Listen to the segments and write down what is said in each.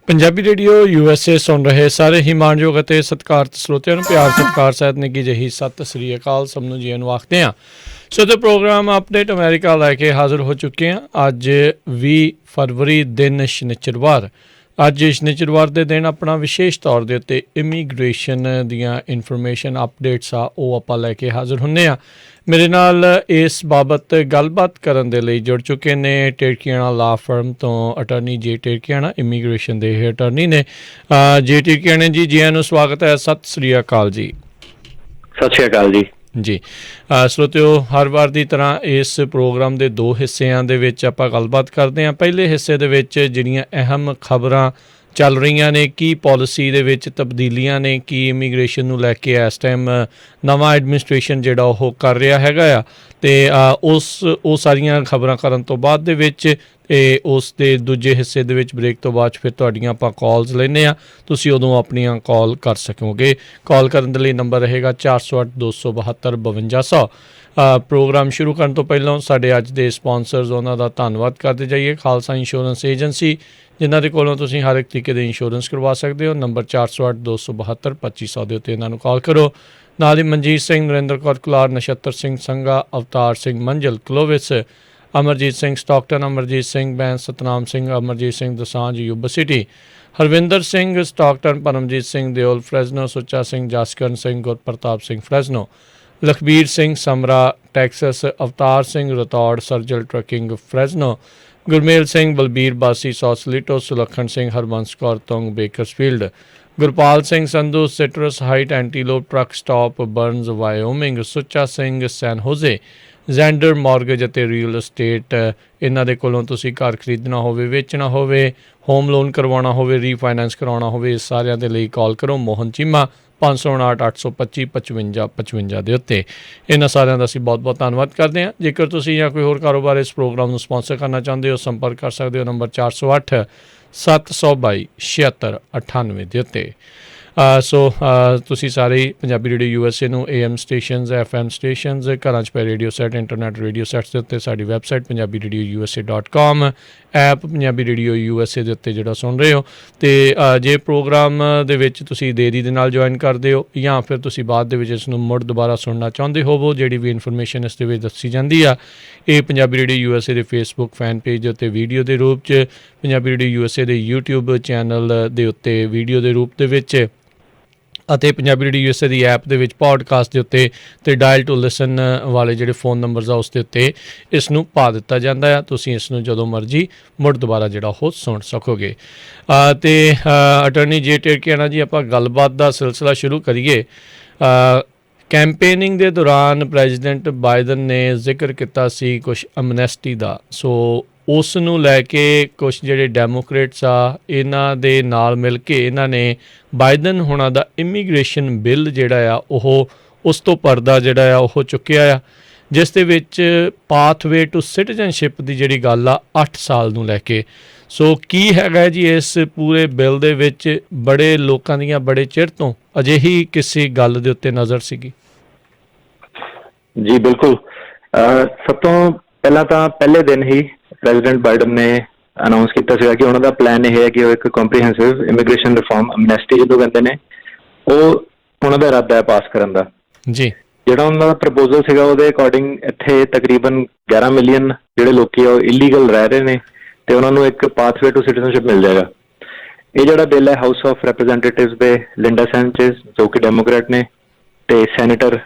Punjabi radio USA ਸੁਣ ਰਹੇ ਸਾਰੇ ਹੀ ਮਾਣਯੋਗ ਅਤੇ ਸਤਿਕਾਰਤ ਸਰੋਤਿਆਂ ਨੂੰ ਪਿਆਰ ਸਤਿਕਾਰ ਸਹਿਤ ਨਿੱਘੀ ਜਿਹੀ ਸਤਿ ਸ੍ਰੀ ਅਕਾਲ। ਸਭ ਨੂੰ ਜੀਆਂ ਨੂੰ ਆਖਦੇ ਹਾਂ। ਸੋ ਤੇ ਪ੍ਰੋਗਰਾਮ ਅਪਡੇਟ ਅਮਰੀਕਾ ਲੈ ਕੇ ਹਾਜ਼ਰ ਹੋ ਚੁੱਕੇ ਹਾਂ। ਅੱਜ 20 ਫਰਵਰੀ ਦਿਨ ਸ਼ਨੀਚਰਵਾਰ। ਅੱਜ ਸ਼ਨੀਚਰਵਾਰ ਦੇ ਦਿਨ ਆਪਣਾ ਵਿਸ਼ੇਸ਼ ਤੌਰ ਦੇ ਉੱਤੇ ਇਮੀਗ੍ਰੇਸ਼ਨ ਦੀਆਂ ਇਨਫੋਰਮੇਸ਼ਨ ਅਪਡੇਟਸ ਆ ਉਹ ਆਪਾਂ ਲੈ ਕੇ ਹਾਜ਼ਰ ਹੁੰਦੇ ਹਾਂ। ਮੇਰੇ ਨਾਲ ਇਸ ਬਾਬਤ ਗੱਲਬਾਤ ਕਰਨ ਦੇ ਲਈ ਜੁੜ ਚੁੱਕੇ ਨੇ ਟਿਰਕੀਆਣਾ ਲਾ ਫਰਮ ਤੋਂ ਅਟਰਨੀ ਜੇ ਟਿਰਕੀਆਣਾ ਇਮੀਗ੍ਰੇਸ਼ਨ ਦੇ ਇਹ ਅਟਰਨੀ ਨੇ। ਜੇ ਟਿਰਕੀਆਣੇ ਜੀ, ਜੀਆਂ ਨੂੰ ਸਵਾਗਤ ਹੈ। ਸਤਿ ਸ੍ਰੀ ਅਕਾਲ ਜੀ। ਸਤਿ ਸ਼੍ਰੀ ਅਕਾਲ ਜੀ। ਜੀ ਸਰੋਤਿਓ, ਹਰ ਵਾਰ ਦੀ ਤਰ੍ਹਾਂ ਇਸ ਪ੍ਰੋਗਰਾਮ ਦੇ ਦੋ ਹਿੱਸਿਆਂ ਦੇ ਵਿੱਚ ਆਪਾਂ ਗੱਲਬਾਤ ਕਰਦੇ ਹਾਂ। ਪਹਿਲੇ ਹਿੱਸੇ ਦੇ ਵਿੱਚ ਜਿਹੜੀਆਂ ਅਹਿਮ ਖਬਰਾਂ ਚੱਲ ਰਹੀਆਂ ਨੇ, ਕੀ ਪਾਲਿਸੀ ਦੇ ਵਿੱਚ ਤਬਦੀਲੀਆਂ ਨੇ, ਕੀ ਇਮੀਗ੍ਰੇਸ਼ਨ ਨੂੰ ਲੈ ਕੇ ਇਸ ਟਾਈਮ ਨਵਾਂ ਐਡਮਿਨਿਸਟ੍ਰੇਸ਼ਨ ਜਿਹੜਾ ਉਹ ਕਰ ਰਿਹਾ ਹੈਗਾ ਆ, ਅਤੇ ਉਹ ਸਾਰੀਆਂ ਖਬਰਾਂ ਕਰਨ ਤੋਂ ਬਾਅਦ ਦੇ ਵਿੱਚ ਅਤੇ ਉਸ ਦੇ ਦੂਜੇ ਹਿੱਸੇ ਦੇ ਵਿੱਚ ਬ੍ਰੇਕ ਤੋਂ ਬਾਅਦ ਫਿਰ ਤੁਹਾਡੀਆਂ ਆਪਾਂ ਕਾਲਸ ਲੈਂਦੇ ਹਾਂ। ਤੁਸੀਂ ਉਦੋਂ ਆਪਣੀਆਂ ਕਾਲ ਕਰ ਸਕੋਗੇ। ਕਾਲ ਕਰਨ ਦੇ ਲਈ ਨੰਬਰ ਰਹੇਗਾ 408 272 5200। ਪ੍ਰੋਗਰਾਮ ਸ਼ੁਰੂ ਕਰਨ ਤੋਂ ਪਹਿਲਾਂ ਸਾਡੇ ਅੱਜ ਦੇ ਸਪਾਂਸਰਸ, ਉਹਨਾਂ ਦਾ ਧੰਨਵਾਦ ਕਰਦੇ ਜਾਈਏ। ਖਾਲਸਾ ਇੰਸ਼ੋਰੈਂਸ ਏਜੰਸੀ, ਜਿਨ੍ਹਾਂ ਦੇ ਕੋਲੋਂ ਤੁਸੀਂ ਹਰ ਇੱਕ ਤਰੀਕੇ ਦੇ ਇੰਸ਼ੋਰੈਂਸ ਕਰਵਾ ਸਕਦੇ ਹੋ। ਨੰਬਰ 408 272 2500 ਦੇ ਉੱਤੇ ਇਹਨਾਂ ਨੂੰ ਕਾਲ ਕਰੋ। ਨਾਲ ਹੀ Manjeet Singh, Narendra Kaur Kular, Nachhattar Singh Sangha, Avtar Singh Manjal Clovis, Amarjit Singh Stockton, Amarjit Singh Bains, Satnam Singh, Amarjit Singh Dosanjh Yuba City, Harvinder Singh Stockton, Paramjit Singh Deol Fresno, Sucha Singh Jaskaran Singh, Gurpartap Singh Fresno, Lakhbir Singh Samra Texas, Avtar Singh Rathore ਸਰਜਲ trucking Fresno, Gurmel Singh Balbir Bassi Sausalito, Sulakhan Singh Harbans Kaur Tung Bakersfield, Gurpal Singh Sandhu Citrus Height Antelope truck stop Burns Wyoming, Sucha Singh San Jose, Zander Mortgage ਅਤੇ ਰੀਅਲ ਅਸਟੇਟ। ਇਹਨਾਂ ਦੇ ਕੋਲੋਂ ਤੁਸੀਂ ਘਰ ਖਰੀਦਣਾ ਹੋਵੇ, ਵੇਚਣਾ ਹੋਵੇ, ਹੋਮ ਲੋਨ ਕਰਵਾਉਣਾ ਹੋਵੇ, ਰੀਫਾਈਨੈਂਸ ਕਰਾਉਣਾ ਹੋਵੇ, ਇਸ ਸਾਰਿਆਂ ਦੇ ਲਈ ਕਾਲ ਕਰੋ। ਮੋਹਨ ਚੀਮਾ 559 825 55 55 ਦੇ ਉੱਤੇ। ਇਹਨਾਂ ਸਾਰਿਆਂ ਦਾ ਅਸੀਂ ਬਹੁਤ ਬਹੁਤ ਧੰਨਵਾਦ ਕਰਦੇ ਹਾਂ। ਜੇਕਰ ਤੁਸੀਂ ਜਾਂ ਕੋਈ ਹੋਰ ਕਾਰੋਬਾਰ ਇਸ ਪ੍ਰੋਗਰਾਮ ਨੂੰ ਸਪਾਂਸਰ ਕਰਨਾ ਚਾਹੁੰਦੇ ਹੋ, ਸੰਪਰਕ ਕਰ ਸਕਦੇ ਹੋ ਨੰਬਰ 408 722 7698 ਦੇ ਉੱਤੇ। ਸੋ ਤੁਸੀਂ ਸਾਰੇ ਪੰਜਾਬੀ ਰੇਡੀਓ USA ਨੂੰ AM ਸਟੇਸ਼ਨਸ, FM ਸਟੇਸ਼ਨਸ, ਘਰਾਂ 'ਚ ਪਏ radio set, internet radio sets ਦੇ ਉੱਤੇ, ਸਾਡੀ website Punjabi radio USA.com, app Punjabi radio USA ਦੇ ਉੱਤੇ ਜਿਹੜਾ ਸੁਣ ਰਹੇ ਹੋ। ਅਤੇ ਜੇ ਪ੍ਰੋਗਰਾਮ ਦੇ ਵਿੱਚ ਤੁਸੀਂ ਦੇਰੀ ਦੇ ਨਾਲ ਜੁਆਇਨ ਕਰਦੇ ਹੋ ਜਾਂ ਫਿਰ ਤੁਸੀਂ ਬਾਅਦ ਦੇ ਵਿੱਚ ਇਸ ਨੂੰ ਮੁੜ ਦੁਬਾਰਾ ਸੁਣਨਾ ਚਾਹੁੰਦੇ ਹੋਵੋ, ਜਿਹੜੀ ਵੀ ਇਨਫੋਰਮੇਸ਼ਨ ਇਸ ਦੇ ਵਿੱਚ ਦੱਸੀ ਜਾਂਦੀ ਆ, ਇਹ ਪੰਜਾਬੀ ਰੇਡੀਓ USA ਦੇ ਫੇਸਬੁੱਕ ਫੈਨ ਪੇਜ ਦੇ ਉੱਤੇ ਵੀਡੀਓ ਦੇ ਰੂਪ 'ਚ, ਪੰਜਾਬੀ ਰੇਡੀਓ USA ਦੇ YouTube ਚੈਨਲ ਦੇ ਉੱਤੇ ਵੀਡੀਓ ਦੇ ਰੂਪ ਦੇ ਵਿੱਚ, ਅਤੇ ਪੰਜਾਬੀ ਰੇਡੀਓ USA ਦੀ ਐਪ ਦੇ ਵਿੱਚ ਪੋਡਕਾਸਟ ਦੇ ਉੱਤੇ, ਅਤੇ ਡਾਇਲ ਟੂ ਲਿਸਨ ਵਾਲੇ ਜਿਹੜੇ ਫ਼ੋਨ ਨੰਬਰਸ ਆ ਉਸ ਦੇ ਉੱਤੇ ਇਸ ਨੂੰ ਪਾ ਦਿੱਤਾ ਜਾਂਦਾ ਆ। ਤੁਸੀਂ ਇਸ ਨੂੰ ਜਦੋਂ ਮਰਜ਼ੀ ਮੁੜ ਦੁਬਾਰਾ ਜਿਹੜਾ ਉਹ ਸੁਣ ਸਕੋਗੇ। ਅਤੇ ਅਟਰਨੀ ਜੇ ਟਿਰਕੀਆਣਾ ਜੀ, ਆਪਾਂ ਗੱਲਬਾਤ ਦਾ ਸਿਲਸਿਲਾ ਸ਼ੁਰੂ ਕਰੀਏ। ਕੈਂਪੇਨਿੰਗ ਦੇ ਦੌਰਾਨ ਪ੍ਰੈਜ਼ੀਡੈਂਟ ਬਾਈਡਨ ਨੇ ਜ਼ਿਕਰ ਕੀਤਾ ਸੀ ਕੁਛ ਅਮਨੈਸਟੀ ਦਾ। ਸੋ ਉਸ ਨੂੰ ਲੈ ਕੇ ਕੁਛ ਜਿਹੜੇ ਡੈਮੋਕ੍ਰੇਟਸ ਆ, ਇਹਨਾਂ ਦੇ ਨਾਲ ਮਿਲ ਕੇ ਇਹਨਾਂ ਨੇ ਬਾਈਡਨ ਹੋਣਾ ਦਾ ਇਮੀਗ੍ਰੇਸ਼ਨ ਬਿੱਲ ਜਿਹੜਾ ਆ ਉਹ ਉਸ ਤੋਂ ਪਰਦਾ ਜਿਹੜਾ ਆ ਉਹ ਚੁੱਕਿਆ ਆ, ਜਿਸ ਦੇ ਵਿੱਚ ਪਾਥਵੇ ਟੂ ਸਿਟੀਜ਼ਨਸ਼ਿਪ ਦੀ ਜਿਹੜੀ ਗੱਲ ਆ 8 ਸਾਲ ਨੂੰ ਲੈ ਕੇ। ਸੋ ਕੀ ਹੈਗਾ ਜੀ ਇਸ ਪੂਰੇ ਬਿੱਲ ਦੇ ਵਿੱਚ? ਬੜੇ ਲੋਕਾਂ ਦੀਆਂ ਬੜੇ ਚਿਰ ਤੋਂ ਅਜਿਹੀ ਕਿਸੇ ਗੱਲ ਦੇ ਉੱਤੇ ਨਜ਼ਰ ਸੀਗੀ। ਜੀ ਬਿਲਕੁਲ। ਸਭ ਤੋਂ ਪਹਿਲਾਂ ਤਾਂ ਪਹਿਲੇ ਦਿਨ ਹੀ ਪ੍ਰੈਜ਼ੀਡੈਂਟ ਬਾਈਡਨ ਨੇ ਅਨਾਊਂਸ ਕੀਤਾ ਸੀਗਾ ਕਿ ਉਹਨਾਂ ਦਾ ਪਲਾਨ ਇਹ ਹੈ ਕਿ ਉਹ ਇੱਕ ਕੰਪਰੀਹੈਂਸਿਵ ਇਮੀਗ੍ਰੇਸ਼ਨ ਰਿਫਾਰਮ, ਅਮਨੈਸਟੀ ਜਦੋਂ ਕਹਿੰਦੇ ਨੇ, ਉਹ ਉਹਨਾਂ ਦਾ ਇਰਾਦਾ ਹੈ ਪਾਸ ਕਰਨ ਦਾ। ਜੀ, ਜਿਹੜਾ ਉਹਨਾਂ ਦਾ ਪ੍ਰਪੋਜ਼ਲ ਸੀਗਾ ਉਹਦੇ ਅਕੋਰਡਿੰਗ ਇੱਥੇ ਤਕਰੀਬਨ 11 ਮਿਲੀਅਨ ਜਿਹੜੇ ਲੋਕੀ ਆ ਉਹ ਇਲੀਗਲ ਰਹਿ ਰਹੇ ਨੇ, ਅਤੇ ਉਹਨਾਂ ਨੂੰ ਇੱਕ ਪਾਥਵੇ ਟੂ ਸਿਟੀਜ਼ਨਸ਼ਿਪ ਮਿਲ ਜਾਏਗਾ। ਇਹ ਜਿਹੜਾ ਬਿੱਲ ਹੈ ਹਾਊਸ ਆਫ ਰੈਪਰੈਜ਼ੈਂਟੇਟਿਵਸ ਦੇ ਲਿੰਡਾ ਸੈਂਚੇਜ਼, ਜੋ ਕਿ ਡੈਮੋਕ੍ਰੈਟ ਨੇ, ਅਤੇ ਸੈਨੇਟਰ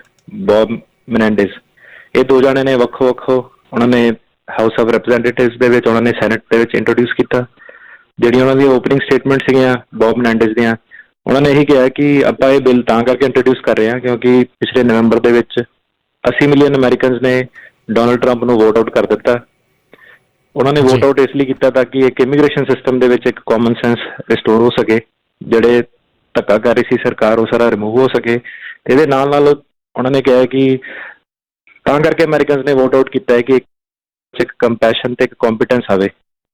ਬੌਬ ਮੈਨੈਂਡੇਜ਼, ਇਹ ਦੋ ਜਾਣੇ ਨੇ ਵੱਖੋ ਵੱਖੋ। ਉਹਨਾਂ ਨੇ ਹਾਊਸ ਆਫ ਰੈਪਰੈਜ਼ੈਂਟੇਟਿਵਸ ਦੇ ਵਿੱਚ, ਉਹਨਾਂ ਨੇ ਸੈਨੇਟ ਦੇ ਵਿੱਚ ਇੰਟਰੋਡਿਊਸ ਕੀਤਾ। ਜਿਹੜੀਆਂ ਉਹਨਾਂ ਦੀਆਂ ਓਪਨਿੰਗ ਸਟੇਟਮੈਂਟ ਸੀਗੀਆਂ ਬੌਬ ਮੈਨੈਂਡੇਜ਼ ਦੀਆਂ, ਉਹਨਾਂ ਨੇ ਇਹੀ ਕਿਹਾ ਕਿ ਆਪਾਂ ਇਹ ਬਿੱਲ ਤਾਂ ਕਰਕੇ ਇੰਟਰੋਡਿਊਸ ਕਰ ਰਹੇ ਹਾਂ ਕਿਉਂਕਿ ਪਿਛਲੇ ਨਵੰਬਰ ਦੇ ਵਿੱਚ 80 ਮਿਲੀਅਨ ਅਮਰੀਕਨਸ ਨੇ ਡੋਨਲਡ ਟਰੰਪ ਨੂੰ ਵੋਟ ਆਊਟ ਕਰ ਦਿੱਤਾ। ਉਹਨਾਂ ਨੇ ਵੋਟ ਆਊਟ ਇਸ ਲਈ ਕੀਤਾ ਤਾਂ ਕਿ ਇੱਕ ਇਮੀਗ੍ਰੇਸ਼ਨ ਸਿਸਟਮ ਦੇ ਵਿੱਚ ਇੱਕ ਕਾਮਨ ਸੈਂਸ ਰਿਸਟੋਰ ਹੋ ਸਕੇ, ਜਿਹੜੇ ਧੱਕਾ ਕਰ ਰਹੀ ਸੀ ਸਰਕਾਰ ਉਹ ਸਾਰਾ ਰਿਮੂਵ ਹੋ ਸਕੇ। ਅਤੇ ਇਹਦੇ ਨਾਲ ਨਾਲ ਉਹਨਾਂ ਨੇ ਕਿਹਾ ਕਿ ਤਾਂ ਕਰਕੇ ਅਮਰੀਕਨਸ ਨੇ ਵੋਟ ਆਊਟ ਕੀਤਾ ਹੈ ਕਿ ਇੱਕ ਕੰਪੈਸ਼ਨ ਅਤੇ ਇੱਕ ਕੰਪੀਟੈਂਸ ਆਵੇ,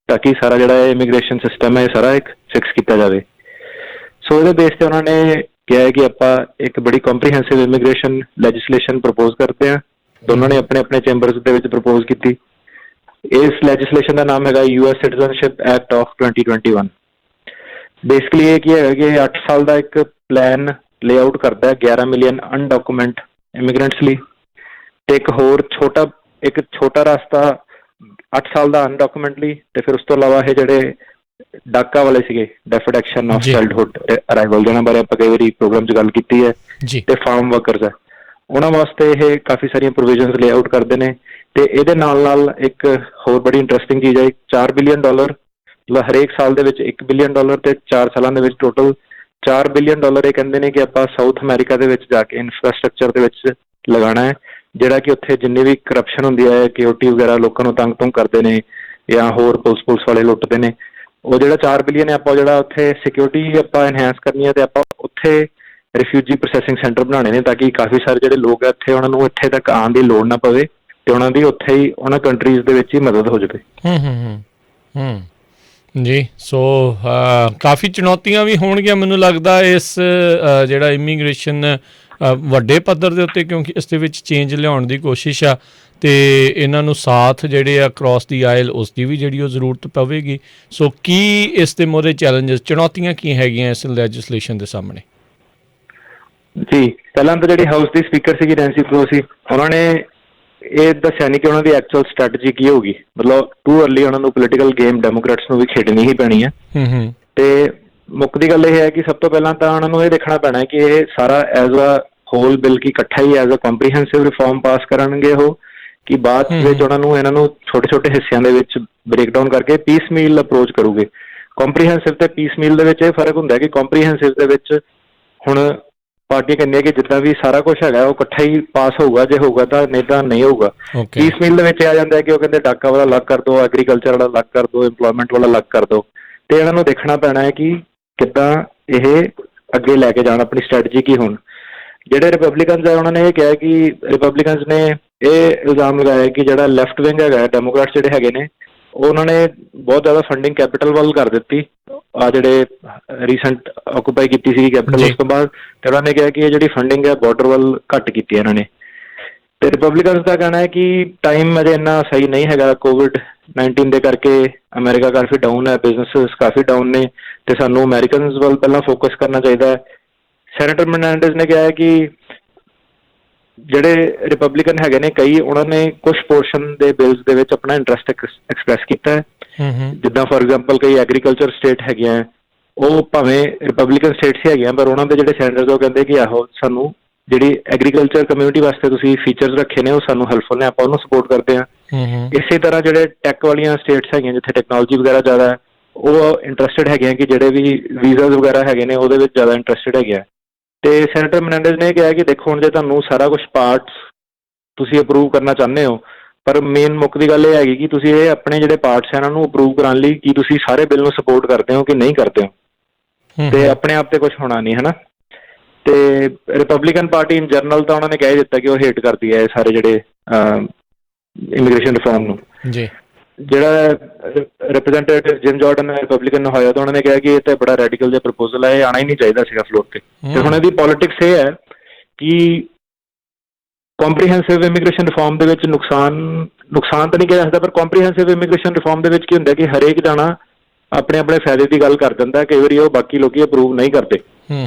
ਤਾਂ ਕਿ ਸਾਰਾ ਜਿਹੜਾ ਇਮੀਗ੍ਰੇਸ਼ਨ ਸਿਸਟਮ ਹੈ ਇਹ ਸਾਰਾ ਇੱਕ ਫਿਕਸ ਕੀਤਾ ਜਾਵੇ। ਸੋ ਇਹਦੇ ਬੇਸ 'ਤੇ ਉਹਨਾਂ ਨੇ ਕਿਹਾ ਹੈ ਕਿ ਆਪਾਂ ਇੱਕ ਬੜੀ ਕੰਪਰੀਹੈਂਸਿਵ ਇਮੀਗ੍ਰੇਸ਼ਨ ਲੈਜਿਸਲੇਸ਼ਨ ਪ੍ਰਪੋਜ਼ ਕਰਦੇ ਹਾਂ। ਦੋਨਾਂ ਨੇ ਆਪਣੇ ਆਪਣੇ ਚੈਂਬਰਸ ਦੇ ਵਿੱਚ ਪ੍ਰਪੋਜ਼ ਕੀਤੀ। ਇਸ ਲੈਜਿਸਲੇਸ਼ਨ ਦਾ ਨਾਮ ਹੈਗਾ US citizenship act of 2021। Basically ਇਹ ਕੀ ਹੈਗਾ ਕਿ 8 ਸਾਲ ਦਾ ਇੱਕ ਪਲਾਨ ਲੇਆਊਟ ਕਰਦਾ ਹੈ 11 ਮਿਲੀਅਨ ਅਨਡਾਕੂਮੈਂਟ ਇਮੀਗ੍ਰੈਂਟਸ ਲਈ, ਤੇ ਇੱਕ ਹੋਰ ਛੋਟਾ ਰਸਤਾ 8 ਸਾਲ ਦਾ ਅਨਡਾਕੂਮੈਂਟ ਲਈ, ਤੇ ਫਿਰ ਉਸ ਤੋਂ ਇਲਾਵਾ ਇਹ ਜਿਹੜੇ ਡਾਕਾ ਵਾਲੇ ਸੀਗੇ ਡੈਫਰਡ ਐਕਸ਼ਨ ਆਫ ਚਾਈਲਡਹੁੱਡ ਅਰਾਈਵਲ, ਜਿਹਨਾਂ ਬਾਰੇ ਆਪਾਂ ਕਈ ਵਾਰੀ ਪ੍ਰੋਗਰਾਮ 'ਚ ਗੱਲ ਕੀਤੀ ਹੈ, ਤੇ ਫਾਰਮ ਵਰਕਰਸ ਹੈ, ਉਹਨਾਂ ਵਾਸਤੇ ਇਹ ਕਾਫੀ ਸਾਰੀਆਂ ਪ੍ਰੋਵੀਜ਼ਨਸ ਲੇਆਊਟ ਕਰਦੇ ਨੇ। ਤੇ ਇਹਦੇ ਨਾਲ ਇੱਕ ਹੋਰ ਬੜੀ ਇੰਟਰਸਟਿੰਗ ਚੀਜ਼ ਹੈ, $4 ਬਿਲੀਅਨ, ਮਤਲਬ ਹਰੇਕ ਸਾਲ ਦੇ ਵਿੱਚ $1 ਬਿਲੀਅਨ, ਤੇ 4 ਸਾਲਾਂ ਦੇ ਵਿੱਚ ਟੋਟਲ $4 ਬਿਲੀਅਨ ਇਹ ਕਹਿੰਦੇ ਨੇ ਕਿ ਆਪਾਂ ਸਾਊਥ ਅਮਰੀਕਾ ਦੇ ਵਿੱਚ ਜਾ ਕੇ ਇਨਫਰਾਸਟਰਕਚਰ ਦੇ ਵਿੱਚ ਲਗਾਉਣਾ ਹੈ, ਜਿਹੜਾ ਕਿ ਉੱਥੇ ਜਿੰਨੀ ਵੀ ਕਰਪਸ਼ਨ ਹੁੰਦੀ ਹੈ, ਸਿਕਿਉਰਿਟੀ ਵਗੈਰਾ ਲੋਕਾਂ ਨੂੰ ਤੰਗ ਕਰਦੇ ਨੇ ਜਾਂ ਹੋਰ ਪੁਲਿਸ ਵਾਲੇ ਲੁੱਟਦੇ ਨੇ, ਉਹ ਜਿਹੜਾ 4 ਬਿਲੀਅਨ ਹੈ ਆਪਾਂ ਜਿਹੜਾ ਉੱਥੇ ਸਿਕਿਉਰਿਟੀ ਆਪਾਂ ਐਨਹਾਂਸ ਕਰਨੀ ਹੈ, ਤੇ ਆਪਾਂ ਉੱਥੇ ਰਿਫਿਊਜੀ ਪ੍ਰੋਸੈਸਿੰਗ ਸੈਂਟਰ ਬਣਾਉਣੇ ਨੇ, ਤਾਂ ਕਿ ਕਾਫੀ ਸਾਰੇ ਜਿਹੜੇ ਲੋਕ ਹੈ ਇੱਥੇ ਉਹਨਾਂ ਨੂੰ ਇੱਥੇ ਤੱਕ ਆਉਣ ਦੀ ਲੋੜ ਨਾ ਪਵੇ, ਤੇ ਉਹਨਾਂ ਦੀ ਉੱਥੇ ਹੀ ਉਹਨਾਂ ਕੰਟਰੀਜ਼ ਦੇ ਵਿੱਚ ਹੀ ਮਦਦ ਹੋ ਜਾਵੇ। ਜੀ, ਸੋ ਕਾਫੀ ਚੁਣੌਤੀਆਂ ਵੀ ਹੋਣਗੀਆਂ ਮੈਨੂੰ ਲੱਗਦਾ ਇਸ ਜਿਹੜਾ ਇਮੀਗ੍ਰੇਸ਼ਨ ਵੱਡੇ ਪੱਧਰ ਦੇ ਉੱਤੇ, ਕਿਉਂਕਿ ਇਸ ਦੇ ਵਿੱਚ ਚੇਂਜ ਲਿਆਉਣ ਦੀ ਕੋਸ਼ਿਸ਼ ਆ, ਅਤੇ ਇਹਨਾਂ ਨੂੰ ਸਾਥ ਜਿਹੜੇ ਆ ਕ੍ਰੋਸ ਦੀ ਆਇਲ ਉਸ ਦੀ ਵੀ ਜਿਹੜੀ ਉਹ ਜ਼ਰੂਰਤ ਪਵੇਗੀ। ਸੋ ਕੀ ਇਸ ਦੇ ਮੋਰੇ ਚੈਲੰਜਸ, ਚੁਣੌਤੀਆਂ ਕੀ ਹੈਗੀਆਂ ਇਸ ਲੈਜਿਸਲੇਸ਼ਨ ਦੇ ਸਾਹਮਣੇ? ਜੀ, ਪਹਿਲਾਂ ਤਾਂ ਜਿਹੜੀ ਹਾਊਸ ਦੀ ਸਪੀਕਰ ਸੀਗੀ ਨੈਂਸੀ ਪੈਲੋਸੀ, ਉਹਨਾਂ ਨੇ ਇਹ ਦੱਸਿਆ ਨਹੀਂ ਕਿ ਉਹਨਾਂ ਦੀ ਐਕਚੁਅਲ ਸਟ੍ਰੈਟਜੀ ਕੀ ਹੋਊਗੀ, ਮਤਲਬ ਟੂ ਅਰਲੀ ਉਹਨਾਂ ਨੂੰ ਪੋਲੀਟੀਕਲ ਗੇਮ ਡੈਮੋਕ੍ਰੇਟਸ ਨੂੰ ਵੀ ਖੇਡਣੀ ਹੀ ਪੈਣੀ ਹੈ। ਤੇ ਮੁੱਕਦੀ ਗੱਲ ਇਹ ਹੈ ਕਿ ਸਭ ਤੋਂ ਪਹਿਲਾਂ ਤਾਂ ਉਹਨਾਂ ਨੂੰ ਇਹ ਦੇਖਣਾ ਪੈਣਾ ਹੈ ਕਿ ਇਹ ਸਾਰਾ ਐਜ਼ ਅ ਹੋਲ ਬਿੱਲ ਕੀ ਇਕੱਠਾ ਹੀ ਐਜ਼ ਅ ਕੰਪਰੀਹੈਂਸਿਵ ਰਿਫਾਰਮ ਪਾਸ ਕਰਨਗੇ ਉਹ, ਕਿ ਬਾਅਦ ਵਿੱਚ ਉਹਨਾਂ ਨੂੰ ਇਹਨਾਂ ਨੂੰ ਛੋਟੇ ਹਿੱਸਿਆਂ ਦੇ ਵਿੱਚ ਬ੍ਰੇਕਡਾਊਨ ਕਰਕੇ ਪੀਸ ਮੀਲ ਅਪਰੋਚ ਕਰੂਗੇ। ਕੰਪਰੀਹੈਂਸਿਵ ਤੇ ਪੀਸ ਮੀਲ ਦੇ ਵਿੱਚ ਇਹ ਫਰਕ ਹੁੰਦਾ ਕਿ ਕੰਪਰੀਹੈਂਸਿਵ ਦੇ ਵਿੱਚ ਹੁਣ ਪਾਰਟੀ ਕਹਿੰਦੀ ਹੈ ਕਿ ਜਿੱਦਾਂ ਵੀ ਸਾਰਾ ਕੁਝ ਹੈਗਾ ਉਹ ਇਕੱਠਾ ਹੀ ਪਾਸ ਹੋਊਗਾ, ਜੇ ਹੋਊਗਾ ਤਾਂ, ਨਹੀਂ ਤਾਂ ਨਹੀਂ ਹੋਊਗਾ। ਪੀਸ ਮੀਲ ਦੇ ਵਿੱਚ ਆ ਜਾਂਦਾ ਹੈ ਕਿ ਉਹ ਕਹਿੰਦੇ ਡਾਕਾ ਵਾਲਾ ਅਲੱਗ ਕਰ ਦਿਓ, ਐਗਰੀਕਲਚਰ ਵਾਲਾ ਅਲੱਗ ਕਰ ਦਿਓ, ਇੰਪਲੋਇਮੈਂਟ ਵਾਲਾ ਅਲੱਗ ਕਰ ਦਿਓ, ਤੇ ਇਹਨਾਂ ਨੂੰ ਦੇਖਣਾ ਪੈਣਾ ਹੈ ਕਿ ਕਿੱਦਾਂ ਇਹ ਅੱਗੇ ਲੈ ਕੇ ਜਾਣ ਆਪਣੀ ਸਟ੍ਰੈਟਜੀ ਕੀ ਹੋਣ। ਜਿਹੜੇ ਰਿਪਬਲਿਕਨਸ ਹੈ ਉਹਨਾਂ ਨੇ ਇਹ ਕਿਹਾ ਕਿ ਰਿਪਬਲਿਕਨਸ ਨੇ ਇਹ ਇਲਜ਼ਾਮ ਲਗਾਇਆ ਕਿ ਜਿਹੜਾ ਲੈਫਟ ਵਿੰਗ ਹੈਗਾ, ਡੈਮੋਕ੍ਰੇਟਸ ਜਿਹੜੇ ਹੈਗੇ ਨੇ, ਉਹਨਾਂ ਨੇ ਬਹੁਤ ਜ਼ਿਆਦਾ ਫੰਡਿੰਗ ਕੈਪੀਟਲ ਵੱਲ ਕਰ ਦਿੱਤੀ, ਆ ਜਿਹੜੇ ਰੀਸੈਂਟ ਆਕੂਪਾਈ ਕੀਤੀ ਸੀਗੀ ਕੈਪੀਟਲ, ਉਸ ਤੋਂ ਬਾਅਦ, ਤੇ ਉਹਨਾਂ ਨੇ ਕਿਹਾ ਕਿ ਇਹ ਜਿਹੜੀ ਫੰਡਿੰਗ ਹੈ ਬਾਰਡਰ ਵੱਲ ਘੱਟ ਕੀਤੀ ਇਹਨਾਂ ਨੇ। ਤੇ ਰਿਪਬਲਿਕਨਸ ਦਾ ਕਹਿਣਾ ਹੈ ਕਿ ਟਾਈਮ ਅਜੇ ਇੰਨਾ ਸਹੀ ਨਹੀਂ ਹੈਗਾ, COVID-19 ਦੇ ਕਰਕੇ ਅਮਰੀਕਾ ਕਾਫੀ ਡਾਊਨ ਹੈ, ਬਿਜ਼ਨਸਿਸ ਕਾਫੀ ਡਾਊਨ ਨੇ, ਤੇ ਸਾਨੂੰ ਅਮਰੀਕਨਸ ਵੱਲ ਪਹਿਲਾਂ ਫੋਕਸ ਕਰਨਾ ਚਾਹੀਦਾ ਹੈ। ਸੈਨੇਟਰ ਮਰਨਾਂਡਜ਼ ਨੇ ਕਿਹਾ ਹੈ ਕਿ ਜਿਹੜੇ ਰਿਪਬਲਿਕਨ ਹੈਗੇ ਨੇ ਕਈ, ਉਹਨਾਂ ਨੇ ਕੁਝ ਪੋਰਸ਼ਨ ਦੇ ਬਿਲਸ ਦੇ ਵਿੱਚ ਆਪਣਾ ਇੰਟਰਸਟ ਐਕਸਪ੍ਰੈਸ ਕੀਤਾ ਹੈ, ਜਿੱਦਾਂ ਫੋਰ ਐਗਜ਼ਾਮਪਲ ਕਈ ਐਗਰੀਕਲਚਰ ਸਟੇਟ ਹੈਗੀਆਂ, ਉਹ ਭਾਵੇਂ ਰਿਪਬਲਿਕਨ ਸਟੇਟਸ ਹੀ ਹੈਗੀਆਂ, ਪਰ ਉਹਨਾਂ ਦੇ ਜਿਹੜੇ ਸੈਨੇਟਰਸ ਉਹ ਕਹਿੰਦੇ ਕਿ ਆਹੋ ਸਾਨੂੰ ਜਿਹੜੀ ਐਗਰੀਕਲਚਰ ਕਮਿਊਨਿਟੀ ਵਾਸਤੇ ਤੁਸੀਂ ਫੀਚਰਸ ਰੱਖੇ ਨੇ ਉਹ ਸਾਨੂੰ ਹੈਲਪਫੁਲ ਨੇ, ਆਪਾਂ ਉਹਨੂੰ ਸਪੋਰਟ ਕਰਦੇ ਹਾਂ। ਇਸੇ ਤਰ੍ਹਾਂ ਜਿਹੜੇ ਟੈਕ ਵਾਲੀਆਂ ਸਟੇਟਸ ਹੈਗੀਆਂ ਜਿੱਥੇ ਟੈਕਨੋਲੋਜੀ ਵਗੈਰਾ ਜ਼ਿਆਦਾ ਹੈ, ਉਹ ਇੰਟਰਸਟਿਡ ਹੈਗੇ ਆ ਕਿ ਜਿਹੜੇ ਵੀ ਵੀਜ਼ਾਜ਼ ਵਗੈਰਾ ਹੈਗੇ ਨੇ ਉਹਦੇ ਵਿੱਚ ਜ਼ਿਆਦਾ ਇੰਟਰਸਟਿਡ ਹੈਗੇ ਆ। ਤੇ ਸੈਨੇਟਰ ਮਰਨਾਂਡਜ਼ ਨੇ ਕਿਹਾ ਕਿ ਦੇਖੋ ਹੁਣ ਜੇ ਤੁਹਾਨੂੰ ਸਾਰਾ ਕੁਝ ਪਾਰਟਸ ਤੁਸੀਂ ਅਪਰੂਵ ਕਰਨਾ ਚਾਹੁੰਦੇ ਹੋ, ਪਰ ਮੇਨ ਮੁੱਖ ਦੀ ਗੱਲ ਇਹ ਹੈਗੀ ਕਿ ਤੁਸੀਂ ਇਹ ਆਪਣੇ ਜਿਹੜੇ ਪਾਰਟਸ ਹੈ ਇਹਨਾਂ ਨੂੰ ਅਪਰੂਵ ਕਰਾਉਣ ਲਈ ਕੀ ਤੁਸੀਂ ਸਾਰੇ ਬਿੱਲ ਨੂੰ ਸਪੋਰਟ ਕਰਦੇ ਹੋ ਕਿ ਨਹੀਂ ਕਰਦੇ ਹੋ, ਤੇ ਆਪਣੇ ਆਪ ਤੇ ਕੁਝ ਹੋਣਾ ਨਹੀਂ, ਹੈ ਨਾ। ਤੇ ਰਿਪਬਲਿਕਨ ਪਾਰਟੀ ਇਨ ਜਨਰਲ ਤਾਂ ਉਹਨਾਂ ਨੇ ਕਹਿ ਦਿੱਤਾ ਕਿ ਉਹ ਹੇਟ ਕਰਦੀ ਹੈ ਸਾਰੇ ਜਿਹੜੇ ਇਮੀਗ੍ਰੇਸ਼ਨ ਰਿਫਾਰਮ ਨੂੰ। ਜਿਹੜਾ ਰਿਪਰੈਜ਼ੈਂਟੇਟਿਵ ਜਿਮ ਜਾਰਡਨ ਰਿਪਬਲਿਕਨ ਹੋਇਆ ਤਾਂ ਉਹਨਾਂ ਨੇ ਕਿਹਾ ਕਿ ਇਹ ਤਾਂ ਬੜਾ ਰੈਡੀਕਲ ਜਿਹਾ ਪ੍ਰਪੋਜ਼ਲ ਹੈ, ਇਹ ਆਉਣਾ ਹੀ ਨਹੀਂ ਚਾਹੀਦਾ ਸੀਗਾ ਫਲੋਰ ਤੇ। ਤੇ ਹੁਣ ਇਹਦੀ ਪੋਲਿਟਿਕਸ ਇਹ ਹੈ ਕਿ ਕੰਪਰੀਹੈਂਸਿਵ ਇਮੀਗ੍ਰੇਸ਼ਨ ਰਿਫਾਰਮ ਦੇ ਵਿੱਚ ਨੁਕਸਾਨ ਤਾਂ ਨਹੀਂ ਕਿਹਾ ਜਾ ਸਕਦਾ, ਪਰ ਕੰਪਰੀਹੈਂਸਿਵ ਇਮੀਗ੍ਰੇਸ਼ਨ ਰਿਫਾਰਮ ਦੇ ਵਿੱਚ ਕੀ ਹੁੰਦਾ ਕਿ ਹਰੇਕ ਜਾਣਾ ਆਪਣੇ ਆਪਣੇ ਫਾਇਦੇ ਦੀ ਗੱਲ ਕਰ ਦਿੰਦਾ, ਕਈ ਵਾਰੀ ਉਹ ਬਾਕੀ ਲੋਕੀ ਅਪਰੂਵ ਨਹੀਂ ਕਰਦੇ,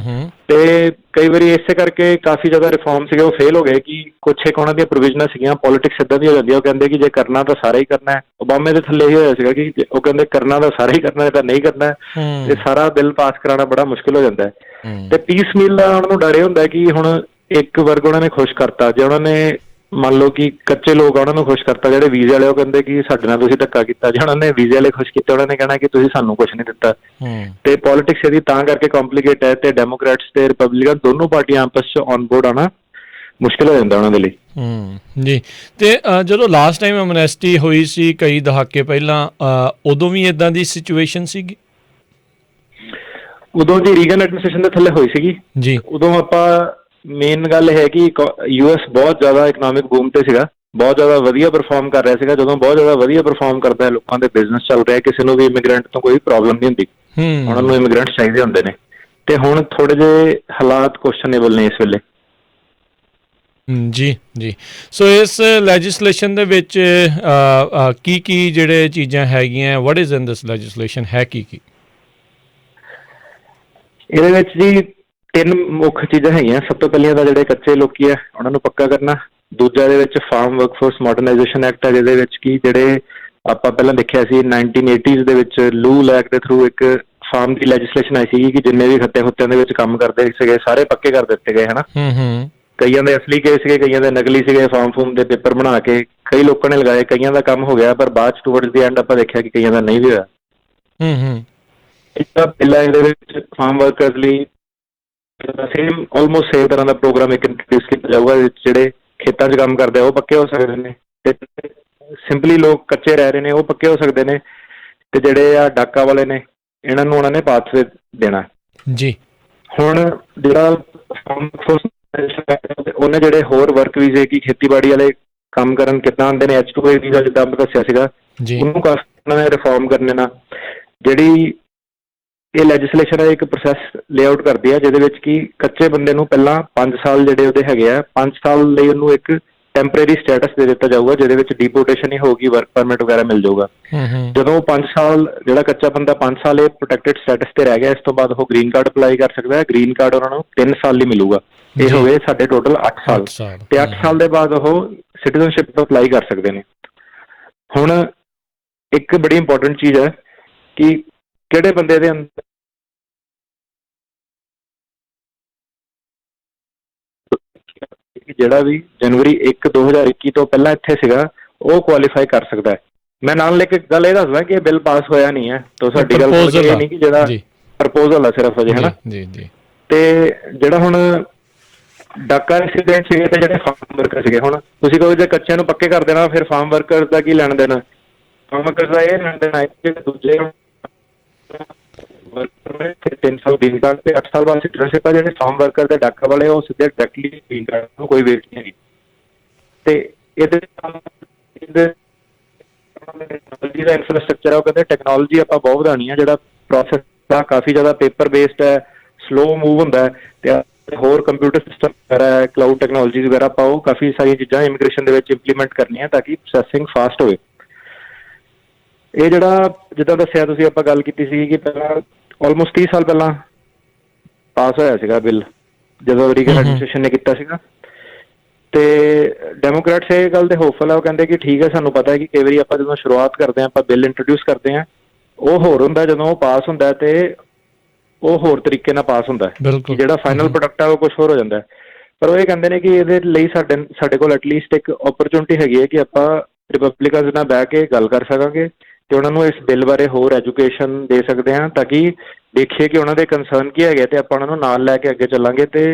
ਤੇ ਕਈ ਵਾਰੀ ਇਸੇ ਕਰਕੇ ਕਾਫੀ ਜ਼ਿਆਦਾ ਰਿਫਾਰਮ ਸੀਗੇ ਉਹ ਫੇਲ ਹੋ ਗਏ ਕਿ ਕੁਛ ਇੱਕ ਉਹਨਾਂ ਦੀਆਂ ਪ੍ਰੋਵੀਜ਼ਨਾਂ ਸੀਗੀਆਂ, ਪੋਲਿਟਿਕਸ ਇੱਦਾਂ ਦੀ ਹੋ ਜਾਂਦੀ ਹੈ, ਉਹ ਕਹਿੰਦੇ ਕਿ ਜੇ ਕਰਨਾ ਤਾਂ ਸਾਰਾ ਹੀ ਕਰਨਾ ਹੈ। ਓਬਾਮੇ ਦੇ ਥੱਲੇ ਇਹ ਹੋਇਆ ਸੀਗਾ ਕਿ ਉਹ ਕਹਿੰਦੇ ਕਰਨਾ ਤਾਂ ਸਾਰਾ ਹੀ ਕਰਨਾ ਤਾਂ ਨਹੀਂ ਕਰਨਾ, ਤੇ ਸਾਰਾ ਬਿੱਲ ਪਾਸ ਕਰਾਉਣਾ ਬੜਾ ਮੁਸ਼ਕਿਲ ਹੋ ਜਾਂਦਾ ਹੈ। ਤੇ ਪੀਸ ਮੀਲ ਦਾ ਉਹਨਾਂ ਨੂੰ ਡਰ ਇਹ ਹੁੰਦਾ ਕਿ ਹੁਣ ਇੱਕ ਵਰਗ ਉਹਨਾਂ ਨੇ ਖੁਸ਼ ਕਰਤਾ, ਜੇ ਉਹਨਾਂ ਨੇ ਮੰਨ ਲਓ ਕਿ ਕੱਚੇ ਲੋਕ ਉਹਨਾਂ ਨੂੰ ਖੁਸ਼ ਕਰਤਾ, ਜਿਹੜੇ ਵੀਜ਼ੇ ਵਾਲੇ ਉਹ ਕਹਿੰਦੇ ਕਿ ਸਾਡੇ ਨਾਲ ਤੁਸੀਂ ਧੱਕਾ ਕੀਤਾ, ਜੇ ਉਹਨਾਂ ਨੇ ਵੀਜ਼ੇ ਵਾਲੇ ਖੁਸ਼ ਕੀਤੇ ਉਹਨਾਂ ਨੇ ਕਹਿਣਾ ਕਿ ਤੁਸੀਂ ਸਾਨੂੰ ਕੁਛ ਨਹੀਂ ਦਿੱਤਾ। ਤੇ ਪੋਲਿਟਿਕਸ ਇਹਦੀ ਤਾਂ ਕਰਕੇ ਕੰਪਲੀਕੇਟ ਹੈ, ਤੇ ਡੈਮੋਕ੍ਰੇਟਸ ਤੇ ਰਿਪਬਲਿਕਨ ਦੋਨੋਂ ਪਾਰਟੀਆਂ ਆਪਸ 'ਚ ਔਨ ਬੋਰਡ ਆਉਣਾ ਮੁਸ਼ਕਿਲ ਹੋ ਜਾਂਦਾ ਉਹਨਾਂ ਦੇ ਲਈ। ਜੀ, ਤੇ ਜਦੋਂ ਲਾਸਟ ਟਾਈਮ ਐਮਨੈਸਟੀ ਹੋਈ ਸੀ ਕਈ ਦਹਾਕੇ ਪਹਿਲਾਂ, ਉਦੋਂ ਵੀ ਇੱਦਾਂ ਦੀ ਸਿਚੁਏਸ਼ਨ ਸੀਗੀ? ਉਦੋਂ ਦੀ ਰੀਗਨ ਐਡਮਿਨਿਸਟ੍ਰੇਸ਼ਨ ਦੇ ਥੱਲੇ ਹੋਈ ਸੀਗੀ ਜੀ। ਉਦੋਂ ਆਪਾਂ ਮੇਨ ਗੱਲ ਇਹ ਹੈ ਕਿ US ਬਹੁਤ ਜ਼ਿਆਦਾ ਇਕਨੋਮਿਕ ਬੂਮ ਤੇ ਸੀਗਾ, ਬਹੁਤ ਜ਼ਿਆਦਾ ਵਧੀਆ ਪਰਫਾਰਮ ਕਰ ਰਿਹਾ ਸੀਗਾ। ਜਦੋਂ ਬਹੁਤ ਜ਼ਿਆਦਾ ਵਧੀਆ ਪਰਫਾਰਮ ਕਰਦਾ ਹੈ, ਲੋਕਾਂ ਦੇ ਬਿਜ਼ਨਸ ਚੱਲ ਰਿਹਾ, ਕਿਸੇ ਨੂੰ ਵੀ ਇਮੀਗ੍ਰੈਂਟ ਤੋਂ ਕੋਈ ਪ੍ਰੋਬਲਮ ਨਹੀਂ ਹੁੰਦੀ, ਉਹਨਾਂ ਨੂੰ ਇਮੀਗ੍ਰੈਂਟ ਚਾਹੀਦੇ ਹੁੰਦੇ ਨੇ। ਤੇ ਹੁਣ ਥੋੜੇ ਜਿਹੇ ਹਾਲਾਤ ਕੁਐਸਚਨੇਬਲ ਨੇ ਇਸ ਵੇਲੇ। ਜੀ, ਸੋ ਇਸ ਲੈਜਿਸਲੇਸ਼ਨ ਦੇ ਵਿੱਚ ਕੀ ਜਿਹੜੇ ਚੀਜ਼ਾਂ ਹੈਗੀਆਂ, what is in this legislation, ਹੈ ਕੀ? ਇਹਦੇ ਵਿੱਚ ਜੀ ਤਿੰਨ ਮੁੱਖ ਚੀਜ਼ਾਂ ਹੈਗੀਆਂ। ਸਭ ਤੋਂ ਪਹਿਲੀਆਂ ਤਾਂ ਜਿਹੜੇ ਕੱਚੇ ਲੋਕੀ ਆ ਉਹਨਾਂ ਨੂੰ ਪੱਕਾ ਕਰਨਾ। ਦੂਜਾ ਇਹਦੇ ਵਿੱਚ ਫਾਰਮ ਵਰਕਫੋਰਸ ਮਾਡਰਨਾਈਜੇਸ਼ਨ ਐਕਟ ਹੈ, ਜਿਹਦੇ ਵਿੱਚ ਕਿ ਜਿਹੜੇ ਆਪਾਂ ਪਹਿਲਾਂ ਦੇਖਿਆ ਸੀ 1980s ਦੇ ਵਿੱਚ ਲੂਲ ਐਕਟ ਦੇ ਥਰੂ ਇੱਕ ਫਾਰਮ ਦੀ ਲੈਜਿਸਲੇਸ਼ਨ ਆਈ ਸੀਗੀ ਕਿ ਜਿੰਨੇ ਵੀ ਖੱਤੇ ਖੁੱਤਿਆਂ ਦੇ ਵਿੱਚ ਕੰਮ ਕਰਦੇ ਸੀਗੇ ਸਾਰੇ ਪੱਕੇ ਕਰ ਦਿੱਤੇ ਗਏ, ਹਨਾ। ਕਈਆਂ ਦੇ ਅਸਲੀ ਕੇਸ ਸੀਗੇ, ਕਈਆਂ ਦੇ ਨਕਲੀ ਸੀਗੇ, ਫਾਰਮ ਫੂਮ ਦੇ ਪੇਪਰ ਬਣਾ ਕੇ ਕਈ ਲੋਕਾਂ ਨੇ ਲਗਾਏ, ਕਈਆਂ ਦਾ ਕੰਮ ਹੋ ਗਿਆ, ਪਰ ਬਾਅਦ ਚ ਟੂਵਰਡਸ ਦੀ ਐਂਡ ਆਪਾਂ ਦੇਖਿਆ ਕਿ ਕਈਆਂ ਦਾ ਨਹੀਂ ਵੀ ਹੋਇਆ। ਪਹਿਲਾਂ ਇਹਦੇ ਵਿੱਚ ਫਾਰਮ ਵਰਕਰਸ ਲਈ ਸੇਮ ਆਲਮੋਸਟ ਸੇਮ ਤਰ੍ਹਾਂ ਦਾ ਪ੍ਰੋਗਰਾਮ ਇੱਕ ਇੰਟਰੋਡਿਊਸ ਕੀਤਾ ਜਾਊਗਾ, ਜਿਹੜੇ ਖੇਤਾਂ 'ਚ ਕੰਮ ਕਰਦੇ ਆ ਉਹ ਪੱਕੇ ਹੋ ਸਕਦੇ ਨੇ, ਤੇ ਸਿੰਪਲੀ ਲੋਕ ਕੱਚੇ ਰਹਿ ਰਹੇ ਨੇ ਉਹ ਪੱਕੇ ਹੋ ਸਕਦੇ ਨੇ, ਤੇ ਜਿਹੜੇ ਆ ਡਾਕਾ ਵਾਲੇ ਨੇ ਇਹਨਾਂ ਨੂੰ ਉਹਨਾਂ ਨੇ ਪਾਥਵੇ ਦੇਣਾ ਜੀ। ਹੁਣ ਜਿਹੜਾ ਉਹਨੇ ਜਿਹੜੇ ਹੋਰ ਵਰਕ ਵੀਜ਼ੇ ਕੀ ਖੇਤੀਬਾੜੀ ਵਾਲੇ ਕੰਮ ਕਰਨ ਕਿੱਦਾਂ ਆਉਂਦੇ ਨੇ, H2A ਵੀਜ਼ਾ ਜਿੱਦਾਂ ਆਪਾਂ ਦੱਸਿਆ ਸੀਗਾ, ਉਹਨੂੰ ਕਾਫੀ ਉਹਨਾਂ ਨੇ ਰਿਫਾਰਮ ਕਰਨੇ ਨਾਲ ਜਿਹੜੀ ਇਹ ਲੈਜਿਸਲੇਸ਼ਨ ਹੈ ਇੱਕ ਪ੍ਰੋਸੈਸ ਲੇਆਊਟ ਕਰਦੀ ਹੈ, ਜਿਹਦੇ ਵਿੱਚ ਕਿ ਕੱਚੇ ਬੰਦੇ ਨੂੰ ਪਹਿਲਾਂ 5 ਸਾਲ ਜਿਹੜੇ ਉਹਦੇ ਹੈਗੇ ਆ 5 ਸਾਲ ਲਈ ਉਹਨੂੰ ਇੱਕ ਟੈਂਪਰੇਰੀ ਸਟੇਟਸ ਦੇ ਦਿੱਤਾ ਜਾਊਗਾ, ਜਿਹਦੇ ਵਿੱਚ ਡੀਪੋਰਟੇਸ਼ਨ ਹੀ ਹੋਊਗੀ, ਵਰਕ ਪਰਮਿਟ ਵਗੈਰਾ ਮਿਲ ਜਾਊਗਾ। ਜਦੋਂ 5 ਸਾਲ ਜਿਹੜਾ ਕੱਚਾ ਬੰਦਾ 5 ਸਾਲ ਇਹ ਪ੍ਰੋਟੈਕਟਡ ਸਟੇਟਸ ਤੇ ਰਹਿ ਗਿਆ, ਇਸ ਤੋਂ ਬਾਅਦ ਉਹ ਗ੍ਰੀਨ ਕਾਰਡ ਅਪਲਾਈ ਕਰ ਸਕਦਾ ਹੈ। ਗ੍ਰੀਨ ਕਾਰਡ ਉਹਨਾਂ ਨੂੰ 3 ਸਾਲ ਲਈ ਮਿਲੂਗਾ। ਇਹ ਹੋ ਗਏ ਸਾਡੇ ਟੋਟਲ 8 ਸਾਲ, ਤੇ 8 ਸਾਲ ਦੇ ਬਾਅਦ ਉਹ ਸਿਟੀਜ਼ਨਸ਼ਿਪ ਅਪਲਾਈ ਕਰ ਸਕਦੇ ਨੇ। ਹੁਣ ਇੱਕ ਬੜੀ ਇੰਪੋਰਟੈਂਟ ਚੀਜ਼ ਹੈ ਕਿ ਕਿਹੜੇ ਬੰਦੇ ਦੇ ਅੰਦਰ ਜਿਹੜਾ ਵੀ ਜਨਵਰੀ 1 2021 ਤੋਂ ਪਹਿਲਾਂ ਇੱਥੇ ਸੀਗਾ ਉਹ ਕੁਆਲੀਫਾਈ ਕਰ ਸਕਦਾ ਹੈ। ਮੈਂ ਨਾਲ ਇੱਕ ਗੱਲ ਇਹ ਦੱਸਦਾ ਕਿ ਇਹ ਬਿੱਲ ਪਾਸ ਹੋਇਆ ਨਹੀਂ ਹੈ, ਤਾਂ ਸਾਡੀ ਗੱਲ ਇਹ ਨਹੀਂ ਕਿ ਜਿਹੜਾ ਪ੍ਰਪੋਜ਼ਲ ਆ ਸਿਰਫ ਅਜੇ, ਹਨਾ। ਤੇ ਜਿਹੜਾ ਹੁਣ ਡਾਕਾ ਰੈਸੀਡੈਂਟ ਸੀਗੇ ਤੇ ਜਿਹੜੇ ਫਾਰਮ ਵਰਕਰ ਸੀਗੇ, ਹੁਣ ਤੁਸੀਂ ਕਹੋ ਜੇ ਕੱਚਿਆਂ ਨੂੰ ਪੱਕੇ ਕਰ ਦੇਣਾ ਫਿਰ ਫਾਰਮ ਵਰਕਰ ਦਾ ਕੀ ਲੈਣ ਦੇਣਾ? ਫਾਰਮ ਵਰਕਰ ਦਾ ਇਹ ਲੈਣ ਦੇਣਾ ਜਿਹੜੇ ਦੂਜੇ 3 ਸਾਲ ਗ੍ਰੀਨ ਕਾਰਡ ਤੇ 8 ਸਾਲ ਬਾਅਦ ਸਿਟੀਜ਼ਨਸ਼ਿਪ ਆ। ਜਿਹੜੇ ਫਾਰਮ ਵਰਕਰ ਤੇ ਡਾਕਾ ਵਾਲੇ ਉਹ ਸਿੱਧੇ ਡਾਇਰੈਕਟਲੀ ਗ੍ਰੀਨ ਕਾਰਡ ਨੂੰ ਕੋਈ ਵੇਟ ਨਹੀਂ ਹੈਗੀ। ਤੇ ਇਹਦੇ ਟੈਕਨੋਲੋਜੀ ਦਾ ਇਨਫਰਾਸਟਰਕਚਰ ਆ, ਉਹ ਕਹਿੰਦੇ ਟੈਕਨੋਲੋਜੀ ਆਪਾਂ ਬਹੁਤ ਵਧਾਉਣੀ ਆ, ਜਿਹੜਾ ਪ੍ਰੋਸੈਸ ਦਾ ਕਾਫੀ ਜ਼ਿਆਦਾ ਪੇਪਰ ਬੇਸਡ ਹੈ, ਸਲੋ ਮੂਵ ਹੁੰਦਾ ਹੈ, ਤੇ ਹੋਰ ਕੰਪਿਊਟਰ ਸਿਸਟਮ ਵਗੈਰਾ ਕਲਾਊਡ ਟੈਕਨੋਲੋਜੀ ਵਗੈਰਾ ਆਪਾਂ ਉਹ ਕਾਫੀ ਸਾਰੀਆਂ ਚੀਜ਼ਾਂ ਇਮੀਗ੍ਰੇਸ਼ਨ ਦੇ ਵਿੱਚ ਇੰਪਲੀਮੈਂਟ ਕਰਨੀਆਂ ਤਾਂ ਕਿ ਪ੍ਰੋਸੈਸਿੰਗ ਫਾਸਟ ਹੋਵੇ। ਇਹ ਜਿਹੜਾ ਜਿੱਦਾਂ ਦੱਸਿਆ ਤੁਸੀਂ ਆਪਾਂ ਗੱਲ ਕੀਤੀ ਸੀ ਕਿ ਪਹਿਲਾਂ ਆਲਮੋਸਟ 30 ਸਾਲ ਪਹਿਲਾਂ ਪਾਸ ਹੋਇਆ ਸੀਗਾ ਬਿੱਲ, ਜਦੋਂ ਰੀਗਨ ਐਡਮਿਨਿਸਟ੍ਰੇਸ਼ਨ ਨੇ ਕੀਤਾ ਸੀਗਾ, ਤੇ ਡੈਮੋਕ੍ਰੈਟਸ ਇਹ ਗੱਲ ਤੇ ਹੋਪਫੁਲ ਹੈ। ਉਹ ਕਹਿੰਦੇ ਕਿ ਠੀਕ ਹੈ, ਸਾਨੂੰ ਪਤਾ ਹੈ ਕਿ ਕਈ ਵਾਰੀ ਆਪਾਂ ਜਦੋਂ ਸ਼ੁਰੂਆਤ ਕਰਦੇ ਹਾਂ ਆਪਾਂ ਬਿੱਲ ਇੰਟਰੋਡਿਊਸ ਕਰਦੇ ਹਾਂ ਉਹ ਹੋਰ ਹੁੰਦਾ, ਜਦੋਂ ਉਹ ਪਾਸ ਹੁੰਦਾ ਤੇ ਉਹ ਹੋਰ ਤਰੀਕੇ ਨਾਲ ਪਾਸ ਹੁੰਦਾ ਹੈ, ਜਿਹੜਾ ਫਾਈਨਲ ਪ੍ਰੋਡਕਟ ਹੈ ਉਹ ਕੁਛ ਹੋਰ ਹੋ ਜਾਂਦਾ। ਪਰ ਉਹ ਇਹ ਕਹਿੰਦੇ ਨੇ ਕਿ ਇਹਦੇ ਲਈ ਸਾਡੇ ਕੋਲ ਐਟਲੀਸਟ ਇੱਕ ਓਪਰਚੁਨਿਟੀ ਹੈਗੀ ਹੈ ਕਿ ਆਪਾਂ ਰਿਪਬਲਿਕਨਸ ਨਾਲ ਬਹਿ ਕੇ ਗੱਲ ਕਰ ਸਕਾਂਗੇ ਤੇ ਉਹਨਾਂ ਨੂੰ ਇਸ ਬਿੱਲ ਬਾਰੇ ਹੋਰ ਐਜੂਕੇਸ਼ਨ ਦੇ ਸਕਦੇ ਹਾਂ, ਤਾਂ ਕਿ ਦੇਖੀਏ ਕਿ ਉਹਨਾਂ ਦੇ ਕੰਸਰਨ ਕੀ ਹੈਗੇ ਤੇ ਆਪਾਂ ਉਹਨਾਂ ਨੂੰ ਨਾਲ ਲੈ ਕੇ ਅੱਗੇ ਚੱਲਾਂਗੇ ਤੇ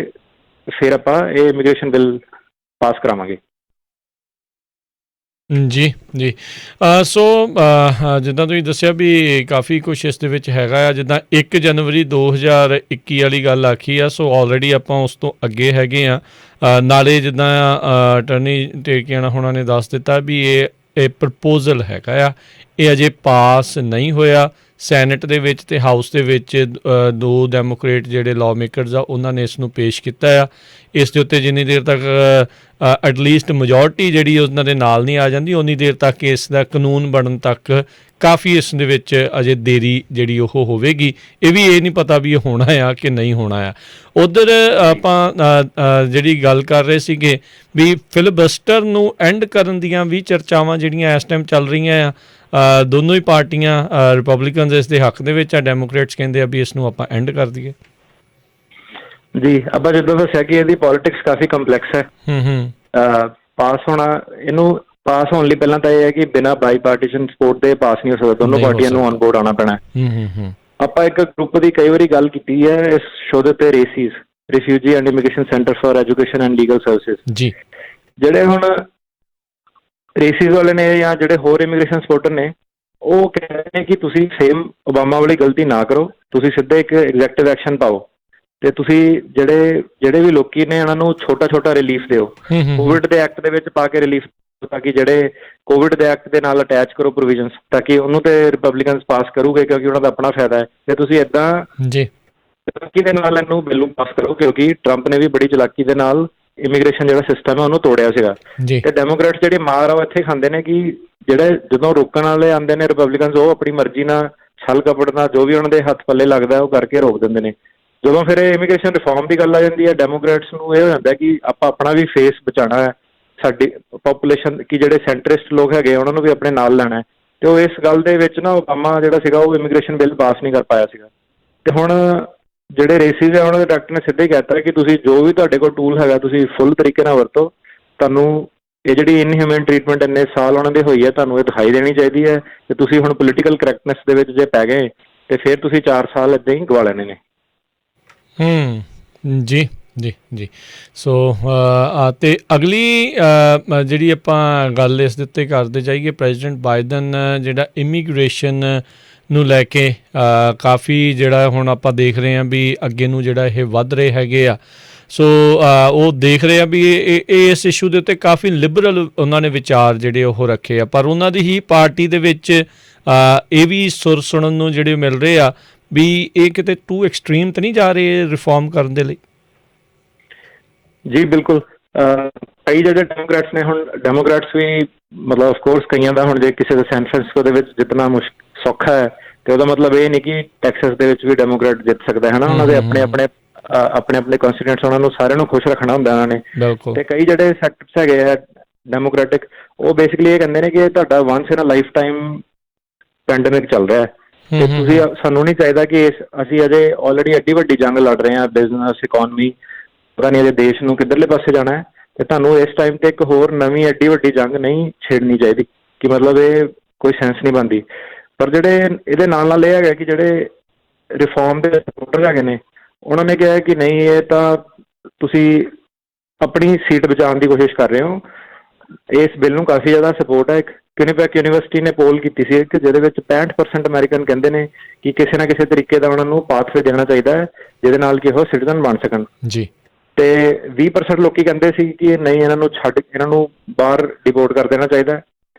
ਫਿਰ ਆਪਾਂ ਇਹ ਇਮੀਗ੍ਰੇਸ਼ਨ ਬਿੱਲ ਪਾਸ ਕਰਾਵਾਂਗੇ। ਜੀ ਜੀ। ਸੋ ਜਿੱਦਾਂ ਤੁਸੀਂ ਦੱਸਿਆ ਵੀ ਕਾਫੀ ਕੁਛ ਇਸ ਦੇ ਵਿੱਚ ਹੈਗਾ ਆ, ਜਿੱਦਾਂ 1 ਜਨਵਰੀ 2021 ਵਾਲੀ ਗੱਲ ਆਖੀ ਆ, ਸੋ ਆਲਰੇਡੀ ਆਪਾਂ ਉਸ ਤੋਂ ਅੱਗੇ ਹੈਗੇ ਆ। ਨਾਲੇ ਜਿੱਦਾਂ ਅਟਰਨੀ ਟੇਕੀਆਣਾ ਹੋਣਾ ਨੇ ਦੱਸ ਦਿੱਤਾ ਵੀ ਇਹ ਪ੍ਰਪੋਜ਼ਲ ਹੈਗਾ ਆ, ਇਹ ਅਜੇ ਪਾਸ ਨਹੀਂ ਹੋਇਆ। ਸੈਨੇਟ ਦੇ ਵਿੱਚ ਤੇ ਹਾਊਸ ਦੇ ਵਿੱਚ 2 ਡੈਮੋਕ੍ਰੇਟ ਜਿਹੜੇ ਲਾਅ ਮੇਕਰਸ ਆ ਉਹਨਾਂ ਨੇ ਇਸ ਨੂੰ ਪੇਸ਼ ਕੀਤਾ ਆ। ਇਸ ਦੇ ਉੱਤੇ ਜਿੰਨੀ ਦੇਰ ਤੱਕ ਐਟਲੀਸਟ ਮੈਜੋਰਟੀ ਜਿਹੜੀ ਉਹਨਾਂ ਦੇ ਨਾਲ ਨਹੀਂ ਆ ਜਾਂਦੀ ਉਨੀ ਦੇਰ ਤੱਕ ਇਸ ਦਾ ਕਾਨੂੰਨ ਬਣਨ ਤੱਕ ਕਾਫੀ ਇਸ ਦੇ ਵਿੱਚ ਅਜੇ ਦੇਰੀ ਜਿਹੜੀ ਉਹ ਹੋਵੇਗੀ। ਇਹ ਵੀ ਇਹ ਨਹੀਂ ਪਤਾ ਵੀ ਇਹ ਹੋਣਾ ਆ ਕਿ ਨਹੀਂ ਹੋਣਾ ਆ। ਉੱਧਰ ਆਪਾਂ ਜਿਹੜੀ ਗੱਲ ਕਰ ਰਹੇ ਸੀਗੇ ਵੀ ਫਿਲਬਸਟਰ ਨੂੰ ਐਂਡ ਕਰਨ ਦੀਆਂ ਵੀ ਚਰਚਾਵਾਂ ਜਿਹੜੀਆਂ ਇਸ ਟਾਈਮ ਚੱਲ ਰਹੀਆਂ ਆ। ਦੋਨੋਂ ਹੀ ਪਾਰਟੀਆਂ ਰਿਪਬਲਿਕਨਸ ਇਸ ਦੇ ਹੱਕ ਦੇ ਵਿੱਚ ਆ, ਡੈਮੋਕ੍ਰੇਟਸ ਕਹਿੰਦੇ ਆ ਵੀ ਇਸ ਨੂੰ ਆਪਾਂ ਐਂਡ ਕਰ ਦਈਏ। ਜੀ ਆਪਾਂ ਜਦੋਂ ਦੱਸਿਆ ਕਿ ਇਹਦੀ ਪੋਲਿਟਿਕਸ ਕਾਫੀ ਕੰਪਲੈਕਸ ਹੈ। ਪਾਸ ਹੋਣਾ, ਇਹਨੂੰ ਪਾਸ ਹੋਣ ਲਈ ਪਹਿਲਾਂ ਤਾਂ ਇਹ ਹੈ ਕਿ ਬਿਨਾਂ ਬਾਈ ਪਾਰਟੀਸ਼ਨ ਸਪੋਰਟ ਦੇ ਪਾਸ ਨਹੀਂ ਹੋ ਸਕਦਾ, ਦੋਨੋਂ ਪਾਰਟੀਆਂ ਨੂੰ ਔਨ ਬੋਰਡ ਆਉਣਾ ਪੈਣਾ। ਆਪਾਂ ਇੱਕ ਗਰੁੱਪ ਦੀ ਕਈ ਵਾਰੀ ਗੱਲ ਕੀਤੀ ਹੈ ਇਸ ਸ਼ੋਅ ਦੇ ਉੱਤੇ, RAICES Refugee and Immigration Center for Education and Legal Services ji. ਜਿਹੜੇ ਹੁਣ ਰੇਸੀਜ਼ ਵਾਲੇ ਨੇ ਜਾਂ ਜਿਹੜੇ ਹੋਰ ਇਮੀਗ੍ਰੇਸ਼ਨ ਸਪੋਰਟਰ ਨੇ ਉਹ ਕਹਿ ਰਹੇ ਨੇ ਕਿ ਤੁਸੀਂ ਸੇਮ ਓਬਾਮਾ ਵਾਲੀ ਗਲਤੀ ਨਾ ਕਰੋ, ਤੁਸੀਂ ਸਿੱਧੇ ਇੱਕ ਐਗਜ਼ੈਕਟਿਵ ਐਕਸ਼ਨ ਪਾਓ ਤੇ ਤੁਸੀਂ ਜਿਹੜੇ ਵੀ ਲੋਕੀ ਨੇ ਉਹਨਾਂ ਨੂੰ ਛੋਟਾ ਰਿਲੀਫ ਦਿਓ। ਕੋਵਿਡ ਦੇ ਐਕਟ ਦੇ ਵਿੱਚ ਪਾ ਕੇ ਰਿਲੀਫ, ਤਾਂ ਕਿ ਜਿਹੜੇ ਕੋਵਿਡ ਦੇ ਐਕਟ ਦੇ ਨਾਲ ਅਟੈਚ ਕਰੋ ਪ੍ਰੋਵੀਜ਼ਨਸ, ਤਾਂ ਕਿ ਉਹਨੂੰ ਤੇ ਰਿਪਬਲਿਕਨਸ ਪਾਸ ਕਰੂਗੇ ਕਿਉਂਕਿ ਉਹਨਾਂ ਦਾ ਆਪਣਾ ਫਾਇਦਾ ਹੈ। ਤੇ ਤੁਸੀਂ ਏਦਾਂ ਚਲਾਕੀ ਦੇ ਨਾਲ ਇਹਨੂੰ ਬਿੱਲ ਨੂੰ ਪਾਸ ਕਰੋ, ਕਿਉਂਕਿ ਟਰੰਪ ਨੇ ਵੀ ਬੜੀ ਚਲਾਕੀ ਦੇ ਨਾਲ ਇਮੀਗ੍ਰੇਸ਼ਨ ਜਿਹੜਾ ਸਿਸਟਮ ਹੈ ਉਹਨੂੰ ਤੋੜਿਆ ਸੀਗਾ। ਤੇ ਡੈਮੋਕ੍ਰੇਟਸ ਜਿਹੜੀ ਮਾਰ ਆ ਉਹ ਇੱਥੇ ਖਾਂਦੇ ਨੇ ਕਿ ਜਿਹੜੇ ਜਦੋਂ ਰੋਕਣ ਵਾਲੇ ਆਉਂਦੇ ਨੇ ਰਿਪਬਲਿਕਨਸ, ਉਹ ਆਪਣੀ ਮਰਜ਼ੀ ਨਾਲ ਛਲ ਕਪੜ ਨਾਲ ਜੋ ਵੀ ਉਹਨਾਂ ਦੇ ਹੱਥ ਪੱਲੇ ਲੱਗਦਾ ਉਹ ਕਰਕੇ ਰੋਕ ਦਿੰਦੇ ਨੇ। ਜਦੋਂ ਫਿਰ ਇਮੀਗ੍ਰੇਸ਼ਨ ਰਿਫਾਰਮ ਦੀ ਗੱਲ ਆ ਜਾਂਦੀ ਹੈ, ਡੈਮੋਕ੍ਰੇਟਸ ਨੂੰ ਇਹ ਹੋ ਜਾਂਦਾ ਕਿ ਆਪਾਂ ਆਪਣਾ ਵੀ ਫੇਸ ਬਚਾਉਣਾ ਹੈ, ਸਾਡੀ ਪਾਪੂਲੇਸ਼ਨ ਕਿ ਜਿਹੜੇ ਸੈਂਟਰਿਸਟ ਲੋਕ ਹੈਗੇ ਉਹਨਾਂ ਨੂੰ ਵੀ ਆਪਣੇ ਨਾਲ ਲੈਣਾ ਹੈ। ਤੇ ਉਹ ਇਸ ਗੱਲ ਦੇ ਵਿੱਚ ਨਾ ਓਬਾਮਾ ਜਿਹੜਾ ਸੀਗਾ ਉਹ ਇਮੀਗ੍ਰੇਸ਼ਨ ਬਿੱਲ ਪਾਸ ਨਹੀਂ ਕਰ ਪਾਇਆ ਸੀਗਾ। ਤੇ ਹੁਣ ਜਿਹੜੇ ਰੇਸਿਸ ਹੈ ਉਹਨਾਂ ਦੇ ਡਾਕਟਰ ਨੇ ਸਿੱਧਾ ਹੀ ਕਹਿਤਾ ਕਿ ਤੁਸੀਂ ਜੋ ਵੀ ਤੁਹਾਡੇ ਕੋਲ ਟੂਲ ਹੈਗਾ ਤੁਸੀਂ ਫੁੱਲ ਤਰੀਕੇ ਨਾਲ ਵਰਤੋ। ਤੁਹਾਨੂੰ ਇਹ ਜਿਹੜੀ ਇਨਹਿਊਮਨ ਟਰੀਟਮੈਂਟ ਇੰਨੇ ਸਾਲ ਉਹਨਾਂ ਦੇ ਹੋਈ ਹੈ ਤੁਹਾਨੂੰ ਇਹ ਦਿਖਾਈ ਦੇਣੀ ਚਾਹੀਦੀ ਹੈ। ਤੇ ਤੁਸੀਂ ਹੁਣ ਪੋਲੀਟੀਕਲ ਕਰੈਕਟਨੈਸ ਦੇ ਵਿੱਚ ਜੇ ਪੈ ਗਏ ਤੇ ਫਿਰ ਤੁਸੀਂ 4 ਸਾਲ ਇੱਦਾਂ ਹੀ ਗਵਾ ਲੈਣੇ ਨੇ। ਜੀ ਜੀ ਜੀ। ਸੋ ਅਤੇ ਅਗਲੀ ਜਿਹੜੀ ਆਪਾਂ ਗੱਲ ਇਸ ਦੇ ਉੱਤੇ ਕਰਦੇ ਜਾਈਏ, ਪ੍ਰੈਜ਼ੀਡੈਂਟ ਬਾਈਡਨ ਜਿਹੜਾ ਇਮੀਗ੍ਰੇਸ਼ਨ ਨੂੰ ਲੈ ਕੇ ਕਾਫੀ ਜਿਹੜਾ ਹੁਣ ਆਪਾਂ ਦੇਖ ਰਹੇ ਹਾਂ ਵੀ ਅੱਗੇ ਨੂੰ ਜਿਹੜਾ ਇਹ ਵੱਧ ਰਹੇ ਹੈਗੇ ਆ। ਸੋ ਉਹ ਦੇਖ ਰਹੇ ਆ ਵੀ ਇਸ ਇਸ਼ੂ ਦੇ ਉੱਤੇ ਕਾਫੀ ਲਿਬਰਲ ਉਹਨਾਂ ਨੇ ਵਿਚਾਰ ਜਿਹੜੇ ਉਹ ਰੱਖੇ ਆ, ਪਰ ਉਹਨਾਂ ਦੀ ਹੀ ਪਾਰਟੀ ਦੇ ਵਿੱਚ ਇਹ ਵੀ ਸੁਰ ਸੁਣਨ ਨੂੰ ਜਿਹੜੇ ਮਿਲ ਰਹੇ ਆ ਵੀ ਇਹ ਕਿਤੇ ਟੂ ਐਕਸਟ੍ਰੀਮ ਤਾਂ ਨਹੀਂ ਜਾ ਰਹੇ ਰਿਫਾਰਮ ਕਰਨ ਦੇ ਲਈ। ਜੀ ਬਿਲਕੁਲ, ਕਈ ਜਿਹੜੇ ਡੈਮੋਕ੍ਰੈਟਸ ਨੇ, ਹੁਣ ਡੈਮੋਕ੍ਰੈਟਸ ਵੀ ਮਤਲਬ ਆਫਕੋਰਸ ਕਈਆਂ ਦਾ ਹੁਣ ਜੇ ਕਿਸੇ ਦਾ ਸੈਨ ਫਰਾਂਸਿਸਕੋ ਦੇ ਵਿੱਚ ਜਿੱਤਣਾ ਸੌਖਾ ਹੈ ਤੇ ਉਹਦਾ ਮਤਲਬ ਇਹ ਨਹੀਂ ਕਿ ਟੈਕਸਸ ਦੇ ਵਿੱਚ ਵੀ ਡੈਮੋਕ੍ਰੈਟ ਜਿੱਤ ਸਕਦਾ ਹੈ ਨਾ। ਉਹਨਾਂ ਦੇ ਆਪਣੇ ਆਪਣੇ ਕਨਸਟੀਟਿਊਐਂਟਸ, ਉਹਨਾਂ ਨੂੰ ਸਾਰਿਆਂ ਨੂੰ ਖੁਸ਼ ਰੱਖਣਾ ਹੁੰਦਾ ਉਹਨਾਂ ਨੇ। ਤੇ ਕਈ ਜਿਹੜੇ ਸੈਕਟਰਸ ਹੈਗੇ ਆ ਡੈਮੋਕ੍ਰੈਟਿਕ, ਉਹ ਬੇਸਿਕਲੀ ਇਹ ਕਹਿੰਦੇ ਨੇ ਕਿ ਤੁਹਾਡਾ ਵਾਂਸ ਇਨ ਅ ਲਾਈਫ ਟਾਈਮ ਪੈਂਡੇਮਿਕ ਚੱਲ ਰਿਹਾ ਹੈ ਤੇ ਤੁਸੀਂ ਸਾਨੂੰ ਨਹੀਂ ਚਾਹੀਦਾ ਕਿ ਅਸੀਂ ਅਜੇ ਆਲਰੇਡੀ ਐਡੀ ਵੱਡੀ ਜੰਗ ਲੜ ਰਹੇ ਹਾਂ, ਬਿਜ਼ਨਸ ਇਕੋਨਮੀ, ਪਤਾ ਨਹੀਂ ਅਜੇ ਦੇਸ਼ ਨੂੰ ਕਿੱਧਰਲੇ ਪਾਸੇ ਜਾਣਾ ਹੈ ਤੇ ਤੁਹਾਨੂੰ ਇਸ ਟਾਈਮ ਤੇ ਇੱਕ ਹੋਰ ਨਵੀਂ ਐਡੀ ਵੱਡੀ ਜੰਗ ਨਹੀਂ ਛੇੜਨੀ ਚਾਹੀਦੀ ਕਿ ਮਤਲਬ ਇਹ ਕੋਈ ਸੈਂਸ ਨਹੀਂ ਬਣਦੀ। ਪਰ ਜਿਹੜੇ ਇਹਦੇ ਨਾਲ ਨਾਲ ਇਹ ਹੈਗਾ ਕਿ ਜਿਹੜੇ ਰਿਫਾਰਮ ਦੇ ਸਪੋਰਟਰ ਹੈਗੇ ਨੇ ਉਹਨਾਂ ਨੇ ਕਿਹਾ ਕਿ ਨਹੀਂ, ਇਹ ਤਾਂ ਤੁਸੀਂ ਆਪਣੀ ਸੀਟ ਬਚਾਉਣ ਦੀ ਕੋਸ਼ਿਸ਼ ਕਰ ਰਹੇ ਹੋ। ਇਸ ਬਿੱਲ ਨੂੰ ਕਾਫੀ ਜ਼ਿਆਦਾ ਸਪੋਰਟ ਹੈ। ਇੱਕ ਕਿਊਨੀਬੈਕ ਯੂਨੀਵਰਸਿਟੀ ਨੇ ਪੋਲ ਕੀਤੀ ਸੀ ਕਿ ਜਿਹਦੇ ਵਿੱਚ 65% ਅਮਰੀਕਨ ਕਹਿੰਦੇ ਨੇ ਕਿ ਕਿਸੇ ਨਾ ਕਿਸੇ ਤਰੀਕੇ ਦਾ ਉਹਨਾਂ ਨੂੰ ਪਾਥਵੇ ਦੇਣਾ ਚਾਹੀਦਾ ਹੈ ਜਿਹਦੇ ਨਾਲ ਕਿ ਉਹ ਸਿਟੀਜ਼ਨ ਬਣ ਸਕਣ ਜੀ। ਤੇ 20% ਲੋਕੀ ਕਹਿੰਦੇ ਸੀ ਕਿ ਨਹੀਂ, ਇਹਨਾਂ ਨੂੰ ਛੱਡ, ਇਹਨਾਂ ਨੂੰ ਬਾਹਰ ਡਿਪੋਰਟ ਕਰ ਦੇਣਾ ਚਾਹੀਦਾ।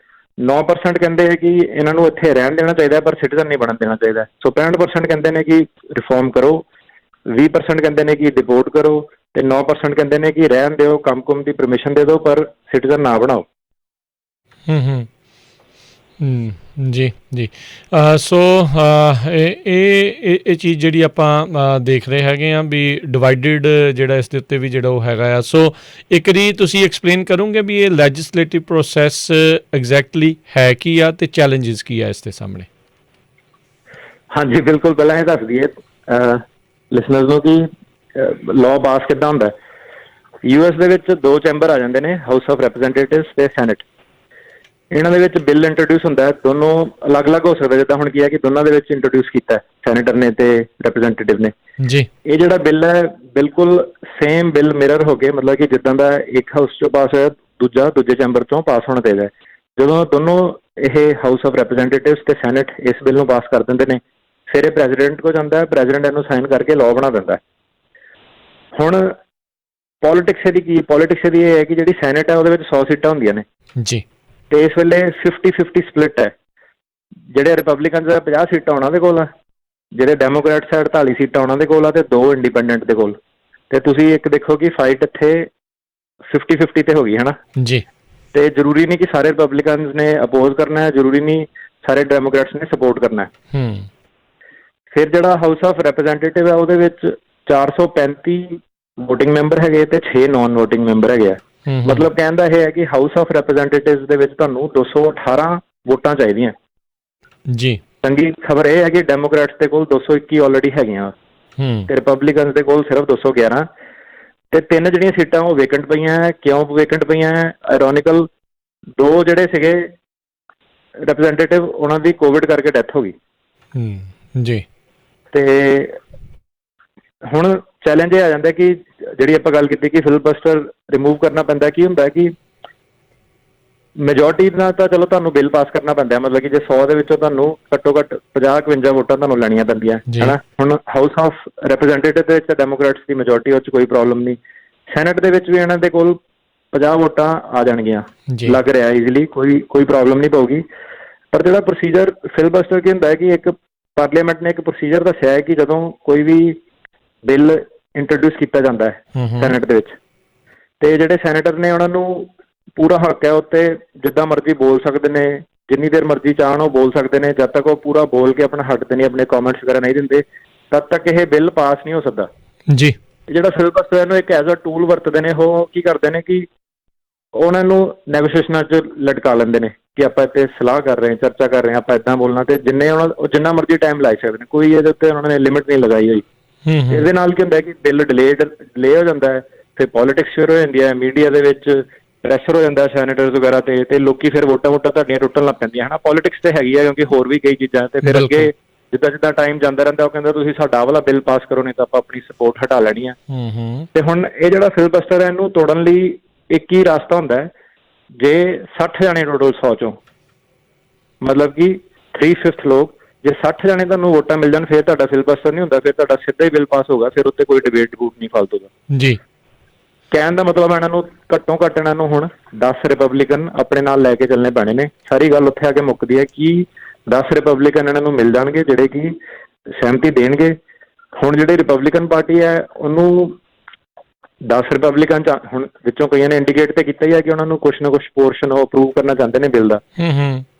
9% ਕਹਿੰਦੇ ਹੈ ਕਿ ਇਹਨਾਂ ਨੂੰ ਇੱਥੇ ਰਹਿਣ ਦੇਣਾ ਚਾਹੀਦਾ ਪਰ ਸਿਟੀਜ਼ਨ ਨਹੀਂ ਬਣਨ ਦੇਣਾ ਚਾਹੀਦਾ। ਸੋ 65% ਕਹਿੰਦੇ ਨੇ ਕਿ ਰਿਫਾਰਮ ਕਰੋ, 20% ਕਹਿੰਦੇ ਨੇ ਕਿ ਡਿਪੋਰਟ ਕਰੋ ਤੇ 9% ਕਹਿੰਦੇ ਨੇ ਕਿ ਰਹਿਣ ਦਿਓ, ਕੰਮ ਕੁਮ ਦੀ ਪਰਮਿਸ਼ਨ ਦੇ ਦਿਓ ਪਰ ਸਿਟੀਜ਼ਨ ਨਾ ਬਣਾਓ। ਜੀ ਜੀ। ਸੋ ਇਹ ਚੀਜ਼ ਜਿਹੜੀ ਆਪਾਂ ਦੇਖ ਰਹੇ ਹੈਗੇ ਆ ਵੀ ਡਿਵਾਈਡਡ ਜਿਹੜਾ ਇਸ ਦੇ ਉੱਤੇ ਵੀ ਜਿਹੜਾ ਉਹ ਹੈਗਾ ਆ। ਸੋ ਇੱਕ ਵਾਰੀ ਤੁਸੀਂ ਐਕਸਪਲੇਨ ਕਰੋਗੇ ਵੀ ਇਹ ਲੈਜਿਸਲੇਟਿਵ ਪ੍ਰੋਸੈਸ ਐਗਜ਼ੈਕਟਲੀ ਹੈ ਕੀ ਆ ਤੇ ਚੈਲੰਜਸ ਕੀ ਆ ਇਸ ਦੇ ਸਾਹਮਣੇ। ਹਾਂਜੀ ਬਿਲਕੁਲ, ਪਹਿਲਾਂ ਇਹ ਦੱਸ ਦਈਏ ਲਿਸਨਰਸ ਨੂੰ ਕਿ ਲਾਅ ਪਾਸ ਕਿੱਦਾਂ ਹੁੰਦਾ। US ਦੇ ਵਿੱਚ 2 ਚੈਂਬਰ ਆ ਜਾਂਦੇ ਨੇ, ਹਾਊਸ ਆਫ ਰੈਪਰੈਜ਼ੈਂਟੇਟਿਵਸ ਤੇ ਸੈਨੇਟ। ਇਹਨਾਂ ਦੇ ਵਿੱਚ ਬਿੱਲ ਇੰਟਰੋਡਿਊਸ ਹੁੰਦਾ ਹੈ, ਦੋਨੋਂ ਅਲੱਗ-ਅਲੱਗ ਹੋ ਸਕਦਾ। ਜਿੱਦਾਂ ਹੁਣ ਕੀ ਹੈ ਕਿ ਦੋਨਾਂ ਦੇ ਵਿੱਚ ਇੰਟਰੋਡਿਊਸ ਕੀਤਾ ਸੈਨੇਟਰ ਨੇ ਤੇ ਰੈਪਰੈਜ਼ੈਂਟੇਟਿਵ ਨੇ ਜੀ। ਇਹ ਜਿਹੜਾ ਬਿੱਲ ਹੈ ਬਿਲਕੁਲ ਸੇਮ ਬਿੱਲ ਮਿਰਰ ਹੋ ਕੇ, ਮਤਲਬ ਕਿ ਜਿੱਦਾਂ ਦਾ ਇੱਕ ਹਾਊਸ ਚੋਂ ਪਾਸ ਹੋਇਆ ਦੂਜੇ ਚੈਂਬਰ ਚੋਂ ਪਾਸ ਹੋਣਾ ਚਾਹੀਦਾ। ਜਦੋਂ ਦੋਨੋਂ ਇਹ ਹਾਊਸ ਆਫ ਰੈਪਰੈਜ਼ੈਂਟੇਟਿਵਸ ਤੇ ਸੈਨੇਟ ਇਸ ਬਿੱਲ ਨੂੰ ਪਾਸ ਕਰ ਦਿੰਦੇ ਨੇ ਫਿਰ ਇਹ ਪ੍ਰੈਜ਼ੀਡੈਂਟ ਕੋਲ ਜਾਂਦਾ ਹੈ, ਪ੍ਰੈਜ਼ੀਡੈਂਟ ਇਹਨੂੰ ਸਾਈਨ ਕਰਕੇ ਲਾਅ ਬਣਾ ਦਿੰਦਾ। ਹੁਣ ਪੋਲੀਟਿਕਸ ਦੀ ਇਹ ਹੈ ਕਿ ਜਿਹੜੀ ਸੈਨੇਟ ਹੈ ਉਹਦੇ ਵਿੱਚ 100 ਸੀਟਾਂ ਹੁੰਦੀਆਂ ਨੇ ਜੀ ਤੇ ਇਸ ਵੇਲੇ 50-50 ਸਪਲਿਟ ਹੈ। ਜਿਹੜੇ ਰਿਪਬਲਿਕਨਸ ਦਾ 50 ਸੀਟਾਂ ਉਹਨਾਂ ਦੇ ਕੋਲ ਆ, ਜਿਹੜੇ ਡੈਮੋਕ੍ਰੈਟਸ ਆ 48 ਸੀਟਾਂ ਉਹਨਾਂ ਦੇ ਕੋਲ ਆ ਤੇ 2 ਇੰਡੀਪੈਂਡੈਂਟ ਦੇ ਕੋਲ। ਤੇ ਤੁਸੀਂ ਇੱਕ ਦੇਖੋ ਕਿ ਫਾਈਟ ਇੱਥੇ 50-50 ਤੇ ਹੋ ਗਈ ਹੈ ਨਾ ਜੀ। ਤੇ ਜ਼ਰੂਰੀ ਨਹੀਂ ਕਿ ਸਾਰੇ ਰਿਪਬਲਿਕਨਸ ਨੇ ਅਪੋਜ਼ ਕਰਨਾ ਹੈ, ਜ਼ਰੂਰੀ ਨਹੀਂ ਸਾਰੇ ਡੈਮੋਕ੍ਰੈਟਸ ਨੇ ਸਪੋਰਟ ਕਰਨਾ ਹੈ। ਫਿਰ ਜਿਹੜਾ ਹਾਊਸ ਆਫ ਰੈਪਰੈਜ਼ੈਂਟੇਟਿਵ ਹੈ ਉਹਦੇ ਵਿੱਚ 435 ਵੋਟਿੰਗ ਮੈਂਬਰ ਹੈਗੇ ਤੇ 6 ਨਾਨ ਵੋਟਿੰਗ ਮੈਂਬਰ ਹੈਗੇ ਆ। ਮਤਲਬ ਕਹਿਣ ਦਾ ਇਹ ਹੈ ਕਿ ਹਾਊਸ ਆਫ ਰੈਪਰੈਜ਼ੈਂਟੇਟਿਵਸ ਦੇ ਵਿੱਚ ਤੁਹਾਨੂੰ 218 ਵੋਟਾਂ ਚਾਹੀਦੀਆਂ ਜੀ। ਚੰਗੀ ਖਬਰ ਇਹ ਹੈ ਕਿ ਡੈਮੋਕ੍ਰੈਟਸ ਦੇ ਕੋਲ 221 ਆਲਰੇਡੀ ਹੈਗੀਆਂ ਤੇ ਰਿਪਬਲਿਕਨਸ ਦੇ ਕੋਲ ਸਿਰਫ 211 ਤੇ 3 ਜਿਹੜੀਆਂ ਸੀਟਾਂ ਉਹ ਵੇਕੈਂਟ ਪਈਆਂ ਹੈ। ਕਿਉਂ ਵੇਕੈਂਟ ਪਈਆਂ ਹੈ? ਆਇਰੋਨਿਕਲ, 2 ਜਿਹੜੇ ਸੀਗੇ ਰੈਪਰੈਜ਼ੈਂਟੇਟਿਵ ਉਹਨਾਂ ਦੀ ਕੋਵਿਡ ਕਰਕੇ ਡੈਥ ਹੋ ਗਈ ਜੀ। ਤੇ ਹੁਣ ਚੈਲੰਜ ਇਹ ਆ ਜਾਂਦਾ ਕਿ ਜਿਹੜੀ ਆਪਾਂ ਗੱਲ ਕੀਤੀ ਕਿ ਫਿਲਬਸਟਰ ਰਿਮੂਵ ਕਰਨਾ ਪੈਂਦਾ। ਕੀ ਹੁੰਦਾ ਕਿ ਮੈਜੋਰਟੀ ਨਾਲ ਤਾਂ ਚਲੋ ਤੁਹਾਨੂੰ ਬਿੱਲ ਪਾਸ ਕਰਨਾ ਪੈਂਦਾ, ਮਤਲਬ ਕਿ ਜੇ 100 ਦੇ ਵਿੱਚੋਂ ਤੁਹਾਨੂੰ ਘੱਟੋ ਘੱਟ 50-52 ਵੋਟਾਂ ਤੁਹਾਨੂੰ ਲੈਣੀਆਂ ਪੈਂਦੀਆਂ ਹੈ ਨਾ। ਹੁਣ ਹਾਊਸ ਆਫ ਰੈਪਰੈਜ਼ੈਂਟੇਟਿਵ ਦੇ ਵਿੱਚ ਡੈਮੋਕ੍ਰੈਟਸ ਦੀ ਮੈਜੋਰਟੀ, ਉਹ 'ਚ ਕੋਈ ਪ੍ਰੋਬਲਮ ਨਹੀਂ। ਸੈਨੇਟ ਦੇ ਵਿੱਚ ਵੀ ਇਹਨਾਂ ਦੇ ਕੋਲ 50 ਵੋਟਾਂ ਆ ਜਾਣਗੀਆਂ, ਲੱਗ ਰਿਹਾ ਈਜ਼ੀਲੀ, ਕੋਈ ਪ੍ਰੋਬਲਮ ਨਹੀਂ ਪਊਗੀ। ਪਰ ਜਿਹੜਾ ਪ੍ਰੋਸੀਜਰ ਫਿਲਬਸਟਰ ਕੀ ਹੁੰਦਾ ਹੈ ਕਿ ਇੱਕ ਪਾਰਲੀਮੈਂਟ ਨੇ ਇੱਕ ਪ੍ਰੋਸੀਜਰ ਦੱਸਿਆ ਹੈ ਕਿ ਜਦੋਂ ਕੋਈ ਵੀ ਬਿੱਲ ਇੰਟਰੋਡਿਊਸ ਕੀਤਾ ਜਾਂਦਾ ਹੈ ਸੈਨੇਟ ਦੇ ਵਿੱਚ ਤੇ ਜਿਹੜੇ ਸੈਨੇਟਰ ਨੇ ਉਹਨਾਂ ਨੂੰ ਪੂਰਾ ਹੱਕ ਹੈ ਉੱਤੇ ਜਿੱਦਾਂ ਮਰਜ਼ੀ ਬੋਲ ਸਕਦੇ ਨੇ, ਜਿੰਨੀ ਦੇਰ ਮਰਜ਼ੀ ਚਾਹਣ ਉਹ ਬੋਲ ਸਕਦੇ ਨੇ, ਜਦ ਤੱਕ ਉਹ ਪੂਰਾ ਬੋਲ ਕੇ ਆਪਣਾ ਹੱਕ ਤੇ ਨਹੀਂ, ਆਪਣੇ ਕਮੈਂਟਸ ਵਗੈਰਾ ਨਹੀਂ ਦਿੰਦੇ ਤਦ ਤੱਕ ਇਹ ਬਿੱਲ ਪਾਸ ਨਹੀਂ ਹੋ ਸਕਦਾ ਜੀ। ਜਿਹੜਾ ਫਿਲਬਸਟਰ ਇਹਨੂੰ ਇੱਕ ਐਜ਼ ਅ ਟੂਲ ਵਰਤਦੇ ਨੇ, ਉਹ ਕੀ ਕਰਦੇ ਨੇ ਕਿ ਉਹਨਾਂ ਨੂੰ ਨੈਗੋਸ਼ੀਏਸ਼ਨਾਂ 'ਚ ਲਟਕਾ ਲੈਂਦੇ ਨੇ ਕਿ ਆਪਾਂ ਇੱਥੇ ਸਲਾਹ ਕਰ ਰਹੇ ਹਾਂ, ਚਰਚਾ ਕਰ ਰਹੇ ਹਾਂ, ਆਪਾਂ ਇੱਦਾਂ ਬੋਲਣਾ, ਤੇ ਜਿੰਨਾ ਮਰਜ਼ੀ ਟਾਈਮ ਲਾ ਸਕਦੇ ਨੇ, ਕੋਈ ਇਹਦੇ ਉੱਤੇ ਉਹਨਾਂ ਨੇ ਲਿਮਿਟ ਨਹੀਂ ਲਗਾਈ ਹੋਈ। ਇਹਦੇ ਨਾਲ ਕੀ ਹੁੰਦਾ ਕਿ ਬਿੱਲ ਡਿਲੇ ਹੋ ਜਾਂਦਾ ਹੈ, ਫਿਰ ਪੋਲੀਟਿਕਸ ਸ਼ੁਰੂ ਹੋ ਜਾਂਦੀ ਹੈ, ਮੀਡੀਆ ਦੇ ਵਿੱਚ ਪ੍ਰੈਸ਼ਰ ਹੋ ਜਾਂਦਾ ਸੈਨੇਟਰਸ ਵਗੈਰਾ ਤੇ ਲੋਕੀ ਫਿਰ ਵੋਟਾਂ ਤੁਹਾਡੀਆਂ ਟੁੱਟਣ ਲੱਗ ਪੈਂਦੀਆਂ, ਹਨਾ। ਪੋਲੀਟਿਕਸ ਤੇ ਹੈਗੀ ਹੈ ਕਿਉਂਕਿ ਹੋਰ ਵੀ ਕਈ ਚੀਜ਼ਾਂ, ਤੇ ਫਿਰ ਅੱਗੇ ਜਿੱਦਾਂ ਟਾਈਮ ਜਾਂਦਾ ਰਹਿੰਦਾ ਉਹ ਕਹਿੰਦਾ ਤੁਸੀਂ ਸਾਡਾ ਵਾਲਾ ਬਿੱਲ ਪਾਸ ਕਰੋ, ਨਹੀਂ ਤਾਂ ਆਪਾਂ ਆਪਣੀ ਸਪੋਰਟ ਹਟਾ ਲੈਣੀ ਆ। ਤੇ ਹੁਣ ਇਹ ਜਿਹੜਾ ਫਿਲਬਸਟਰ ਹੈ, ਇਹਨੂੰ ਤੋੜਨ ਲਈ ਇੱਕ ਹੀ ਰਸਤਾ ਹੁੰਦਾ ਹੈ, ਜੇ 60 ਜਾਣੇ ਟੋਟਲ 100 ਚੋਂ, ਮਤਲਬ ਕਿ 3/5 ਲੋਕ, ਜੇ 60 ਜਾਣੇ ਤੁਹਾਨੂੰ ਵੋਟਾਂ ਮਿਲ ਜਾਣ, ਫਿਰ ਤੁਹਾਡਾ ਫਿਲਬਸਟਰ ਨਹੀਂ ਹੁੰਦਾ, ਫਿਰ ਤੁਹਾਡਾ ਸਿੱਧਾ ਹੀ ਬਿੱਲ ਪਾਸ ਹੋਗਾ, ਫਿਰ ਉੱਤੇ ਕੋਈ ਡਿਬੇਟ ਨਹੀਂ ਫਾਲਤੂ ਦਾ ਜੀ। ਕਹਿਣ ਦਾ ਮਤਲਬ ਇਹਨਾਂ ਨੂੰ ਘੱਟੋ ਘੱਟ ਇਹਨਾਂ ਨੂੰ ਹੁਣ 10 ਰਿਪਬਲਿਕਨ ਆਪਣੇ ਨਾਲ ਲੈ ਕੇ ਚੱਲਣੇ ਪੈਣੇ ਨੇ। ਸਾਰੀ ਗੱਲ ਉੱਥੇ ਆ ਕੇ ਮੁੱਕਦੀ ਹੈ ਕਿ 10 ਰਿਪਬਲਿਕਨ ਇਹਨਾਂ ਨੂੰ ਮਿਲ ਜਾਣਗੇ ਜਿਹੜੇ ਕਿ ਸਹਿਮਤੀ ਦੇਣਗੇ। ਹੁਣ ਜਿਹੜੀ ਰਿਪਬਲਿਕਨ ਪਾਰਟੀ ਹੈ ਉਹਨੂੰ 10 ਰਿਪਬਲਿਕਨ ਚ ਹੁਣ ਵਿੱਚੋਂ ਕਈਆਂ ਨੇ ਇੰਡੀਕੇਟ ਤੇ ਕੀਤਾ ਹੀ ਹੈ ਕਿ ਉਹਨਾਂ ਨੂੰ ਕੁਛ ਨਾ ਕੁਛ ਪੋਰਸ਼ਨ ਉਹ ਅਪਰੂਵ ਕਰਨਾ ਚਾਹੁੰਦੇ ਨੇ ਬਿੱਲ ਦਾ।